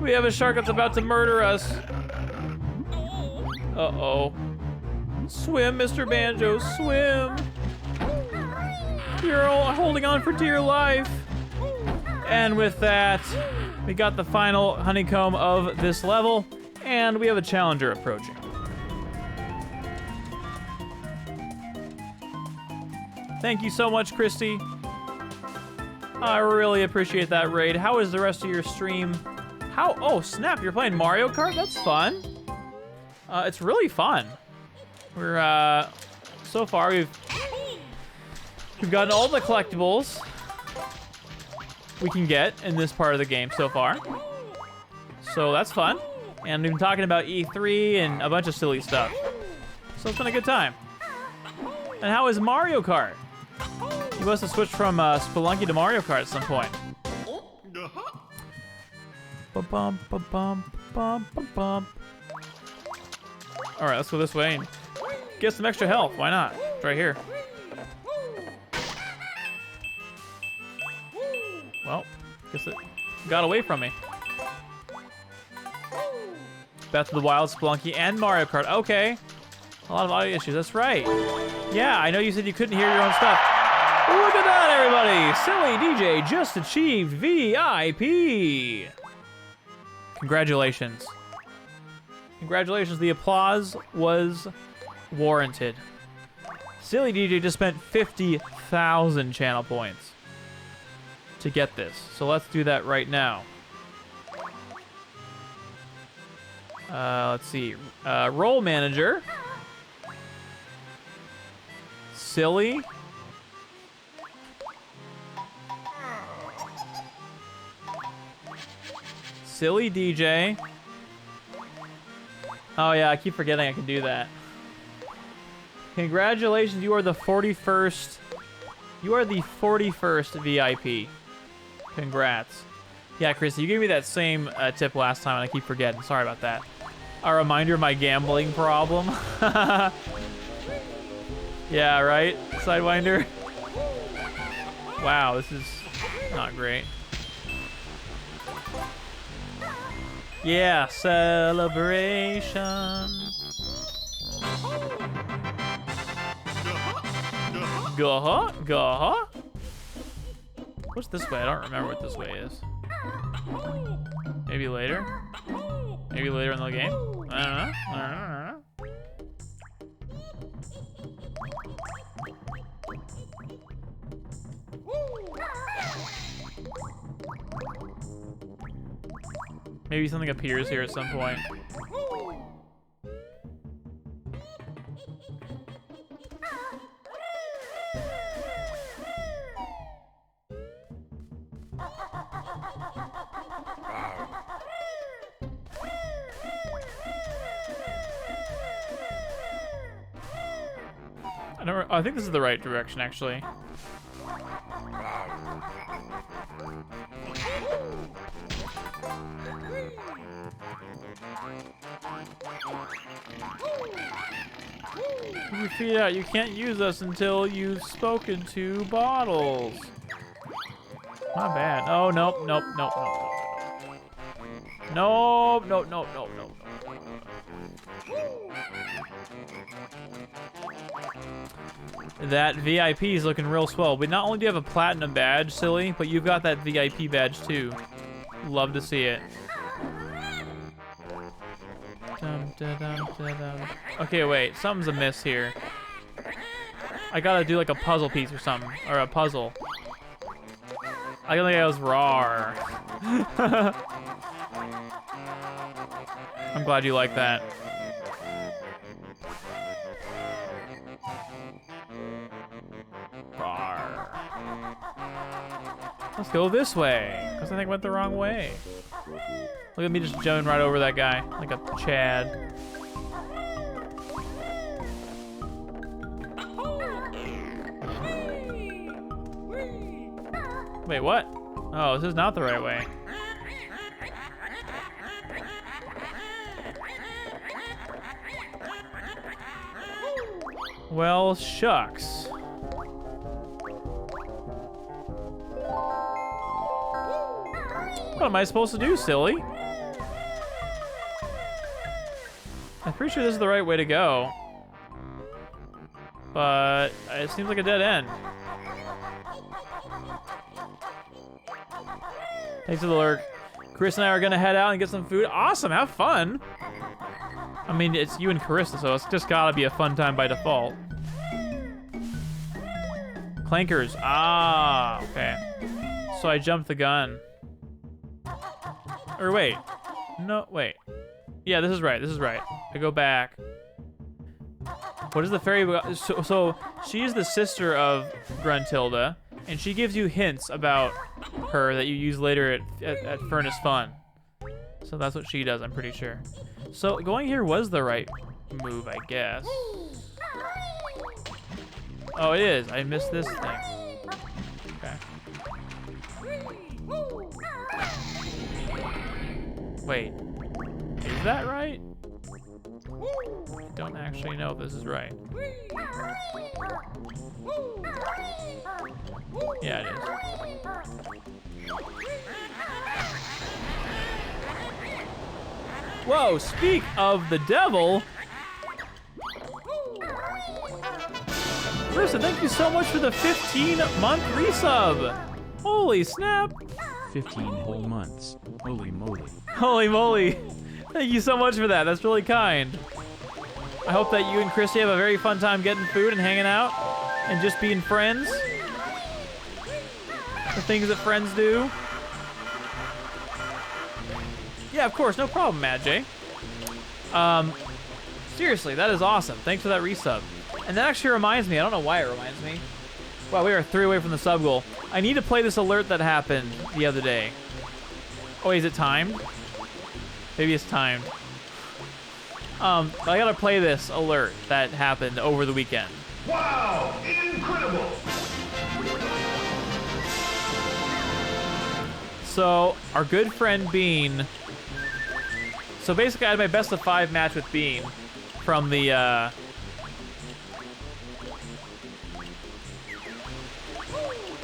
We have a shark that's about to murder us. Uh-oh. Swim, Mr. Banjo, swim. You're all holding on for dear life. And with that, we got the final honeycomb of this level. And we have a challenger approaching. Thank you so much, Christy. I really appreciate that raid. How is the rest of your stream? How? Oh, snap, you're playing Mario Kart? That's fun. It's really fun. We're, so far we've gotten all the collectibles we can get in this part of the game so far. So that's fun. And we've been talking about E3 and a bunch of silly stuff. So it's been a good time. And how is Mario Kart? You must have switched from Spelunky to Mario Kart at some point. Ba-bum, ba-bum, ba-bum, ba-bum. All right, let's go this way and get some extra health. Why not? It's right here. Well, guess it got away from me. Breath of the Wild, Spelunky, and Mario Kart. Okay. A lot of audio issues. That's right. Yeah, I know you said you couldn't hear your own stuff. Look at that, everybody. Silly DJ just achieved VIP. Congratulations. Congratulations. The applause was warranted. Silly DJ just spent 50,000 channel points to get this. So let's do that right now. Let's see. Role manager. Silly. Silly DJ. Oh yeah, I keep forgetting I can do that. Congratulations, you are the 41st. You are the 41st VIP. Congrats. Yeah, Chris, you gave me that same tip last time and I keep forgetting. Sorry about that. A reminder of my gambling problem. Yeah, right? Sidewinder. Wow, this is not great. Yeah, celebration. Go-ha, go-ha. What's this way? I don't remember what this way is. Maybe later? Maybe later in the game? I don't know. I don't know. Maybe something appears here at some point. I think this is the right direction, actually. Keep your feet out. You can't use us until you've spoken to Bottles. Not bad. Oh, nope, nope, nope, nope. Nope, nope, nope, nope, nope. That VIP is looking real swell. But not only do you have a platinum badge, silly, but you've got that VIP badge too. Love to see it. Dum, da, dum, da, dum. Okay, wait. Something's amiss here. I gotta do like a puzzle piece or something. Or a puzzle. I think that was raw. I'm glad you like that. Rawr. Let's go this way, because I think I went the wrong way. Look at me just jumping right over that guy, like a Chad. Wait, what? Oh, this is not the right way. Well, shucks. What am I supposed to do, silly? I'm pretty sure this is the right way to go. But it seems like a dead end. Thanks for the lurk. Chris and I are gonna head out and get some food. Awesome, have fun. I mean, it's you and Carissa, so it's just gotta be a fun time by default. Clankers, ah, okay. So I jumped the gun. Or wait, no, wait. Yeah, this is right, this is right. I go back. What is the fairy? So she's the sister of Gruntilda, and she gives you hints about her that you use later at Furnace Fun. So that's what she does, I'm pretty sure. So going here was the right move, I guess. Oh, it is. I missed this thing. Okay. Wait. Is that right? I don't actually know if this is right. Yeah, it is. Whoa, speak of the devil. Carissa, thank you so much for the 15-month resub. Holy snap. 15 whole months. Holy moly. Holy moly. Thank you so much for that. That's really kind. I hope that you and Christy have a very fun time getting food and hanging out and just being friends. The things that friends do. Yeah, of course, no problem, Mad J. Seriously, that is awesome. Thanks for that resub. And that actually reminds me, I don't know why it reminds me. Wow, we are 3 away from the sub goal. I need to play this alert that happened the other day. Oh, is it timed? Maybe it's timed. I gotta play this alert that happened over the weekend. Wow, incredible! So, our good friend Bean. So basically, I had my best of 5 match with Bean from the,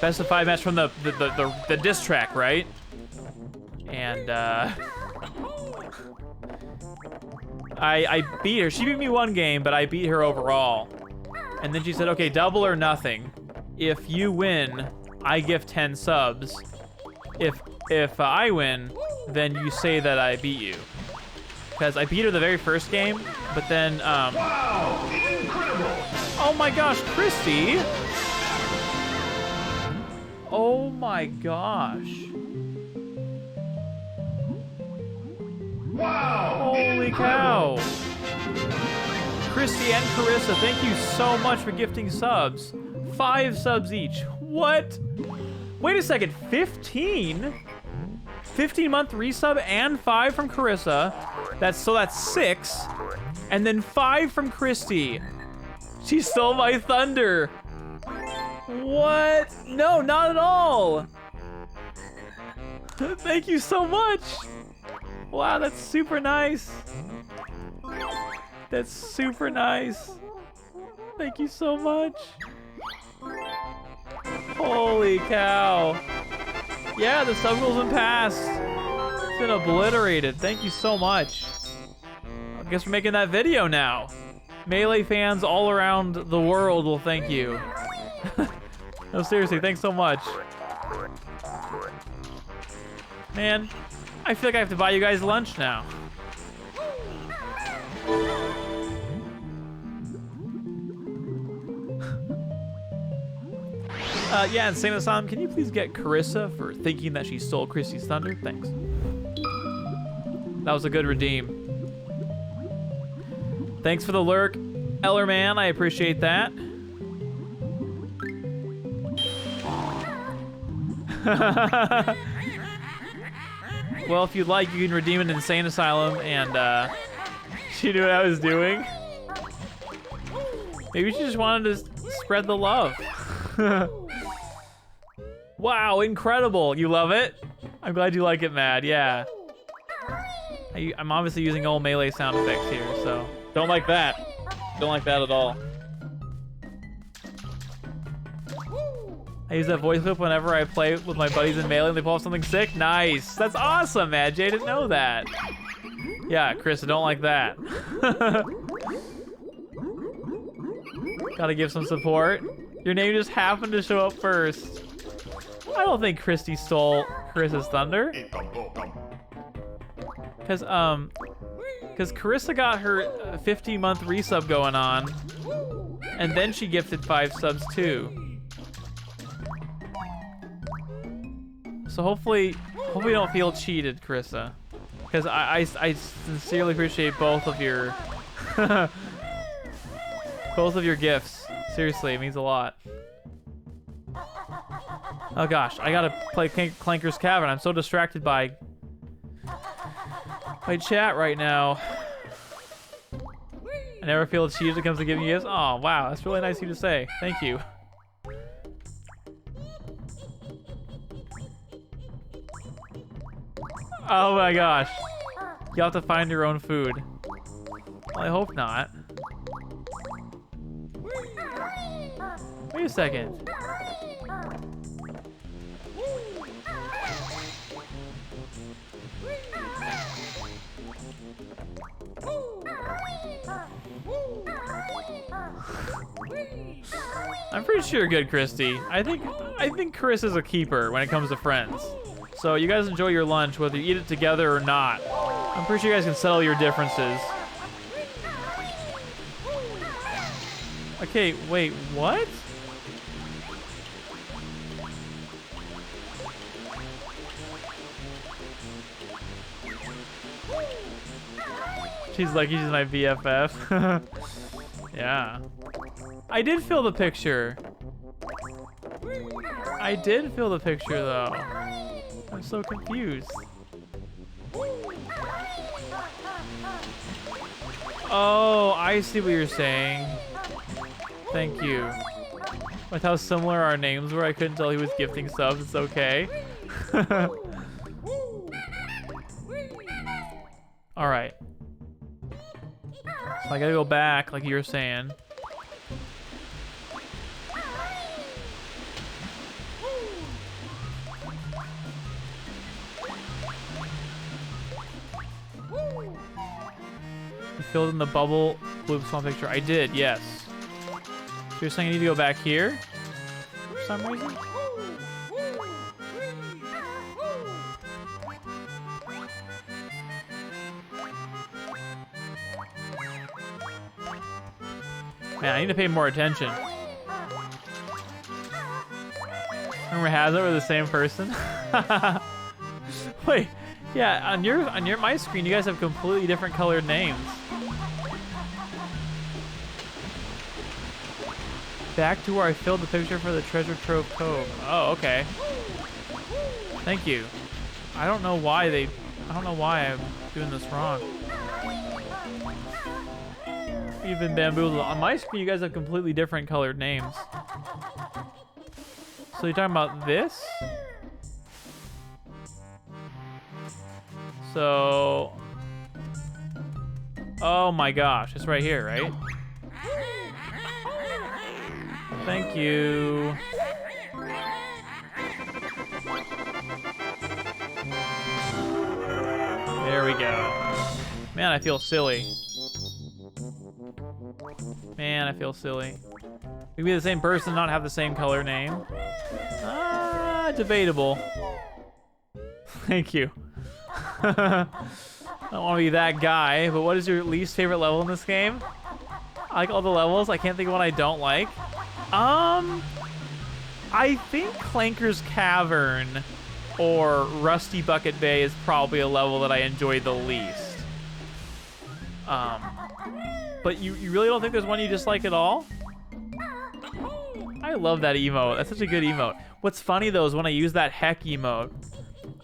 best of 5 match from the diss track, right? And, I beat her. She beat me 1 game, but I beat her overall. And then she said, okay, double or nothing. If you win, I give 10 subs. If I win, then you say that I beat you. Because I beat her the very first game, but then, Wow, incredible! oh my gosh, Christy! Oh my gosh. Wow! Holy cow. Christy and Carissa, thank you so much for gifting subs. 5 subs each. What? Wait a second, 15? 15-month resub and 5 from Carissa. That's 6. And then 5 from Christy. She stole my thunder. What? No, not at all. Thank you so much. Wow, that's super nice. That's super nice. Thank you so much. Holy cow. Yeah, the sub goal's been passed. It's been obliterated. Thank you so much. I guess we're making that video now. Melee fans all around the world will thank you. No, seriously, thanks so much. Man, I feel like I have to buy you guys lunch now. Yeah, Insane Asylum, can you please get Carissa for thinking that she stole Christy's thunder? Thanks. That was a good redeem. Thanks for the lurk, Ellerman. I appreciate that. Well, if you'd like, you can redeem an Insane Asylum, and she knew what I was doing. Maybe she just wanted to spread the love. Wow, incredible. You love it? I'm glad you like it, Mad. Yeah. I'm obviously using old Melee sound effects here, so. Don't like that. Don't like that at all. I use that voice clip whenever I play with my buddies in Melee and they pull off something sick. Nice. That's awesome, Mad J. Didn't know that. Yeah, Chris, I don't like that. Gotta give some support. Your name just happened to show up first. I don't think Christy stole Carissa's thunder. Cause Carissa got her 50-month resub going on, and then she gifted 5 subs too. So hopefully you don't feel cheated, Carissa. Because I sincerely appreciate both of your gifts. Seriously, it means a lot. Oh gosh, I gotta play Clanker's Cavern. I'm so distracted by my chat right now. I never feel cheated when it comes to giving you gifts. Oh wow, that's really nice of you to say. Thank you. Oh my gosh. You have to find your own food. Well, I hope not. Wait a second. I'm pretty sure you're good, Christy. I think Carissa's a keeper when it comes to friends. So you guys enjoy your lunch, whether you eat it together or not. I'm pretty sure you guys can settle your differences. Okay, wait, what? She's lucky she's my BFF. Yeah. I did fill the picture. I did fill the picture though. I'm so confused. Oh, I see what you're saying. Thank you. With how similar our names were, I couldn't tell he was gifting subs. It's okay. All right. So I gotta go back, like you were saying. You filled in the bubble blue small picture. I did, yes. So you're saying I need to go back here for some reason? Man, I need to pay more attention. Remember Hazard were the same person? Wait, yeah, on my screen you guys have completely different colored names. Back to where I filled the picture for the Treasure Trove Cove. Oh, okay. Thank you. I don't know why I'm doing this wrong. We've been bamboozled. On my screen, you guys have completely different colored names. So you're talking about this? So... Oh my gosh, it's right here, right? Thank you. There we go. Man, I feel silly. Man, I feel silly. We can be the same person, not have the same color name. Debatable. Thank you. I don't want to be that guy, but what is your least favorite level in this game? I like all the levels. I can't think of one I don't like. I think Clanker's Cavern or Rusty Bucket Bay is probably a level that I enjoy the least. But you really don't think there's one you dislike at all? I love that emote. That's such a good emote. What's funny though is when I use that heck emote,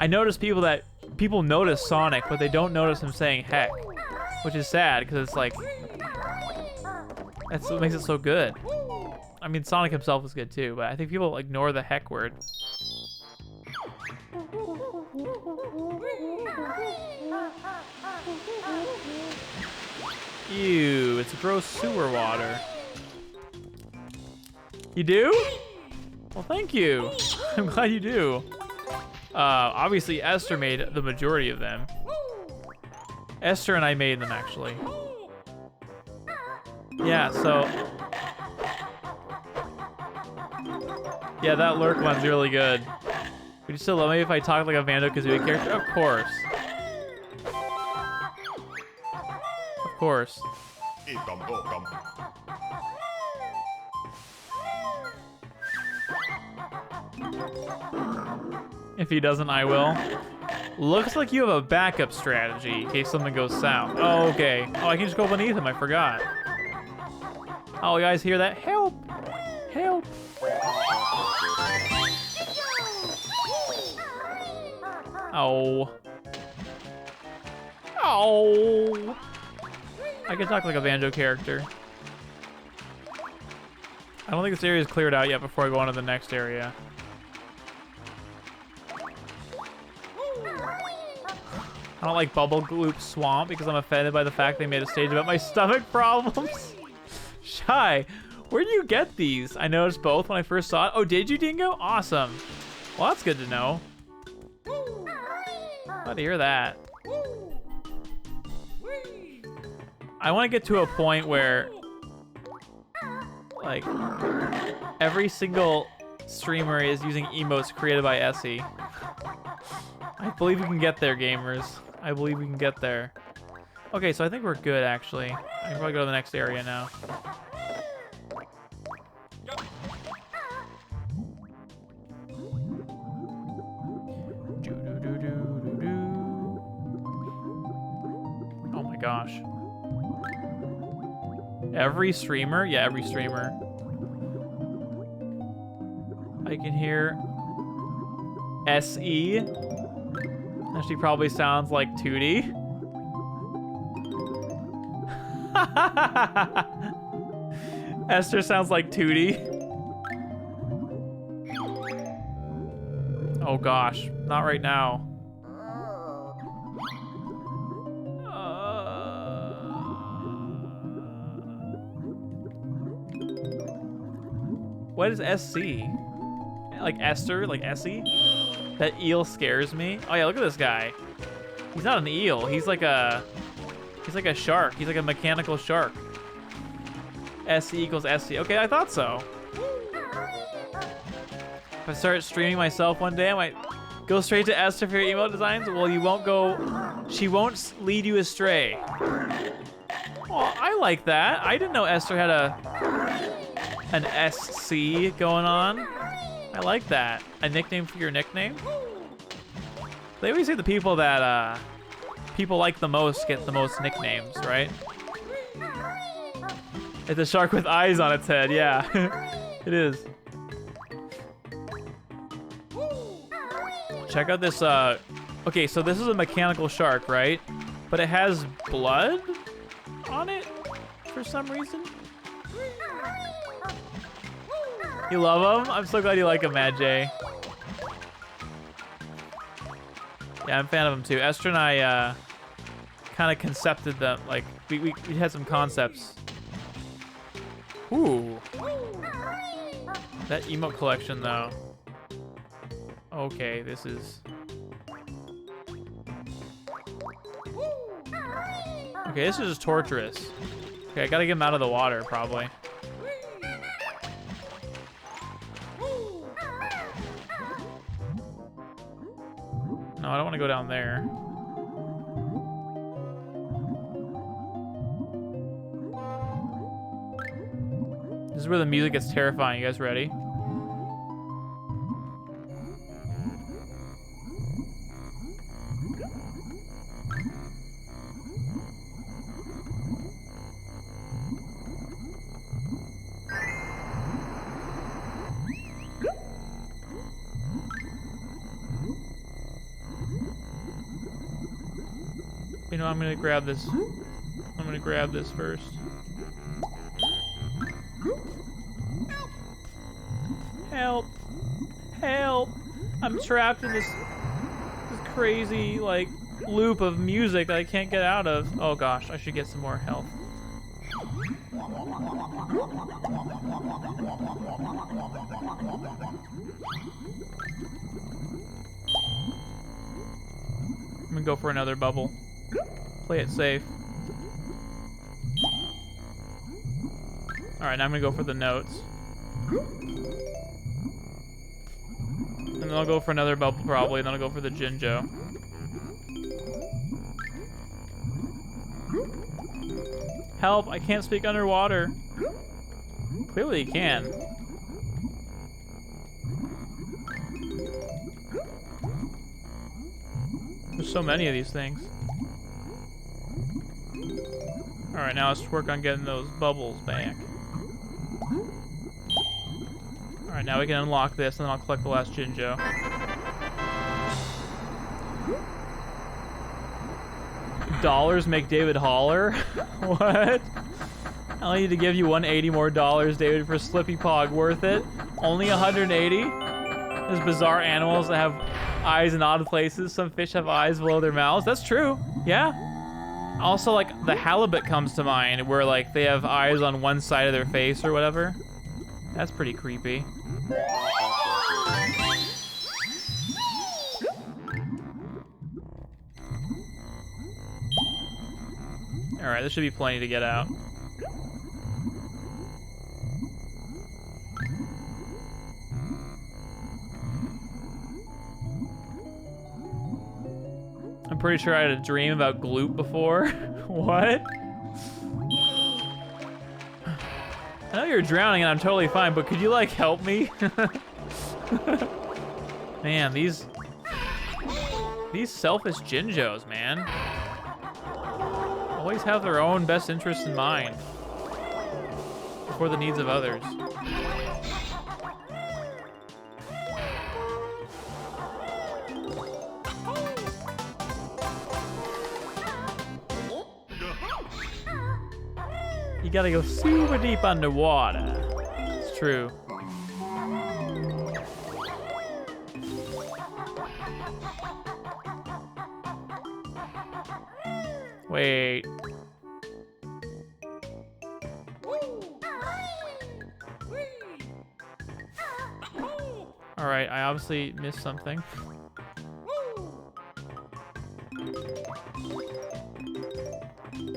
I notice people notice Sonic, but they don't notice him saying heck, which is sad because it's like, that's what makes it so good. I mean, Sonic himself is good too, but I think people ignore the heck word. Ew, it's gross sewer water. You do? Well, thank you. I'm glad you do. Obviously, Esther made the majority of them. Esther and I made them, actually. Yeah, so... Yeah, that lurk one's really good. Would you still love me if I talked like a Banjo-Kazooie character? Of course. Of course. If he doesn't, I will. Looks like you have a backup strategy in case something goes south. Oh, okay. Oh, I can just go beneath him. I forgot. Oh, you guys hear that? Help! Help! Oh. Oh. I can talk like a Banjo character. I don't think this area is cleared out yet before I go on to the next area. I don't like Bubble Gloop Swamp because I'm offended by the fact they made a stage about my stomach problems. Shy, where do you get these? I noticed both when I first saw it. Oh, did you, Dingo? Awesome. Well, that's good to know. Glad to hear that. I want to get to a point where, like, every single streamer is using emotes created by Essie. I believe we can get there, gamers. I believe we can get there. Okay, so I think we're good, actually. I can probably go to the next area now. Oh my gosh. Every streamer? Yeah, every streamer. I can hear SE. And she probably sounds like Tootie. Esther sounds like Tootie. Oh gosh, not right now. What is SC? Like Esther? Like Essie? That eel scares me. Oh yeah, look at this guy. He's not an eel. He's like a shark. He's like a mechanical shark. SC equals SC. Okay, I thought so. If I start streaming myself one day, I might go straight to Esther for your emote designs. Well, you won't go. She won't lead you astray. Oh, I like that. I didn't know Esther had an SC going on. I like that. A nickname for your nickname? They always say the people that people like the most get the most nicknames, right? It's a shark with eyes on its head, yeah. It is. Check out this, okay, so this is a mechanical shark, right? But it has blood on it? for some reason. You love them? I'm so glad you like them, Mad J. Yeah, I'm a fan of them too. Esther and I kind of concepted them. Like, we had some concepts. Ooh. That emote collection, though. Okay, this is... Okay, this is just torturous. Okay, I gotta get him out of the water, probably. No, I don't want to go down there. This is where the music gets terrifying. You guys ready? You know, I'm gonna grab this. I'm gonna grab this first. Help! Help! I'm trapped in this crazy, like, loop of music that I can't get out of. Oh gosh, I should get some more health. I'm gonna go for another bubble. Play it safe. Alright, now I'm gonna go for the notes. And then I'll go for another bubble probably, and then I'll go for the Jinjo. Help, I can't speak underwater. Clearly you can. There's so many of these things. Alright, now let's work on getting those bubbles back. Alright, now we can unlock this, and then I'll collect the last Jinjo. Dollars make David holler? What? I need to give you $180 more, David, for Slippy Pog. Worth it? Only 180? There's bizarre animals that have eyes in odd places. Some fish have eyes below their mouths. That's true. Yeah. Also, like, the halibut comes to mind, where, like, they have eyes on one side of their face or whatever. That's pretty creepy. Alright, this should be plenty to get out. I'm pretty sure I had a dream about Gloop before. What? I know you're drowning and I'm totally fine, but could you, like, help me? Man, these selfish Jinjos, man. Always have their own best interests in mind before the needs of others. You gotta go super deep underwater. It's true. Wait. Alright, I obviously missed something.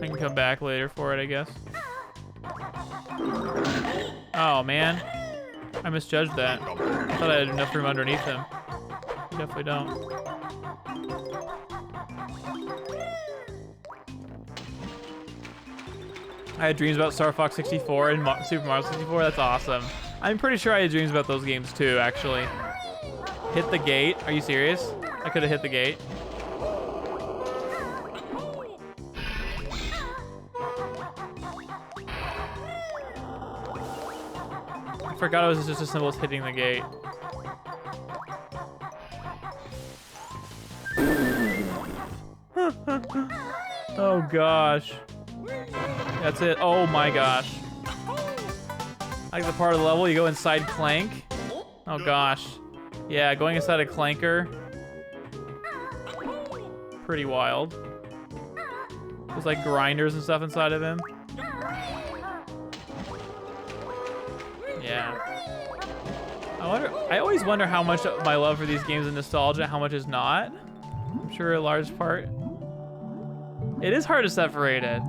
I can come back later for it, I guess. Oh, man. I misjudged that. I thought I had enough room underneath him. Definitely don't. I had dreams about Star Fox 64 and Super Mario 64. That's awesome. I'm pretty sure I had dreams about those games too, actually. Hit the gate? Are you serious? I could have hit the gate. I forgot it was just as simple as hitting the gate. Oh gosh. That's it. Oh my gosh. I like the part of the level you go inside Clank. Oh gosh. Yeah, going inside a Clanker. Pretty wild. There's like grinders and stuff inside of him. Yeah. I always wonder how much of my love for these games is nostalgia, how much is not. I'm sure a large part. It is hard to separate it.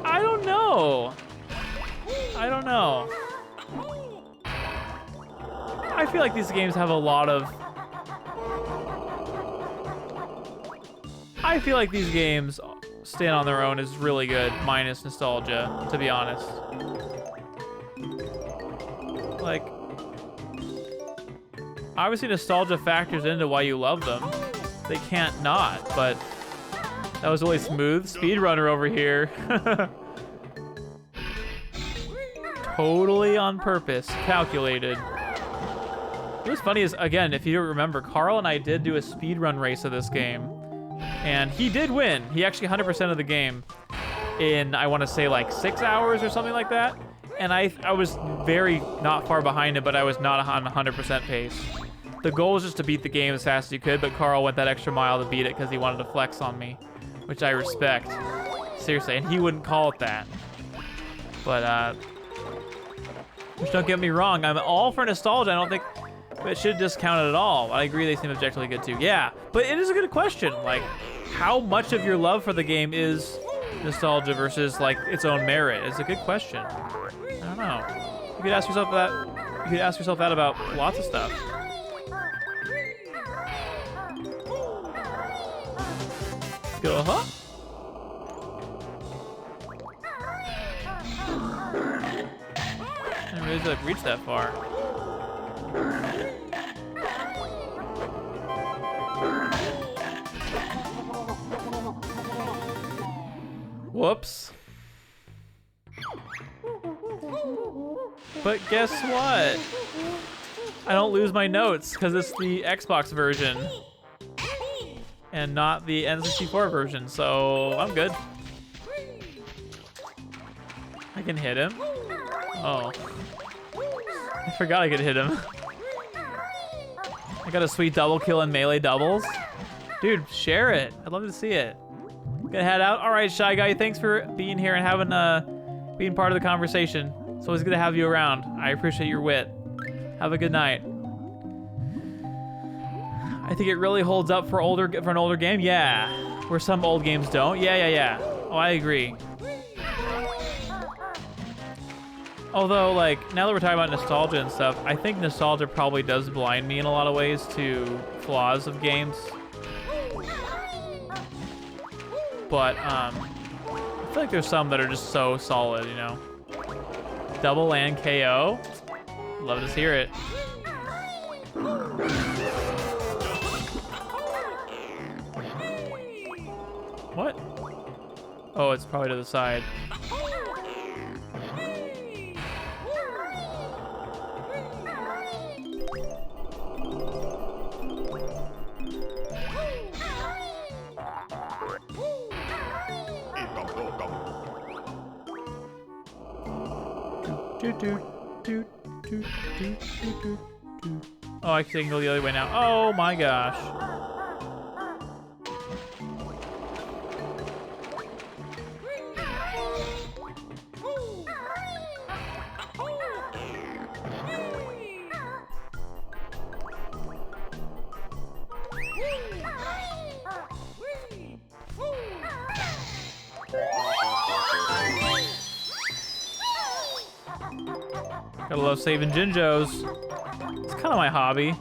I don't know. I don't know. I feel like these games have a lot of... I feel like these games stand on their own is really good, minus nostalgia, to be honest. Like, obviously nostalgia factors into why you love them. They can't not, but that was really smooth. Speedrunner over here. Totally on purpose, calculated. What's funny is, again, if you don't remember, Carl and I did do a speedrun race of this game, and he did win. He actually 100% of the game in, I want to say, like 6 hours or something like that. And I was very not far behind him, but I was not on 100% pace. The goal was just to beat the game as fast as you could, but Carl went that extra mile to beat it because he wanted to flex on me, which I respect. Seriously, and he wouldn't call it that. But, which don't get me wrong, I'm all for nostalgia. I don't think it should discount it at all. I agree they seem objectively good too. Yeah, but it is a good question. Like, how much of your love for the game is nostalgia versus like its own merit? It's a good question. I don't know. You could ask yourself that. You could ask yourself that about lots of stuff. Go, huh? I didn't really like reach that far. Whoops. But guess what? I don't lose my notes because it's the Xbox version and not the N64 version, so I'm good. I can hit him. Oh. I forgot I could hit him. I got a sweet double kill in melee doubles. Dude, share it. I'd love to see it. Gonna head out. All right, Shy Guy, thanks for being here and having being part of the conversation. It's always good to have you around. I appreciate your wit. Have a good night. I think it really holds up for an older game. Yeah, where some old games don't. Yeah. Oh, I agree. Although, like, now that we're talking about nostalgia and stuff, I think nostalgia probably does blind me in a lot of ways to flaws of games. But, I feel like there's some that are just so solid, you know? Double land KO. Love to hear it. What? Oh, it's probably to the side. Oh, I can go the other way now. Oh my gosh. Gotta love saving Jinjos. It's kind of my hobby.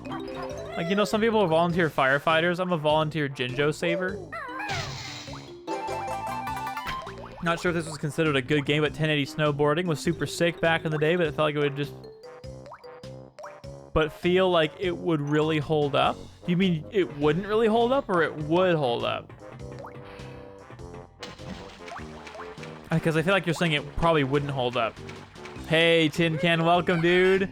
Like, you know, some people are volunteer firefighters. I'm a volunteer Jinjo saver. Not sure if this was considered a good game, but 1080 snowboarding was super sick back in the day, but it felt like it would just... But feel like it would really hold up? Do you mean it wouldn't really hold up, or it would hold up? Because I feel like you're saying it probably wouldn't hold up. Hey, Tin Can, welcome, dude.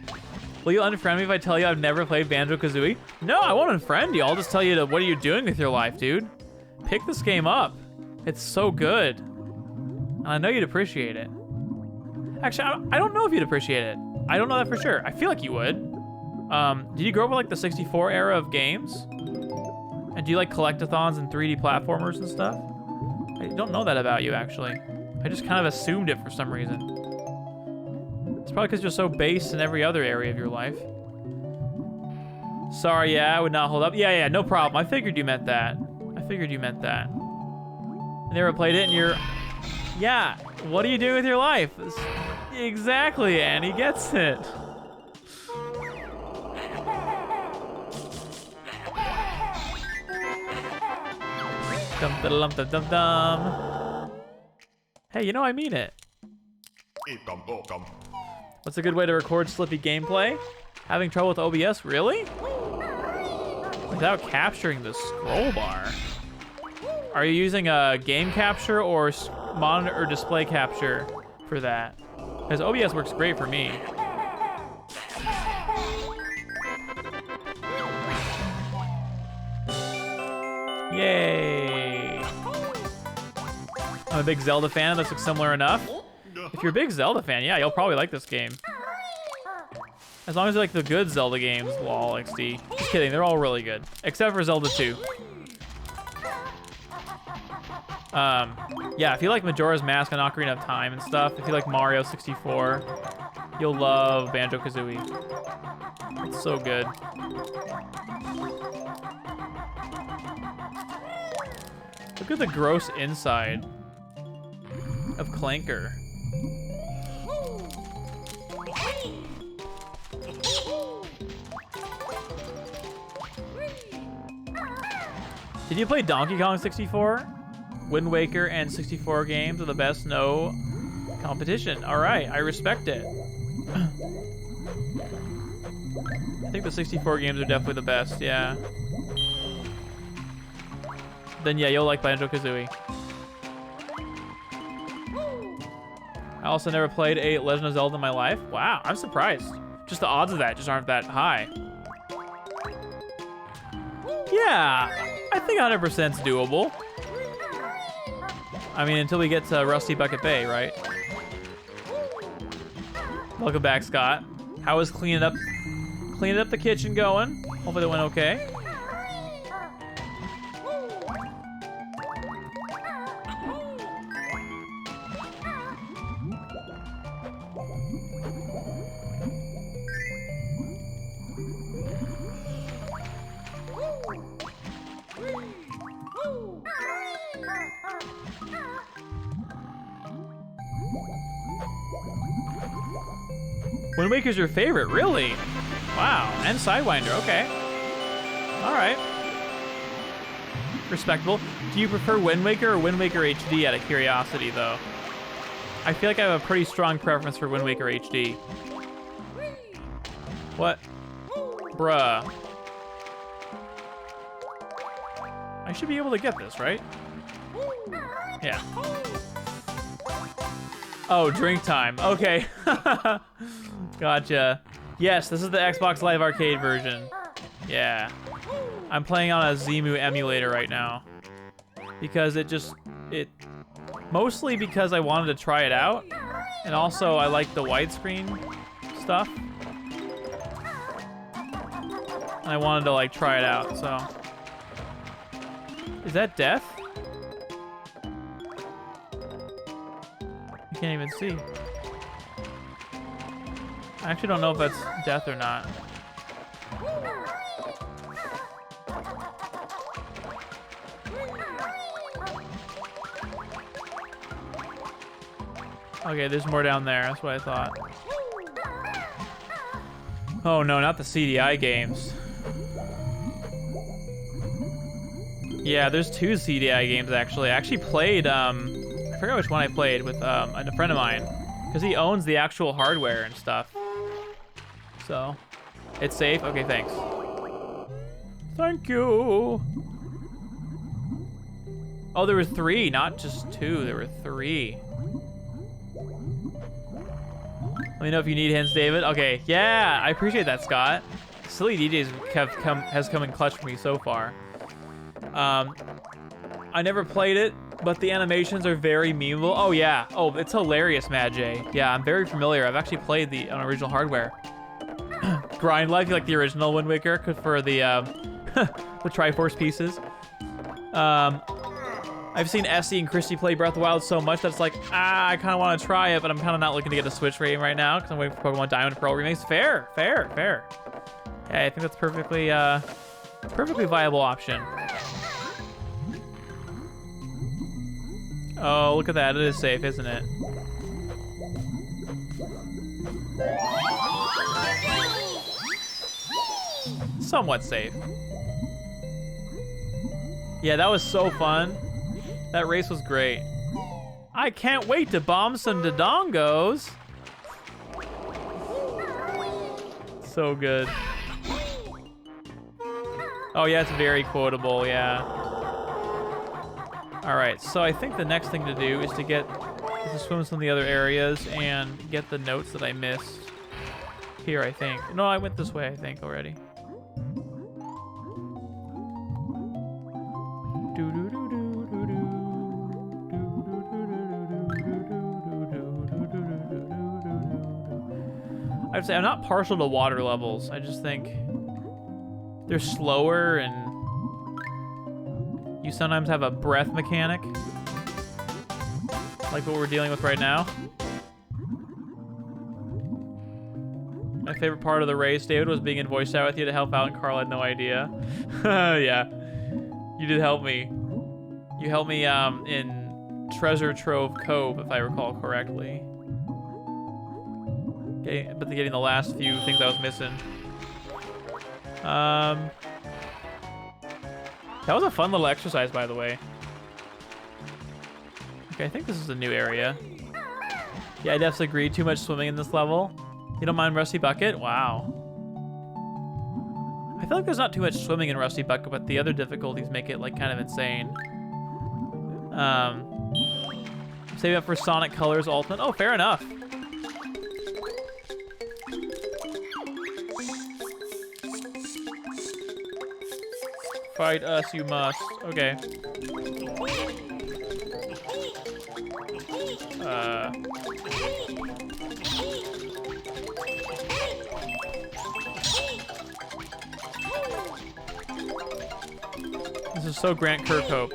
Will you unfriend me if I tell you I've never played Banjo-Kazooie? No, I won't unfriend you. I'll just tell you what are you doing with your life, dude? Pick this game up. It's so good. And I know you'd appreciate it. Actually, I don't know if you'd appreciate it. I don't know that for sure. I feel like you would. Did you grow up with like the 64 era of games? And do you like collectathons and 3D platformers and stuff? I don't know that about you, actually. I just kind of assumed it for some reason. It's probably because you're so based in every other area of your life. Sorry, yeah, I would not hold up. Yeah, no problem. I figured you meant that. I never played it, and you're... Yeah, what are you doing with your life? Exactly, Annie gets it. Dum-da-dum-dum-dum-dum. Hey, you know I mean it. What's a good way to record Slippy gameplay? Having trouble with OBS? Really? Without capturing the scroll bar. Are you using a game capture or monitor or display capture for that? Because OBS works great for me. Yay! I'm a big Zelda fan. This looks similar enough. If you're a big Zelda fan, yeah, you'll probably like this game. As long as you like the good Zelda games, lol, XD. Just kidding, they're all really good. Except for Zelda 2. Yeah, if you like Majora's Mask and Ocarina of Time and stuff, if you like Mario 64, you'll love Banjo-Kazooie. It's so good. Look at the gross inside of Clanker. Did you play Donkey Kong 64? Wind Waker and 64 games are the best, no competition. All right, I respect it. I think the 64 games are definitely the best, yeah. Then yeah, you'll like Banjo-Kazooie. I also never played a Legend of Zelda in my life. Wow, I'm surprised. Just the odds of that just aren't that high. Yeah, I think 100% is doable. I mean, until we get to Rusty Bucket Bay, right? Welcome back, Scott. How is cleaning up the kitchen going? Hopefully it went okay. Wind Waker's your favorite, really? Wow, and Sidewinder, okay. All right. Respectable. Do you prefer Wind Waker or Wind Waker HD out of curiosity, though? I feel like I have a pretty strong preference for Wind Waker HD. What? Bruh. I should be able to get this, right? Yeah. Oh, drink time. Okay. Gotcha. Yes, this is the Xbox Live Arcade version. Yeah. I'm playing on a Zemu emulator right now. Because mostly because I wanted to try it out. And also I like the widescreen stuff. And I wanted to like try it out, so. Is that death? I can't even see. I actually don't know if that's death or not. Okay, there's more down there. That's what I thought. Oh no, not the CDI games. Yeah, there's 2 CDI games actually. I actually played, I forgot which one I played with a friend of mine. Because he owns the actual hardware and stuff. So, it's safe? Okay, thanks. Thank you. Oh, there were 3, not just 2. There were 3. Let me know if you need hints, David. Okay, yeah, I appreciate that, Scott. Silly DJs has come in clutch for me so far. I never played it. but the animations are very memeable. Oh yeah. Oh, it's hilarious, Mad J. Yeah, I'm very familiar. I've actually played the on original hardware. Grind Life, like the original Wind Waker, for the the Triforce pieces. I've seen Essie and Christy play Breath of the Wild so much that it's like, I kind of want to try it, but I'm kind of not looking to get a Switch rating right now because I'm waiting for Pokemon Diamond Pearl remakes. Fair. Yeah, I think that's perfectly viable option. Oh, look at that. It is safe, isn't it? Somewhat safe. Yeah, that was so fun. That race was great. I can't wait to bomb some Dodongos. So good. Oh yeah, it's very quotable, yeah. All right, so I think the next thing to do is to swim some of the other areas and get the notes that I missed here, I think. No, I went this way, I think, already. I'd say I'm not partial to water levels. I just think they're slower and you sometimes have a breath mechanic. Like what we're dealing with right now. My favorite part of the race, David, was being in voice chat with you to help out, and Carl had no idea. Yeah. You did help me. You helped me in Treasure Trove Cove, if I recall correctly. Okay, but getting the last few things I was missing. That was a fun little exercise, by the way. Okay, I think this is a new area. Yeah, I definitely agree. Too much swimming in this level. You don't mind Rusty Bucket? Wow. I feel like there's not too much swimming in Rusty Bucket, but the other difficulties make it like kind of insane. Save up for Sonic Colors Ultimate. Oh, fair enough. Fight us, you must. Okay. This is so Grant Kirkhope.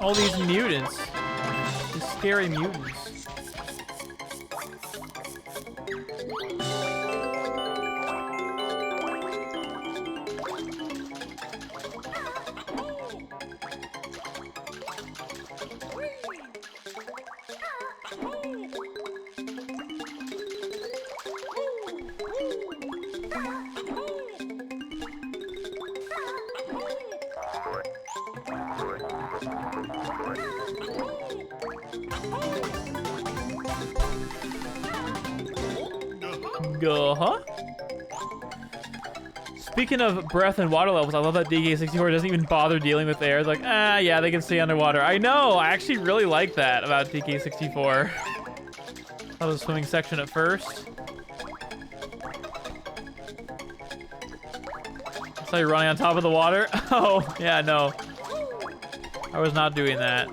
All these mutants. These scary mutants. Huh? Speaking of breath and water levels, I love that DK64 doesn't even bother dealing with air. It's like, yeah, they can stay underwater. I know, I actually really like that about DK64. That was a swimming section at first. I saw you running on top of the water. Oh, yeah, no. I was not doing that.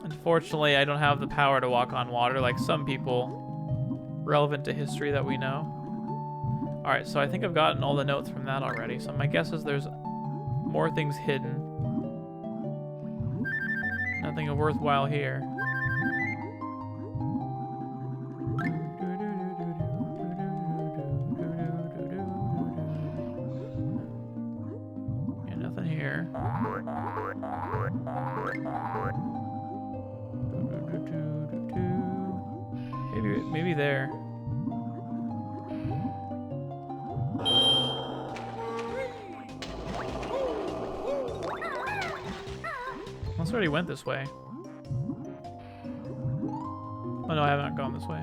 Unfortunately, I don't have the power to walk on water like some people relevant to history that we know. All right, so I think I've gotten all the notes from that already. So my guess is there's more things hidden. Nothing worthwhile here. Yeah, nothing here. Maybe there. Unless I already went this way. Oh no, I have not gone this way.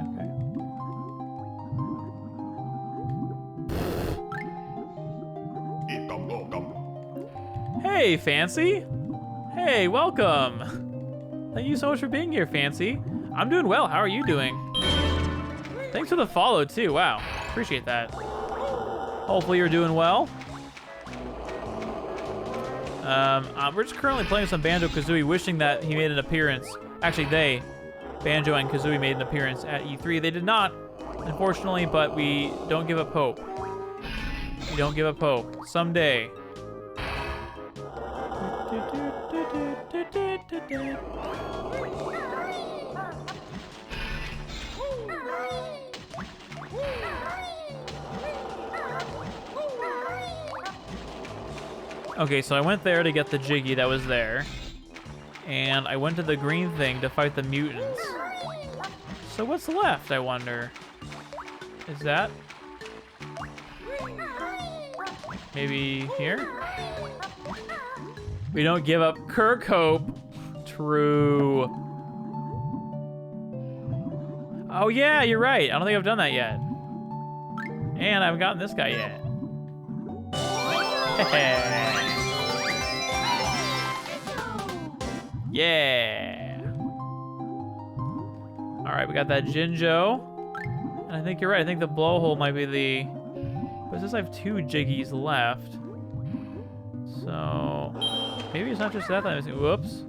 Okay. Hey, Fancy. Hey, welcome. Thank you so much for being here, Fancy. I'm doing well. How are you doing? Thanks for the follow, too. Wow. Appreciate that. Hopefully you're doing well. We're just currently playing some Banjo-Kazooie, wishing that he made an appearance. Actually, Banjo and Kazooie made an appearance at E3. They did not, unfortunately, but we don't give up hope. We don't give up hope. Someday. Okay, so I went there to get the Jiggy that was there. And I went to the green thing to fight the mutants. So what's left, I wonder? Is that... maybe here? We don't give up Kirkhope. True. Oh yeah, you're right. I don't think I've done that yet. And I haven't gotten this guy yet. Yeah. All right, we got that Jinjo. And I think you're right. I think the blowhole might be the... but since I have 2 Jiggies left. So... maybe it's not just that I'm missing. Whoops.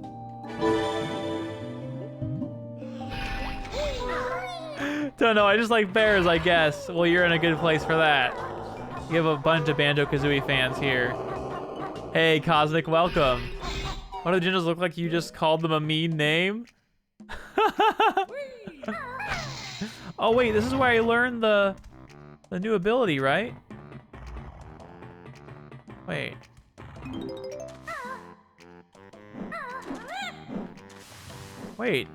Don't know. I just like bears, I guess. Well, you're in a good place for that. You have a bunch of Banjo-Kazooie fans here. Hey, Cosmic, welcome. What do the Jinjos look like? You just called them a mean name? Oh, wait. This is where I learned the new ability, right? Wait. Wait.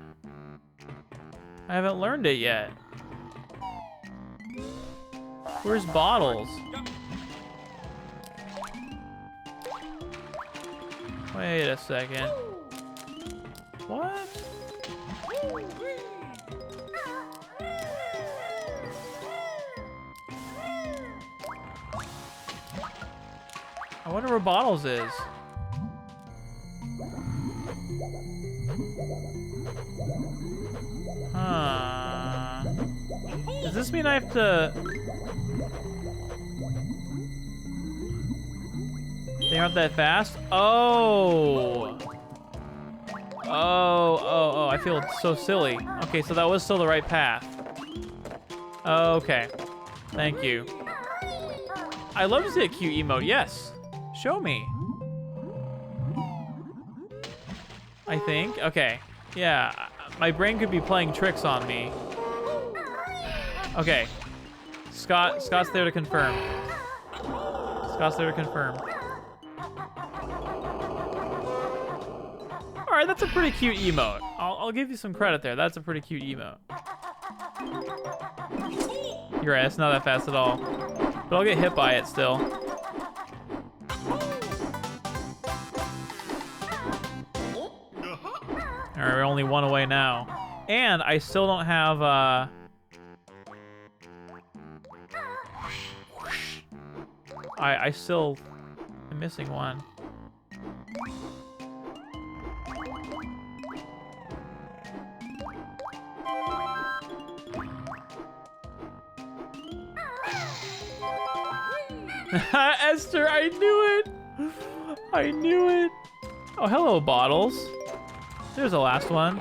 I haven't learned it yet. Where's Bottles? Wait a second. What? I wonder where Bottles is. Huh. Does this mean I have to... they aren't that fast? Oh. Oh, I feel so silly. Okay, so that was still the right path. Okay. Thank you. I love to see a cute emote. Yes. Show me. I think. Okay. Yeah. My brain could be playing tricks on me. Okay. Scott's there to confirm. Scott's there to confirm. All right, that's a pretty cute emote. I'll give you some credit there. That's a pretty cute emote. You're right, it's not that fast at all. But I'll get hit by it still. All right, we're only 1 away now. And I still don't have, I still am missing one. Esther, I knew it! I knew it! Oh, hello, Bottles. There's the last one.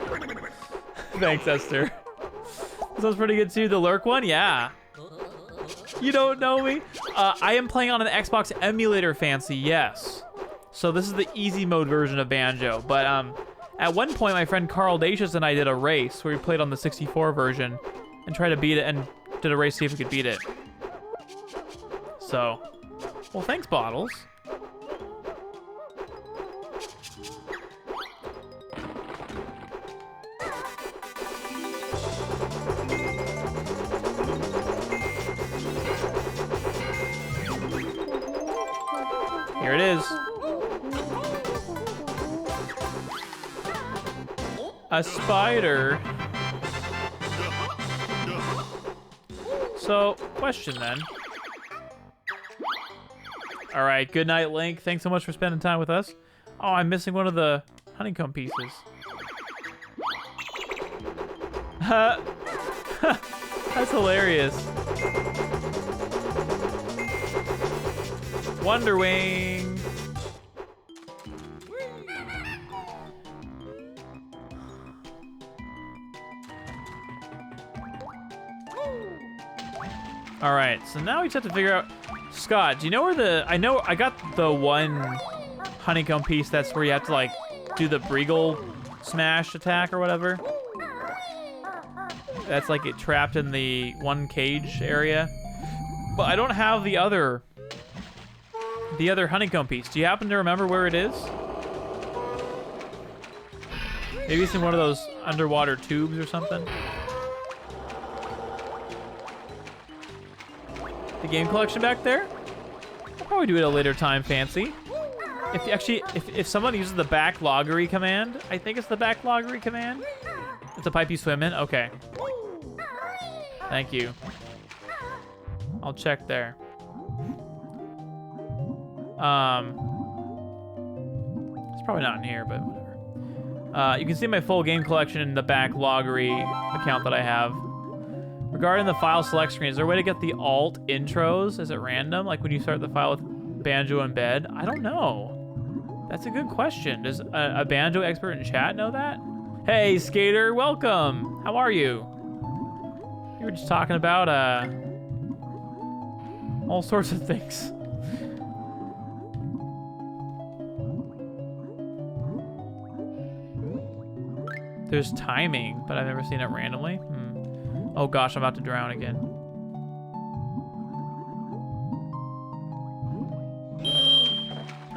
Thanks, Esther. This one's pretty good too. The Lurk one? Yeah. You don't know me? I am playing on an Xbox emulator, Fancy, yes. So this is the easy mode version of Banjo. But at one point, my friend Carl Dacius and I did a race where we played on the 64 version and tried to beat it and did a race to see if we could beat it. So, well, thanks, Bottles. Here it is. A spider. So, question then. All right, good night, Link. Thanks so much for spending time with us. Oh, I'm missing one of the honeycomb pieces. That's hilarious. Wonder Wing. All right, so now we just have to figure out. Scott, do you know where the? I know I got the one honeycomb piece. That's where you have to like do the Breagle smash attack or whatever. That's like it trapped in the one cage area. But I don't have the other honeycomb piece. Do you happen to remember where it is? Maybe it's in one of those underwater tubes or something. The game collection back there? I'll probably do it at a later time, Fancy. If someone uses the backloggery command, I think it's the backloggery command. It's a pipe you swim in? Okay. Thank you. I'll check there. It's probably not in here, but whatever. You can see my full game collection in the backloggery account that I have. Regarding the file select screen, is there a way to get the alt intros? Is it random? Like when you start the file with Banjo in bed? I don't know. That's a good question. Does a Banjo expert in chat know that? Hey, Skater, welcome. How are you? You were just talking about all sorts of things. There's timing, but I've never seen it randomly. Oh gosh, I'm about to drown again.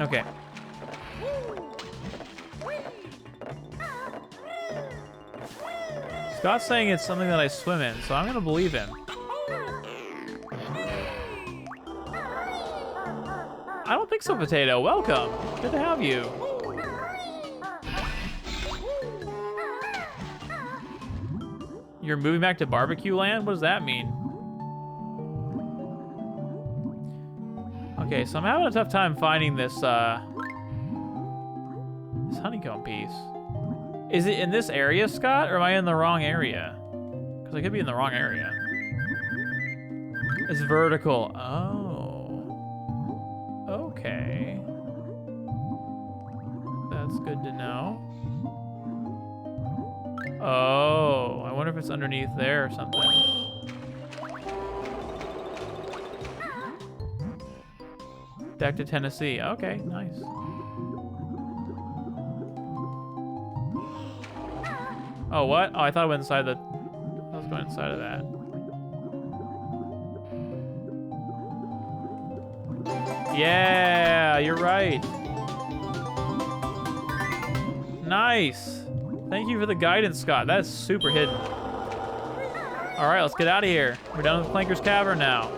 Okay. Scott's saying it's something that I swim in, so I'm gonna believe him. I don't think so, Potato. Welcome. Good to have you. You're moving back to barbecue land? What does that mean? Okay, so I'm having a tough time finding this honeycomb piece. Is it in this area, Scott, or am I in the wrong area? Because I could be in the wrong area. It's vertical. Oh. Okay. That's good to know. Oh, I wonder if it's underneath there or something. Back to Tennessee. Okay, nice. Oh, what? Oh, I thought I went inside the... I was going inside of that. Yeah, you're right. Nice. Thank you for the guidance, Scott. That is super hidden. All right, let's get out of here. We're done with Clanker's Cavern now.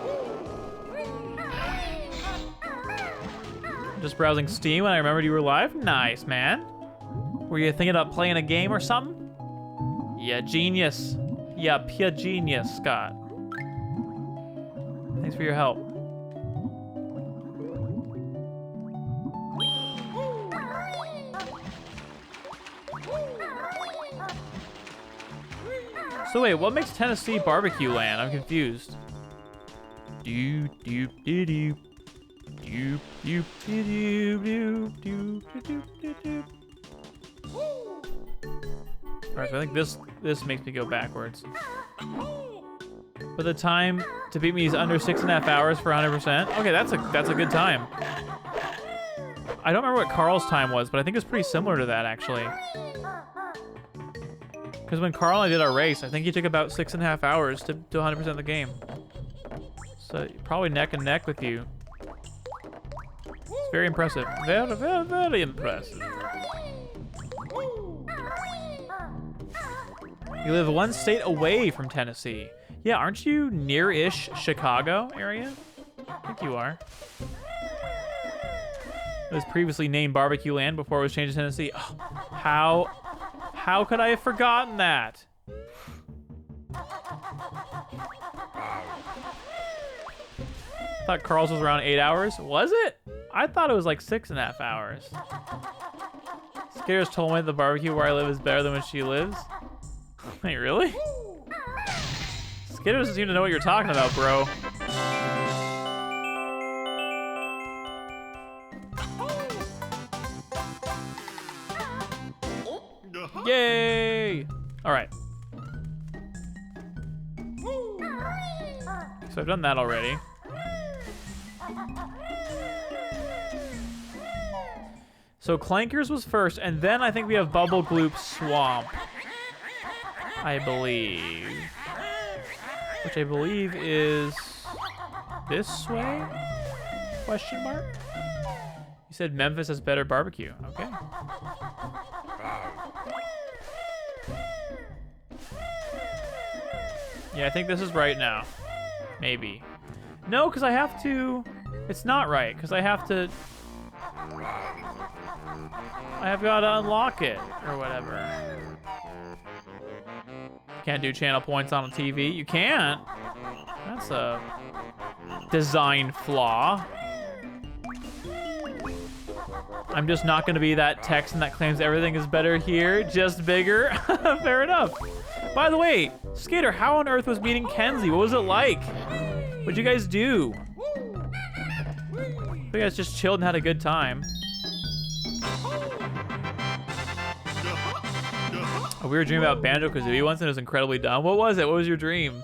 Just browsing Steam when I remembered you were live. Nice, man. Were you thinking about playing a game or something? Yeah, genius. Yeah, pure genius, Scott. Thanks for your help. So wait, what makes Tennessee barbecue land? I'm confused. Do do do do do do do do do do do. Alright, so I think this makes me go backwards. But the time to beat me is under 6.5 hours for 100%. Okay, that's a good time. I don't remember what Carl's time was, but I think it's pretty similar to that actually. Because when Carl and I did our race, I think he took about 6.5 hours to 100% of the game. So probably neck and neck with you. It's very impressive. Very, very, very impressive. You live one state away from Tennessee. Yeah, aren't you near-ish Chicago area? I think you are. It was previously named Barbecue Land before it was changed to Tennessee. Oh, how could I have forgotten that? I thought Carl's was around 8 hours. Was it? I thought it was like 6.5 hours. Scares told me the barbecue where I live is better than when she lives. Wait, really? Skater doesn't seem to know what you're talking about, bro. Yay! All right. So I've done that already. So Clankers was first, and then I think we have Bubble Gloop Swamp. I believe. Which I believe is this way? Question mark? You said Memphis has better barbecue. Okay. Yeah, I think this is right now. Maybe. No, because I have to... It's not right, because I have to... I have got to unlock it, or whatever. Can't do channel points on a TV. You can't. That's a design flaw. I'm just not going to be that Texan that claims everything is better here, just bigger. Fair enough. By the way, Skater, how on earth was meeting Kenzie? What was it like? What'd you guys do? You guys just chilled and had a good time. We were dreaming about Banjo-Kazooie once and it was incredibly dumb. What was it? What was your dream?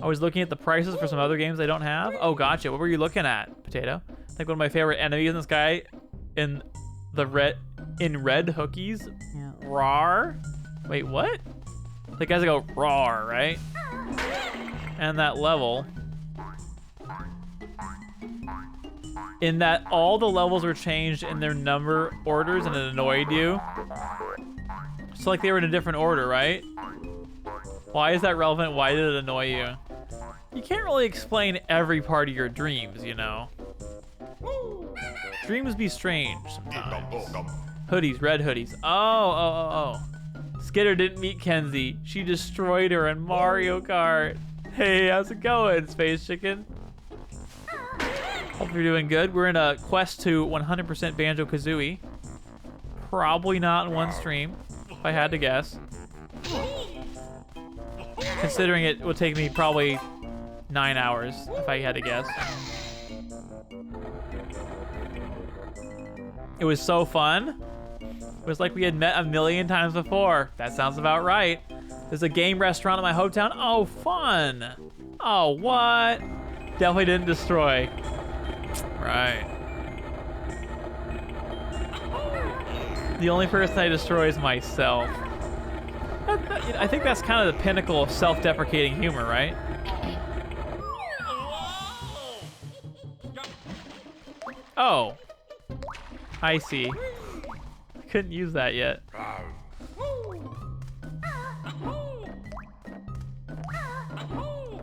I was looking at the prices for some other games I don't have. Oh, gotcha. What were you looking at, Potato? I think one of my favorite enemies in this guy in red hookies. Rawr. Wait, what? The guys that go rawr, right? And that level. In that all the levels were changed in their number orders and it annoyed you. So like they were in a different order, right? Why is that relevant? Why did it annoy you? You can't really explain every part of your dreams, you know? Dreams be strange sometimes. Hoodies, red hoodies. Oh. Skitter didn't meet Kenzie. She destroyed her in Mario Kart. Hey, how's it going, Space Chicken? Hope you're doing good. We're in a quest to 100% Banjo-Kazooie. Probably not in one stream, if I had to guess. Considering it would take me probably 9 hours, if I had to guess. It was so fun. It was like we had met a million times before. That sounds about right. There's a game restaurant in my hometown. Oh, fun. Oh, what? Definitely didn't destroy. Right. The only person I destroy is myself. I think that's kind of the pinnacle of self-deprecating humor, right? Oh. I see. Couldn't use that yet.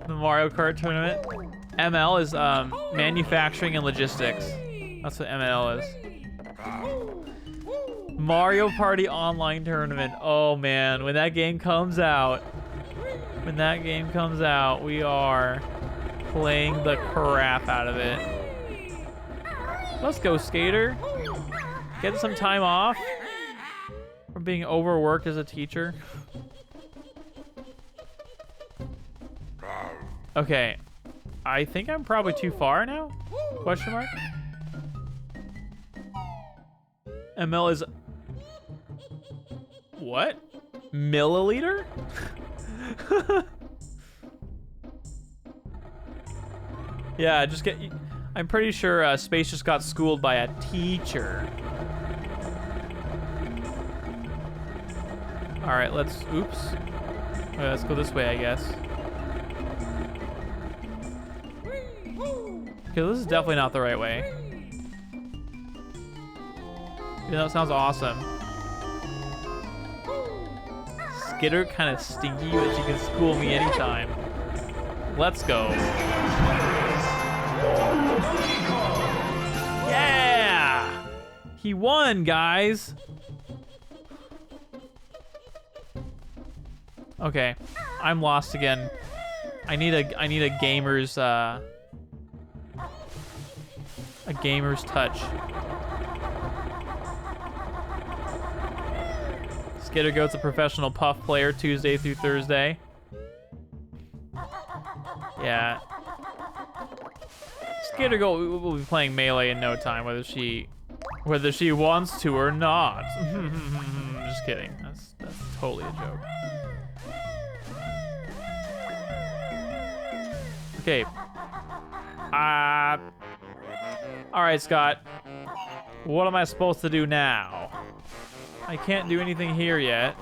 The Mario Kart tournament. ML is manufacturing and logistics. That's what ML is. Mario Party Online Tournament. Oh man, when that game comes out, we are playing the crap out of it. Let's go, Skater. Get some time off from being overworked as a teacher. Okay, I think I'm probably too far now? Question mark? ML is... What? Milliliter? Yeah, just get... I'm pretty sure Space just got schooled by a teacher. All right, let's... Oops. Okay, let's go this way, I guess. Okay, this is definitely not the right way. Even though it sounds awesome. Skitter kind of stinky, but you can school me anytime. Let's go. Yeah! He won, guys. Okay, I'm lost again. I need a gamer's touch. Skitter Goat's a professional puff player Tuesday through Thursday. Yeah. Skater Goat will be playing Melee in no time, whether she wants to or not. Just kidding. That's totally a joke. Okay. All right, Scott. What am I supposed to do now? I can't do anything here yet.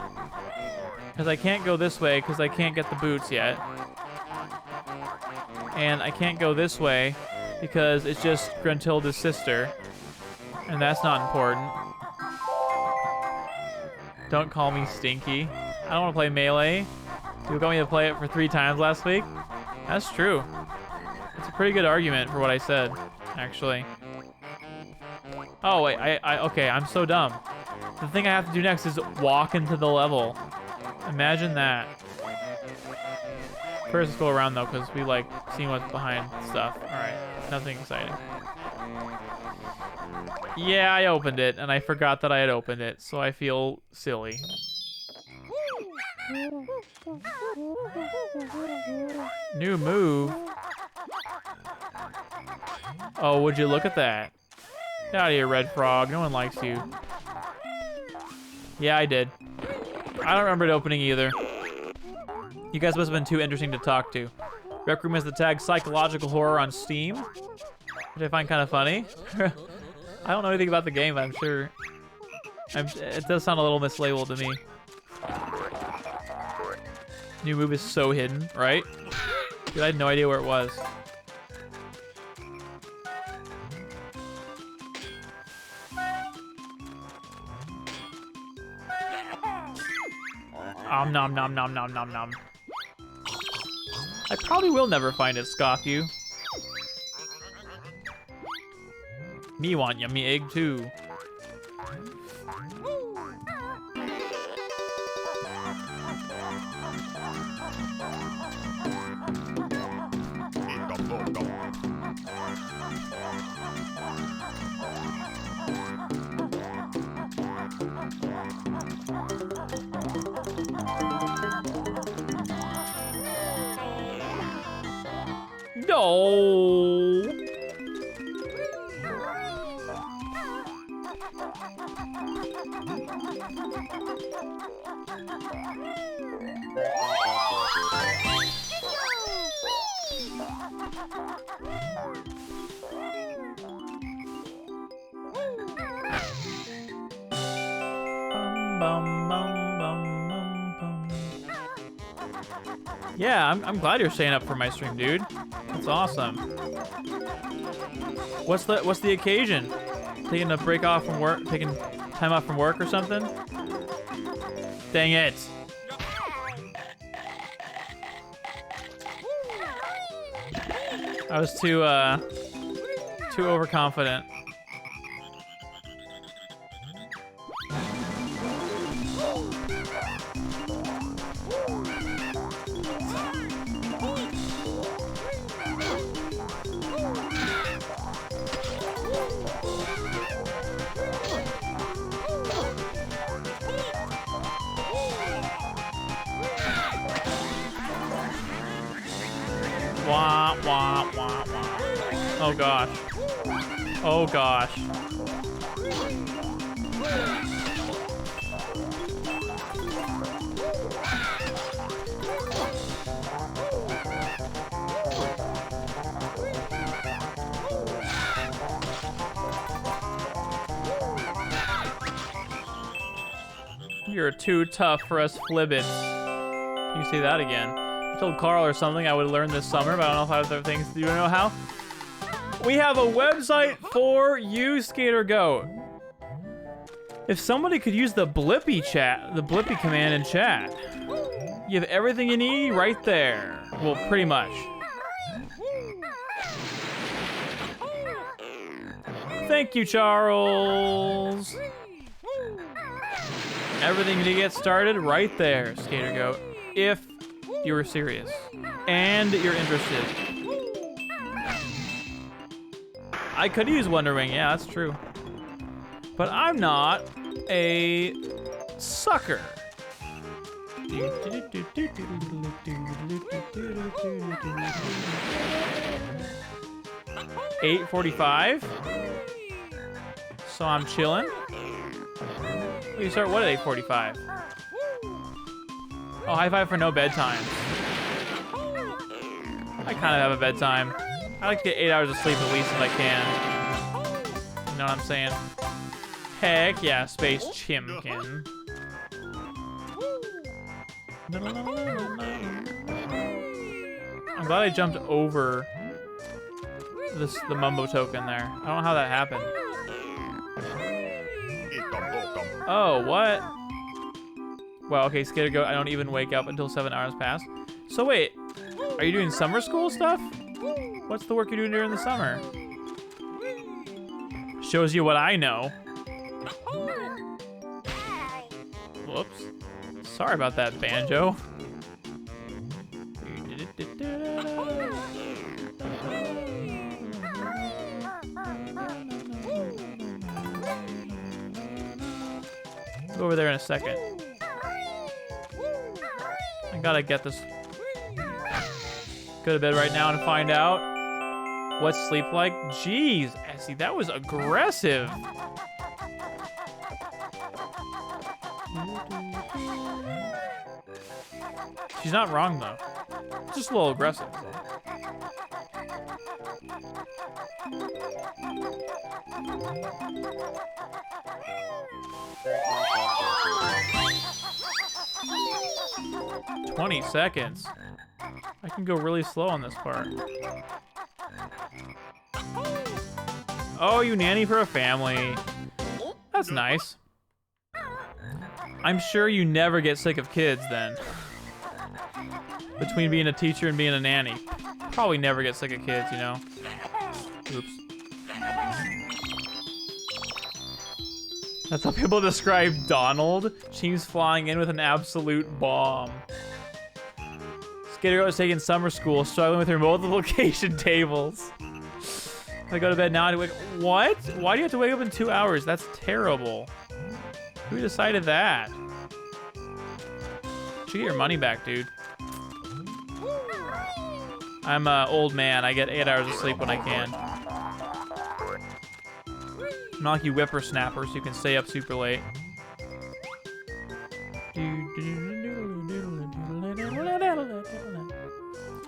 Because I can't go this way because I can't get the boots yet. And I can't go this way because it's just Gruntilda's sister. And that's not important. Don't call me stinky. I don't want to play Melee. You got me to play it for 3 times last week? That's true. It's a pretty good argument for what I said, actually. Oh, wait, okay, I'm so dumb. The thing I have to do next is walk into the level. Imagine that. First, let's go around, though, because we like seeing what's behind stuff. All right, nothing exciting. Yeah, I opened it, and I forgot that I had opened it, so I feel silly. New move. Oh, would you look at that? Get out of here, Red Frog. No one likes you. Yeah, I did. I don't remember it opening either. You guys must have been too interesting to talk to. Rec Room has the tag psychological horror on Steam, which I find kind of funny. I don't know anything about the game, but I'm sure it does sound a little mislabeled to me. New move is so hidden, right? Dude, I had no idea where it was. Nom nom nom nom nom nom. I probably will never find it, scoff you. Me want yummy egg too. No. Yeah, I'm glad you're staying up for my stream, dude. That's awesome. What's the occasion? Taking a break off from work, taking time off from work or something? Dang it. I was too overconfident. Wah, wah, wah, wah. Oh gosh. Oh gosh. You're too tough for us flibbits. You say that again. I told Carl or something I would learn this summer, but I don't know if I have other things to do. You know how? We have a website for you, Skater Goat. If somebody could use the Blippy chat, the Blippy command in chat, you have everything you need right there. Well, pretty much. Thank you, Charles. Everything to get started right there, Skater Goat. If you were serious and you're interested. I could use Wonder Wing, yeah, that's true. But I'm not a sucker. $8:45. So I'm chilling. You start what at 8:45? Oh, high five for no bedtime. I kind of have a bedtime. I like to get 8 hours of sleep at least if I can. You know what I'm saying? Heck yeah, Space Chimkin. I'm glad I jumped over the Mumbo token there. I don't know how that happened. Oh, what? Well, okay, Skater Goat, I don't even wake up until 7 hours pass. So wait, are you doing summer school stuff? What's the work you're doing during the summer? Shows you what I know. Whoops. Sorry about that, Banjo. Go over there in a second. I gotta get this. Go to bed right now and find out what's sleep like. Jeez, Essie, that was aggressive. She's not wrong though. Just a little aggressive. 20 seconds. I can go really slow on this part. Oh, you nanny for a family. That's nice. I'm sure you never get sick of kids then. Between being a teacher and being a nanny. Probably never get sick of kids, you know? Oops. That's how people describe Donald. Seems flying in with an absolute bomb. Skater Goat is taking summer school, struggling with remote location tables. I go to bed now. I wake. What? Why do you have to wake up in 2 hours? That's terrible. Who decided that? You should get your money back, dude. I'm an old man. I get 8 hours of sleep when I can. I'm not like you whippersnappers who can stay up super late.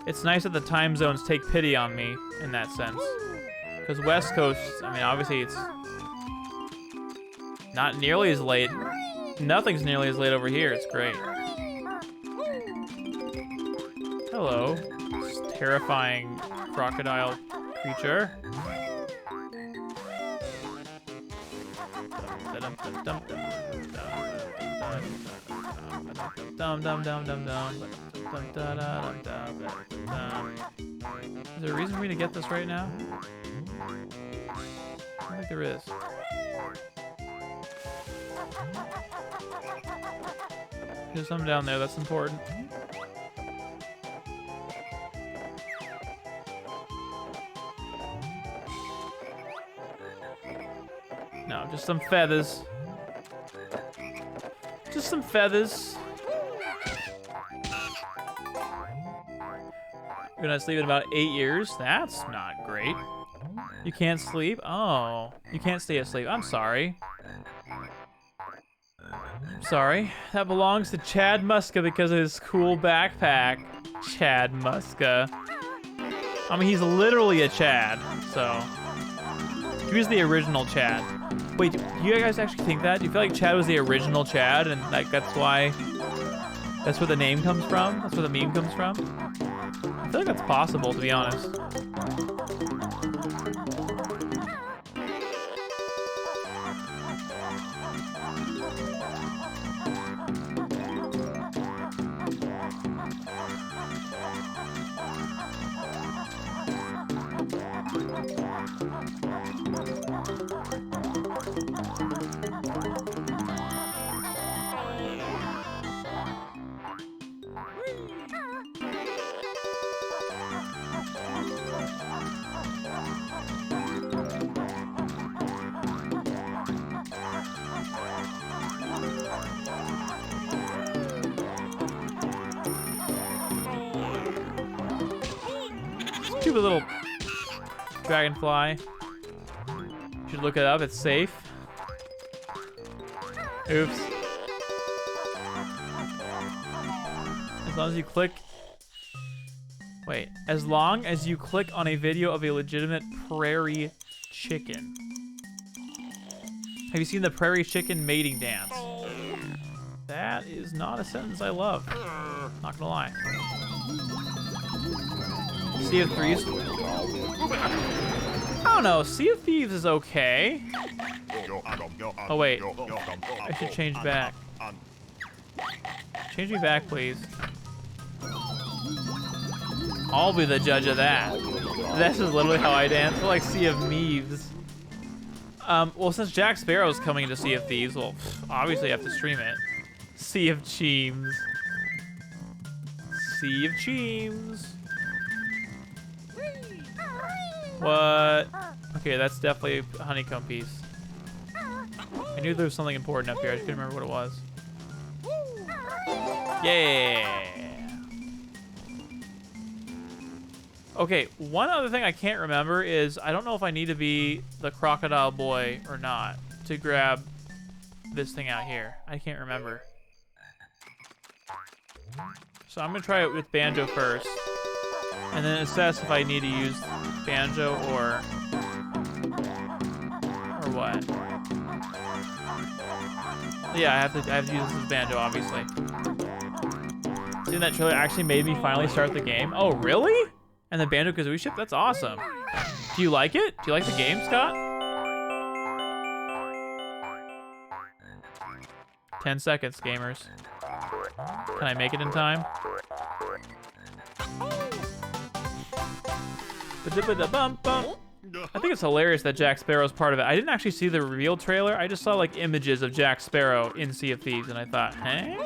It's nice that the time zones take pity on me in that sense. Because West Coast, I mean, obviously it's not nearly as late. Nothing's nearly as late over here. It's great. Hello, this terrifying crocodile creature. Is there a reason for me to get this right now? I don't think there is. There's something down there that's important. No, just some feathers. Just some feathers. You're gonna sleep in about 8 years? That's not great. You can't sleep? Oh, you can't stay asleep. I'm sorry. Sorry. That belongs to Chad Muska because of his cool backpack. Chad Muska. I mean, he's literally a Chad, so. He was the original Chad. Wait, do you guys actually think that? Do you feel like Chad was the original Chad and like that's why, that's where the name comes from? That's where the meme comes from? I feel like that's possible, to be honest. Stupid little dragonfly. You should look it up. It's safe. Oops. As long as you click... Wait. As long as you click on a video of a legitimate prairie chicken. Have you seen the prairie chicken mating dance? That is not a sentence I love. Not gonna lie. Sea of Thieves. I don't know. Sea of Thieves is okay. Oh wait. I should change back. Change me back, please. I'll be the judge of that. This is literally how I dance. I like Sea of Thieves. Well, since Jack Sparrow's coming into Sea of Thieves, well, obviously I have to stream it. Sea of Cheems. Sea of Cheems. What? Okay, that's definitely a honeycomb piece. I knew there was something important up here. I just couldn't remember what it was. Yeah. Okay, one other thing I can't remember is I don't know if I need to be the crocodile boy or not to grab this thing out here. I can't remember. So I'm gonna try it with Banjo first, and then assess if I need to use Banjo or what. Yeah, I have to use this as Banjo, obviously. Seeing that trailer actually made me finally start the game. Oh, really? And the Banjo-Kazooie ship? That's awesome. Do you like it? Do you like the game, Scott? 10 seconds, gamers. Can I make it in time? I think it's hilarious that Jack Sparrow's part of it. I didn't actually see the reveal trailer. I just saw like images of Jack Sparrow in Sea of Thieves, and I thought, hey?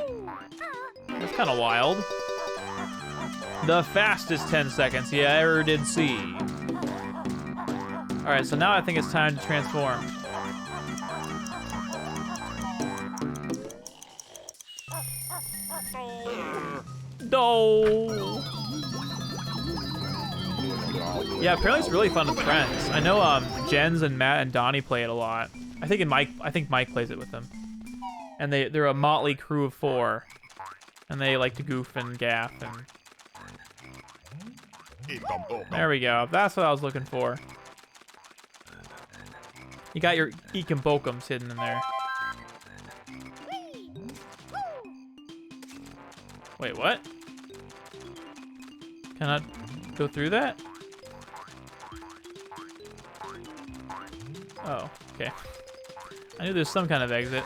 That's kind of wild. The fastest 10 seconds you ever did see. All right, so now I think it's time to transform. No. Yeah, apparently it's really fun with friends. I know Jens and Matt and Donnie play it a lot. I think Mike plays it with them. And they're a motley crew of 4. And they like to goof and gaff and... There we go. That's what I was looking for. You got your Eekum Bokums hidden in there. Wait, what? Can I go through that? Oh, okay. I knew there's some kind of exit.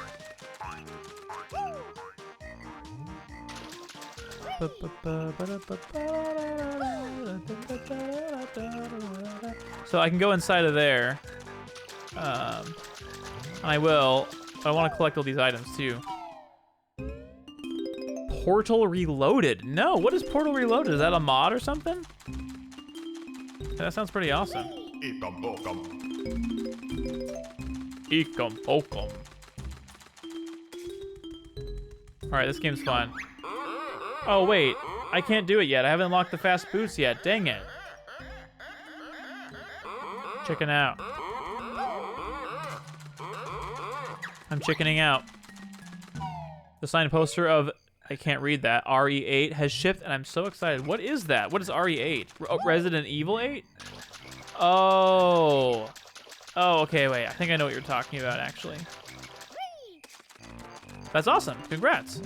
So I can go inside of there. I will. But I want to collect all these items too. Portal Reloaded. No, what is Portal Reloaded? Is that a mod or something? That sounds pretty awesome. Eekum Bokum. Alright, this game's fun. Oh, wait. I can't do it yet. I haven't unlocked the fast boost yet. Dang it. Chicken out. I'm chickening out. The signed poster of, I can't read that, RE8 has shipped, and I'm so excited. What is that? What is RE8? Resident Evil 8? Oh. Oh, okay, wait. I think I know what you're talking about, actually. That's awesome. Congrats.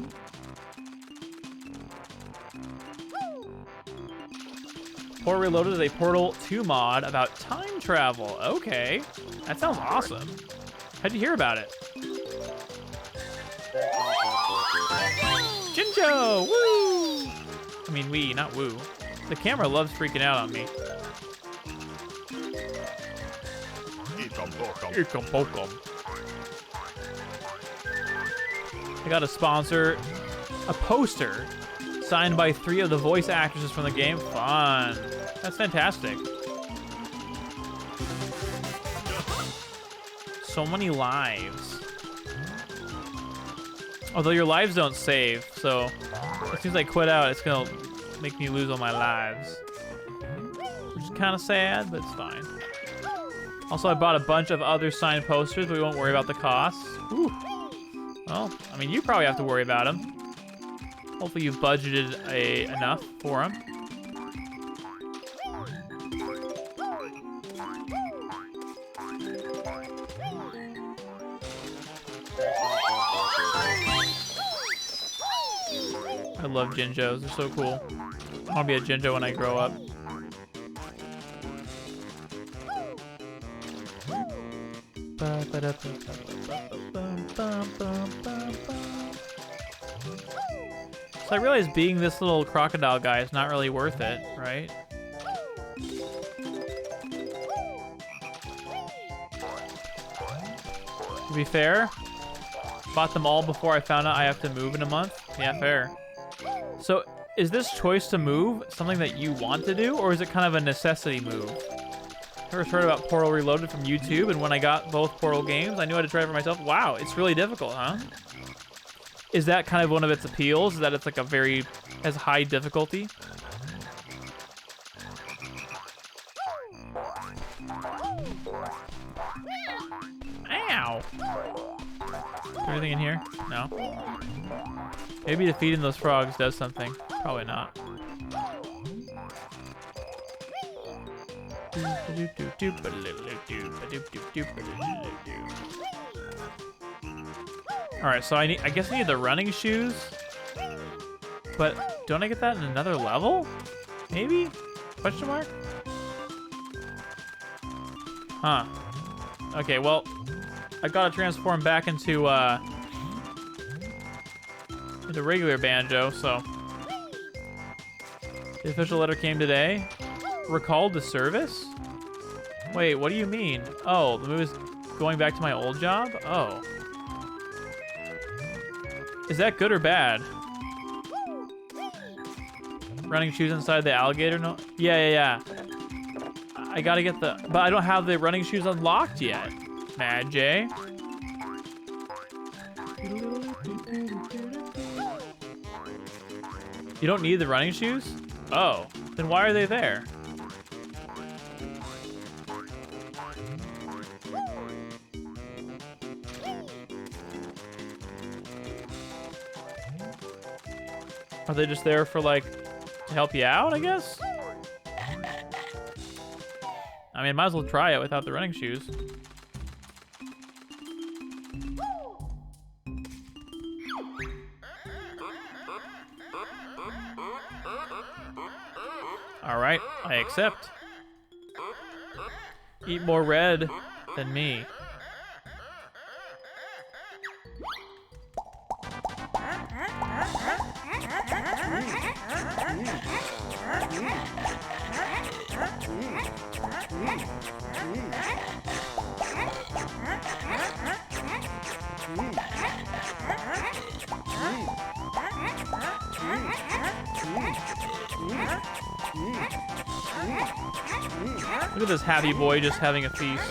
Portal Reloaded is a Portal 2 mod about time travel. Okay. That sounds awesome. How'd you hear about it? Jinjo! Woo! I mean, we, not woo. The camera loves freaking out on me. I got a sponsor, a poster signed by 3 of the voice actresses from the game. Fun. That's fantastic. So many lives. Although your lives don't save, so as soon as I quit out, it's gonna make me lose all my lives. Which is kind of sad, but it's fine. Also, I bought a bunch of other signed posters, but we won't worry about the costs. Whew. Well, I mean, you probably have to worry about them. Hopefully you've budgeted enough for them. I love Jinjos. They're so cool. I want to be a Jinjo when I grow up. So I realize being this little crocodile guy is not really worth it, right? To be fair, bought them all before I found out I have to move in a month. Yeah, fair. So is this choice to move something that you want to do, or is it kind of a necessity move? I first heard about Portal Reloaded from YouTube, and when I got both Portal games, I knew how to try it for myself. Wow, it's really difficult, huh? Is that kind of one of its appeals? Is that it's like has high difficulty? Ow! Is there anything in here? No. Maybe defeating those frogs does something. Probably not. Alright, so I guess I need the running shoes. But don't I get that in another level? Maybe? Question mark? Huh. Okay, well, I gotta transform back into regular Banjo, so. The official letter came today. Recalled to service? Wait, what do you mean? Oh, the move is going back to my old job? Oh. Is that good or bad? Running shoes inside the alligator? No. Yeah. I gotta get but I don't have the running shoes unlocked yet. Mad J. You don't need the running shoes? Oh, then why are they there? Are they just there for, like, to help you out, I guess? I mean, might as well try it without the running shoes. Alright, I accept. Eat more red than me. Look at this happy boy just having a feast.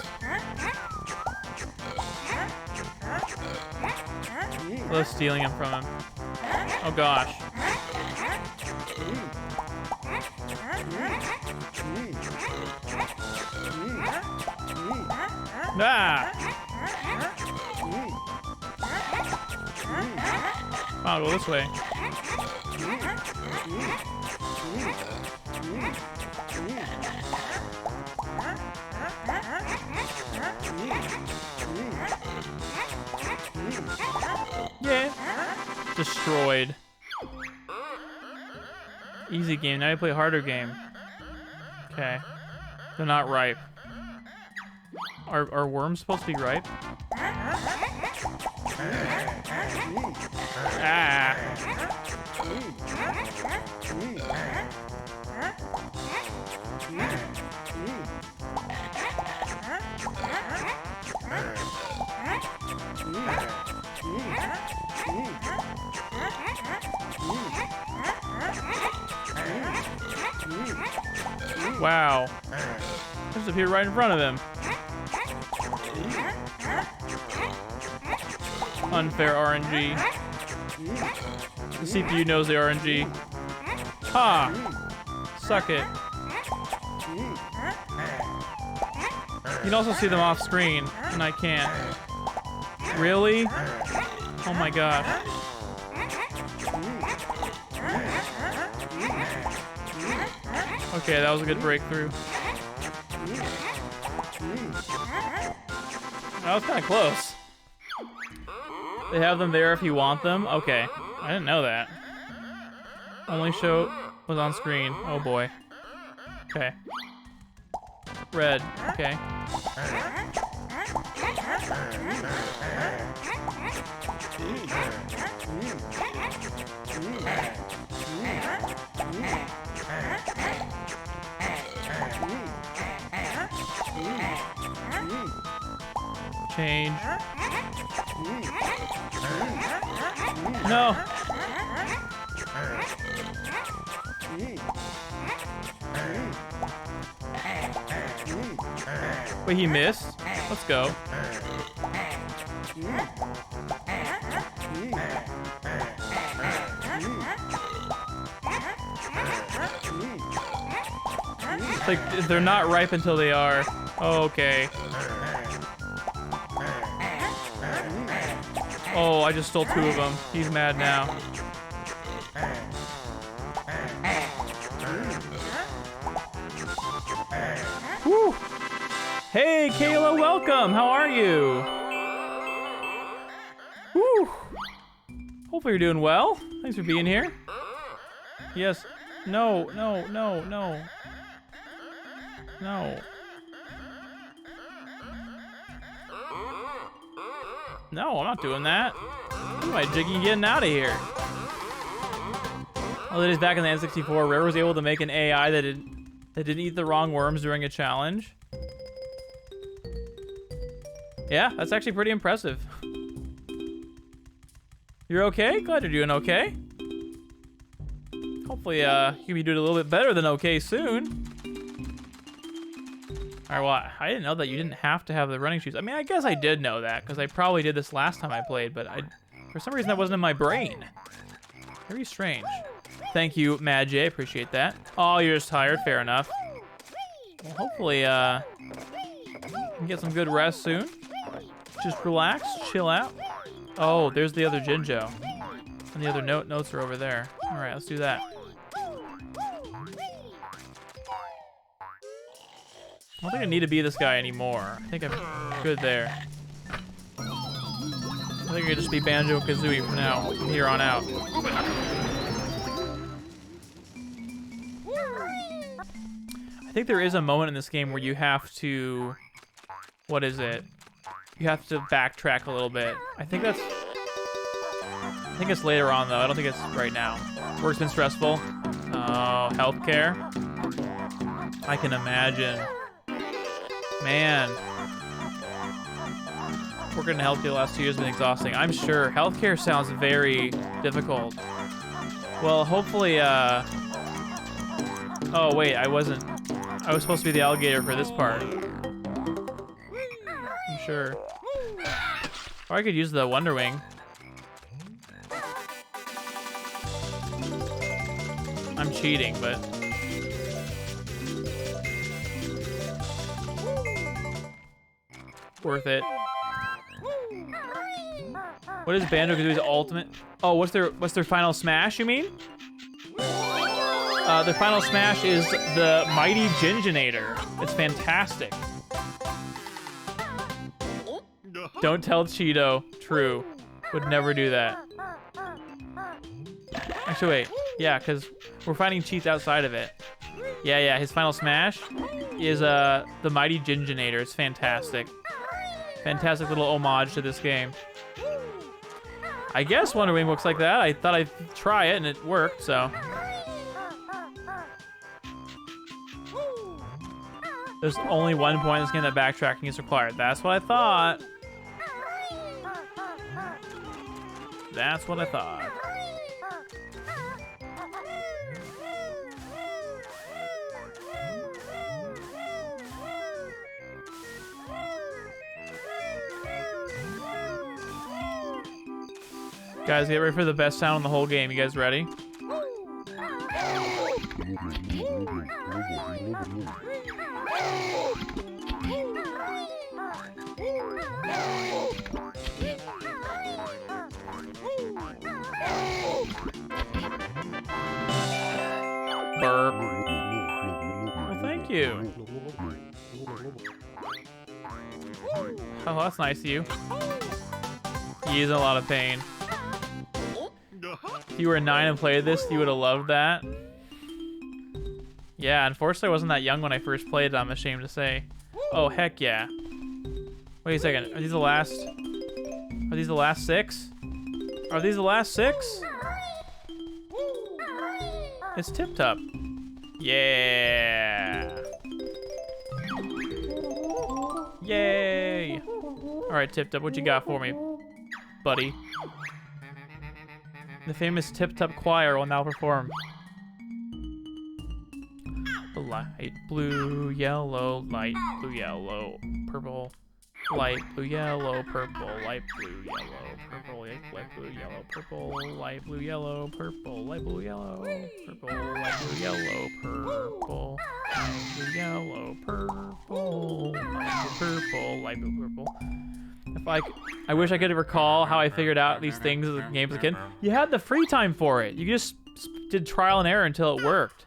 I love stealing him from him. Oh gosh. Ah! I'll go this way. Yeah. Destroyed. Easy game. Now you play a harder game. Okay. They're not ripe. Are worms supposed to be ripe? Ah. Wow. Just appeared right in front of him. Unfair RNG. The CPU knows the RNG. Ha! Suck it. can also see them off screen, and I can't. Really? Oh my gosh. Okay, that was a good breakthrough. That was kind of close. They have them there if you want them? Okay. I didn't know that. Only show was on screen. Oh boy. Okay. Red. Okay. Change. No. Wait, he missed? Let's go. It's like, they're not ripe until they are. Oh, okay. Oh, I just stole 2 of them. He's mad now. Woo! Hey, Kayla, welcome. How are you? Woo! Hopefully you're doing well. Thanks for being here. Yes. No, no, no, no. No. No, I'm not doing that. Who am I jigging getting out of here? Oh, that is back in the N64. Rare was able to make an AI that didn't eat the wrong worms during a challenge. Yeah, that's actually pretty impressive. You're okay? Glad you're doing okay. Hopefully, you can be doing a little bit better than okay soon. Alright, well, I didn't know that you didn't have to have the running shoes. I mean, I guess I did know that, because I probably did this last time I played, but for some reason that wasn't in my brain. Very strange. Thank you, Mad J. Appreciate that. Oh, you're just tired. Fair enough. Well, hopefully, you can get some good rest soon. Just relax, chill out. Oh, there's the other Jinjo. And the other notes are over there. Alright, let's do that. I don't think I need to be this guy anymore. I think I'm good there. I think I could just be Banjo-Kazooie from now, from here on out. I think there is a moment in this game where you have to... What is it? You have to backtrack a little bit. I think it's later on, though. I don't think it's right now. Work's been stressful. Oh, healthcare. I can imagine. Man. Working in healthcare the last 2 years has been exhausting. I'm sure. Healthcare sounds very difficult. Well, hopefully, Oh, wait, I was supposed to be the alligator for this part. I'm sure. Or I could use the Wonder Wing. I'm cheating, but... worth it. What is Banjo-Kazooie's ultimate? Oh, what's their final smash, you mean? Their final smash is the Mighty Ginginator. It's fantastic. Don't tell Cheeto. True. Would never do that. Actually, wait. Yeah, because we're finding cheats outside of it. Yeah, his final smash is the Mighty Ginginator. It's fantastic. Fantastic little homage to this game. I guess Wonder Wing looks like that. I thought I'd try it, and it worked, so... There's only one point in this game that backtracking is required. That's what I thought. That's what I thought. Guys, get ready for the best sound in the whole game. You guys ready? you. Oh, that's nice of you. He's in a lot of pain. If you were 9 and played this, you would have loved that. Yeah, unfortunately I wasn't that young when I first played it, I'm ashamed to say. Oh, heck yeah. Wait a second, are these the last 6? Are these the last 6? It's Tip Top. Yeah. Yay. All right, Tip Top, what you got for me, buddy? The famous Tip Top Choir will now perform. Light blue, yellow, light blue, yellow, purple. Light blue, yellow, purple, light blue, yellow, purple, light blue, yellow, purple, light blue, yellow, purple, light blue, yellow, purple, light blue, yellow, purple, light blue, yellow, purple, light blue, purple. If I wish I could recall how I figured out these things as a game as a kid. You had the free time for it. You just did trial and error until it worked.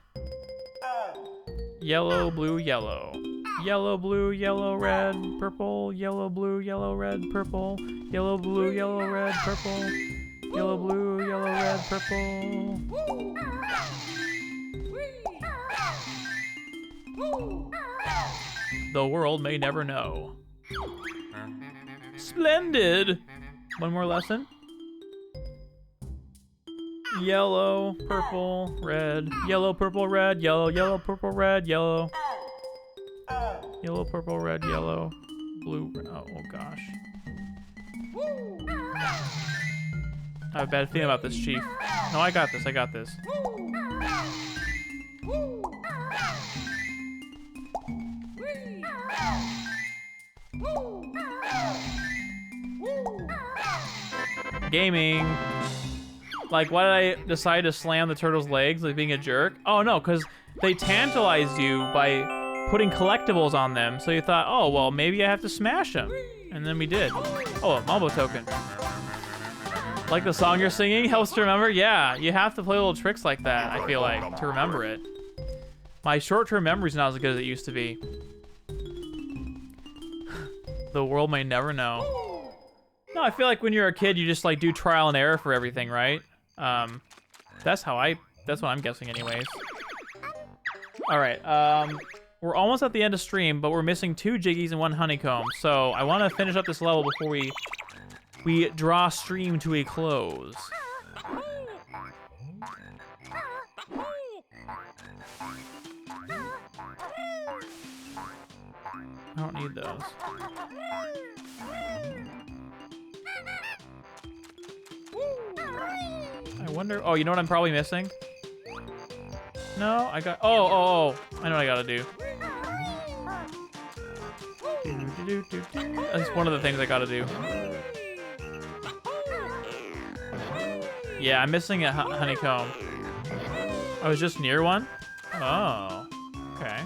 Yellow, blue, yellow. Yellow, blue, yellow, red, purple. Yellow, blue, yellow, red, purple. Yellow, blue, yellow, red, purple. Yellow, blue, yellow, red, purple. The world may never know. Splendid! One more lesson. Yellow, purple, red. Yellow, purple, red. Yellow, yellow, purple, red. Yellow. Yellow, purple, red, yellow, blue. Oh gosh. I have a bad feeling about this, Chief. No, I got this. I got this. Gaming. Like, why did I decide to slam the turtle's legs, like being a jerk? Oh no, because they tantalized you by putting collectibles on them, so you thought, oh, well, maybe I have to smash them. And then we did. Oh, a Mambo token. Like the song you're singing helps to remember? Yeah, you have to play little tricks like that, I feel like, to remember it. My short-term memory's not as good as it used to be. The world may never know. No, I feel like when you're a kid, you just like do trial and error for everything, right? That's what I'm guessing anyways. All right, we're almost at the end of stream, but we're missing 2 Jiggies and 1 Honeycomb. So I want to finish up this level before we draw stream to a close. I don't need those. I wonder. Oh, you know what I'm probably missing? No, I got. Oh. I know what I gotta do. That's one of the things I gotta do. Yeah, I'm missing a honeycomb. I was just near one? Oh, okay.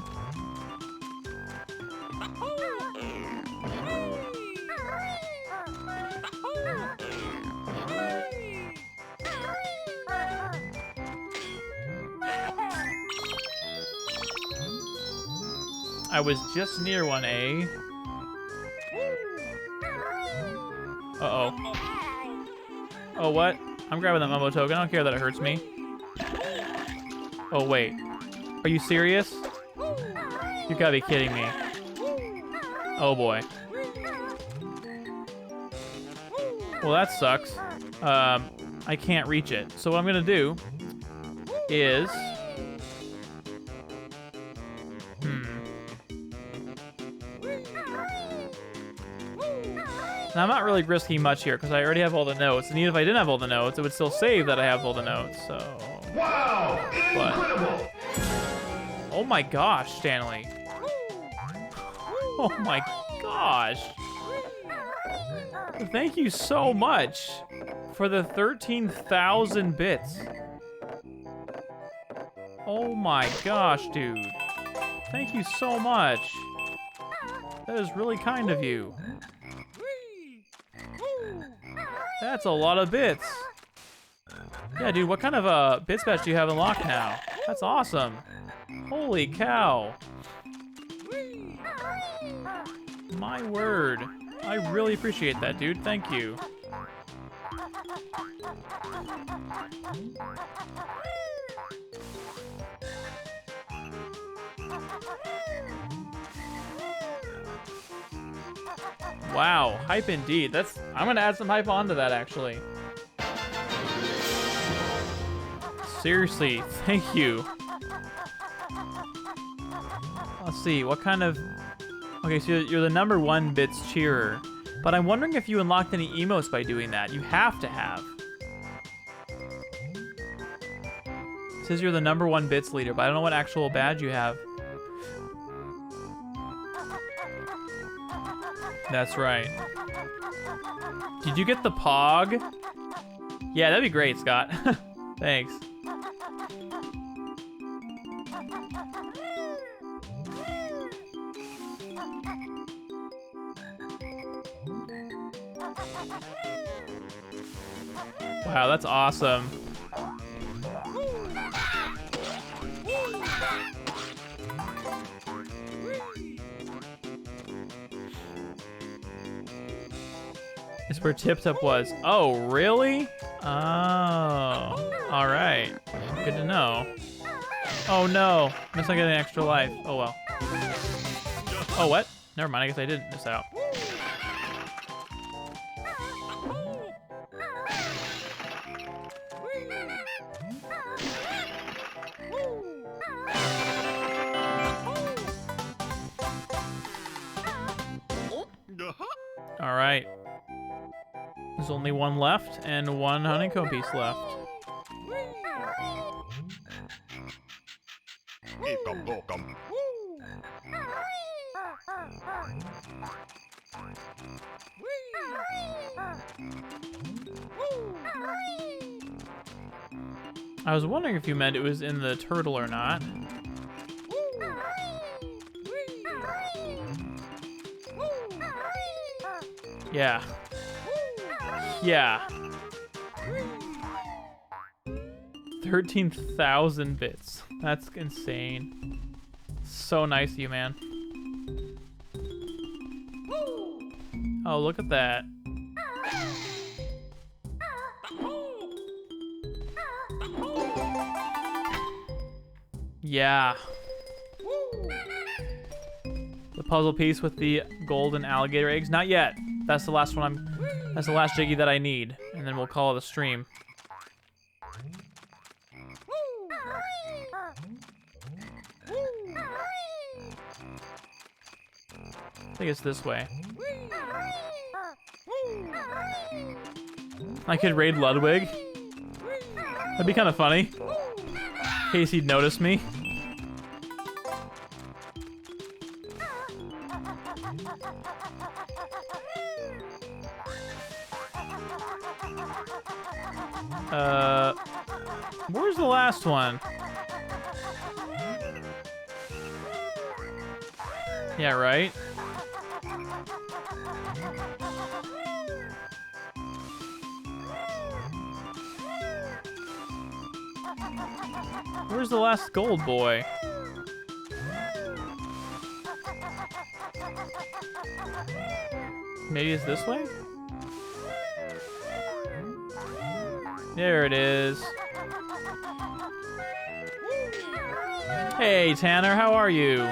I was just near one, eh? Uh-oh. Oh, what? I'm grabbing that Mumbo token. I don't care that it hurts me. Oh, wait. Are you serious? You gotta be kidding me. Oh, boy. Well, that sucks. I can't reach it. So what I'm gonna do is... Now, I'm not really risking much here because I already have all the notes. And even if I didn't have all the notes, it would still save that I have all the notes, so... Wow! Incredible! Oh my gosh, Stanley. Oh my gosh. Thank you so much for the 13,000 bits. Oh my gosh, dude. Thank you so much. That is really kind of you. That's a lot of bits. Yeah, dude, what kind of bits batch do you have unlocked now? That's awesome. Holy cow. My word. I really appreciate that, dude. Thank you. Wow, hype indeed. I'm gonna add some hype onto that actually. Seriously, thank you. Let's see, what kind of... Okay, so you're the #1 bits cheerer. But I'm wondering if you unlocked any emotes by doing that. You have to have. It says you're the #1 bits leader, but I don't know what actual badge you have. That's right. Did you get the Pog? Yeah, that'd be great, Scott. Thanks. Wow, that's awesome. It's where Tip Top was. Oh, really? Oh, all right. Good to know. Oh no, missed on getting an extra life. Oh well. Oh, what? Never mind, I guess I didn't miss out. All right. There's only one left and one honeycomb piece left. I was wondering if you meant it was in the turtle or not. Yeah. Yeah. 13,000 bits. That's insane. So nice of you, man. Oh, look at that. Yeah. The puzzle piece with the golden alligator eggs? Not yet. That's the last one that's the last Jiggy that I need. And then we'll call it a stream. I think it's this way. I could raid Ludwig. That'd be kind of funny. In case he'd notice me. Where's the last one? Yeah, right? Where's the last gold boy? Maybe it's this way? There it is. Hey, Tanner, how are you?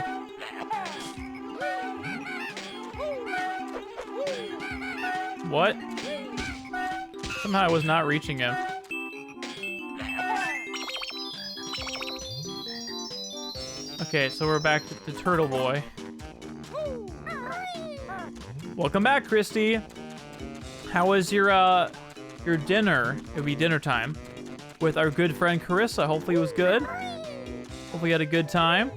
What? Somehow I was not reaching him. Okay, so we're back to the Turtle Boy. Welcome back, Christy. How was your dinner? It'll be dinner time with our good friend Carissa. Hopefully it was good. Hopefully you had a good time.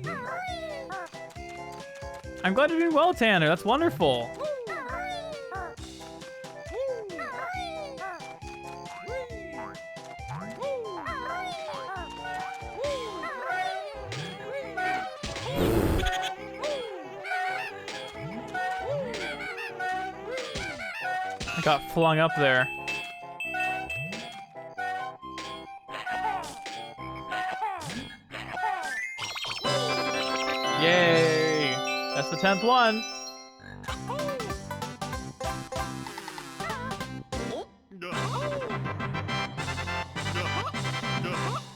I'm glad you're doing well, Tanner. That's wonderful. I got flung up there. Yay! That's the 10th one.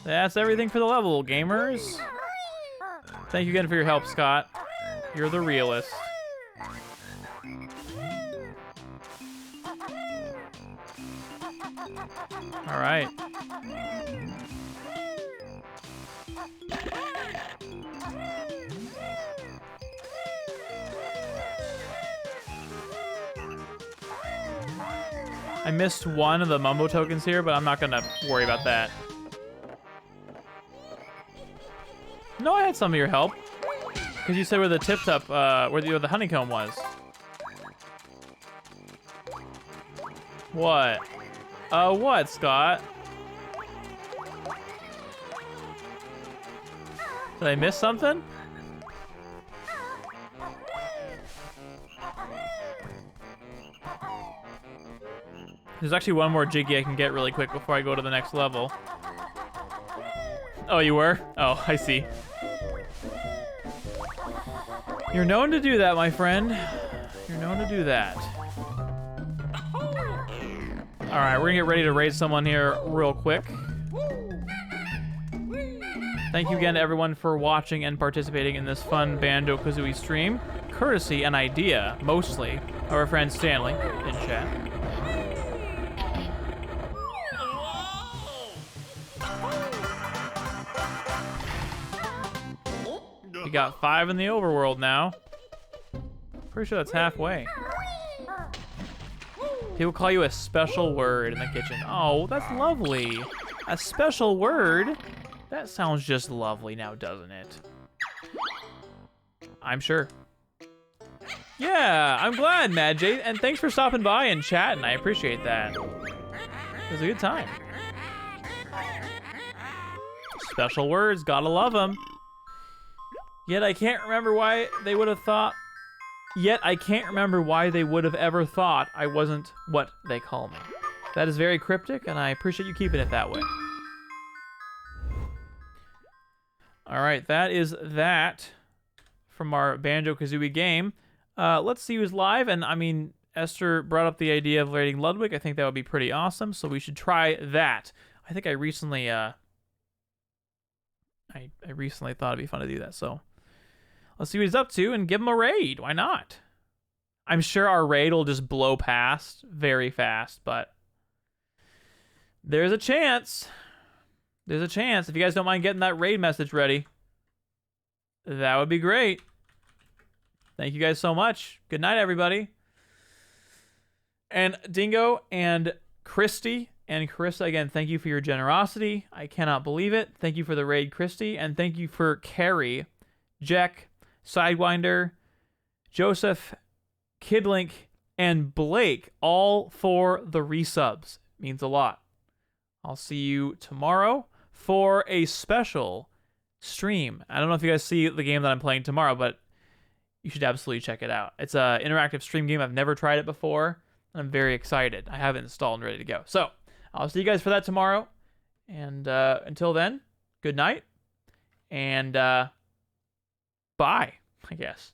That's everything for the level, gamers. Thank you again for your help, Scott. You're the realist. All right. I missed one of the Mumbo tokens here, but I'm not gonna worry about that. No, I had some of your help. Because you said where the tip-top, where the honeycomb was. What? What, Scott? Did I miss something? There's actually one more Jiggy I can get really quick before I go to the next level. Oh, you were? Oh, I see. You're known to do that, my friend. You're known to do that. All right, we're gonna get ready to raid someone here real quick. Thank you again to everyone for watching and participating in this fun Banjo-Kazooie stream. Courtesy and idea, mostly, of our friend Stanley in chat. We got 5 in the overworld now. Pretty sure that's halfway. People call you a special word in the kitchen. Oh, that's lovely. A special word? That sounds just lovely now, doesn't it? I'm sure. Yeah, I'm glad, Mad J, and thanks for stopping by and chatting. I appreciate that. It was a good time. Special words, gotta love them. Yet I can't remember why they would have thought. Yet I can't remember why they would have ever thought I wasn't what they call me. That is very cryptic, and I appreciate you keeping it that way. All right, that is that from our Banjo-Kazooie game. Let's see who's live, and I mean, Esther brought up the idea of raiding Ludwig. I think that would be pretty awesome, so we should try that. I think I recently, I recently thought it'd be fun to do that, so let's see what he's up to and give him a raid. Why not? I'm sure our raid will just blow past very fast, but there's a chance. There's a chance. If you guys don't mind getting that raid message ready, that would be great. Thank you guys so much. Good night, everybody. And Dingo and Christy and Carissa, again, thank you for your generosity. I cannot believe it. Thank you for the raid, Christy. And thank you for Carrie, Jack, Sidewinder, Joseph, Kidlink, and Blake, all for the resubs. Means a lot. I'll see you tomorrow for a special stream. I don't know if you guys see the game that I'm playing tomorrow, but you should absolutely check it out. It's an interactive stream game. I've never tried it before, and I'm very excited. I have it installed and ready to go. So I'll see you guys for that tomorrow. And until then, good night. And bye, I guess.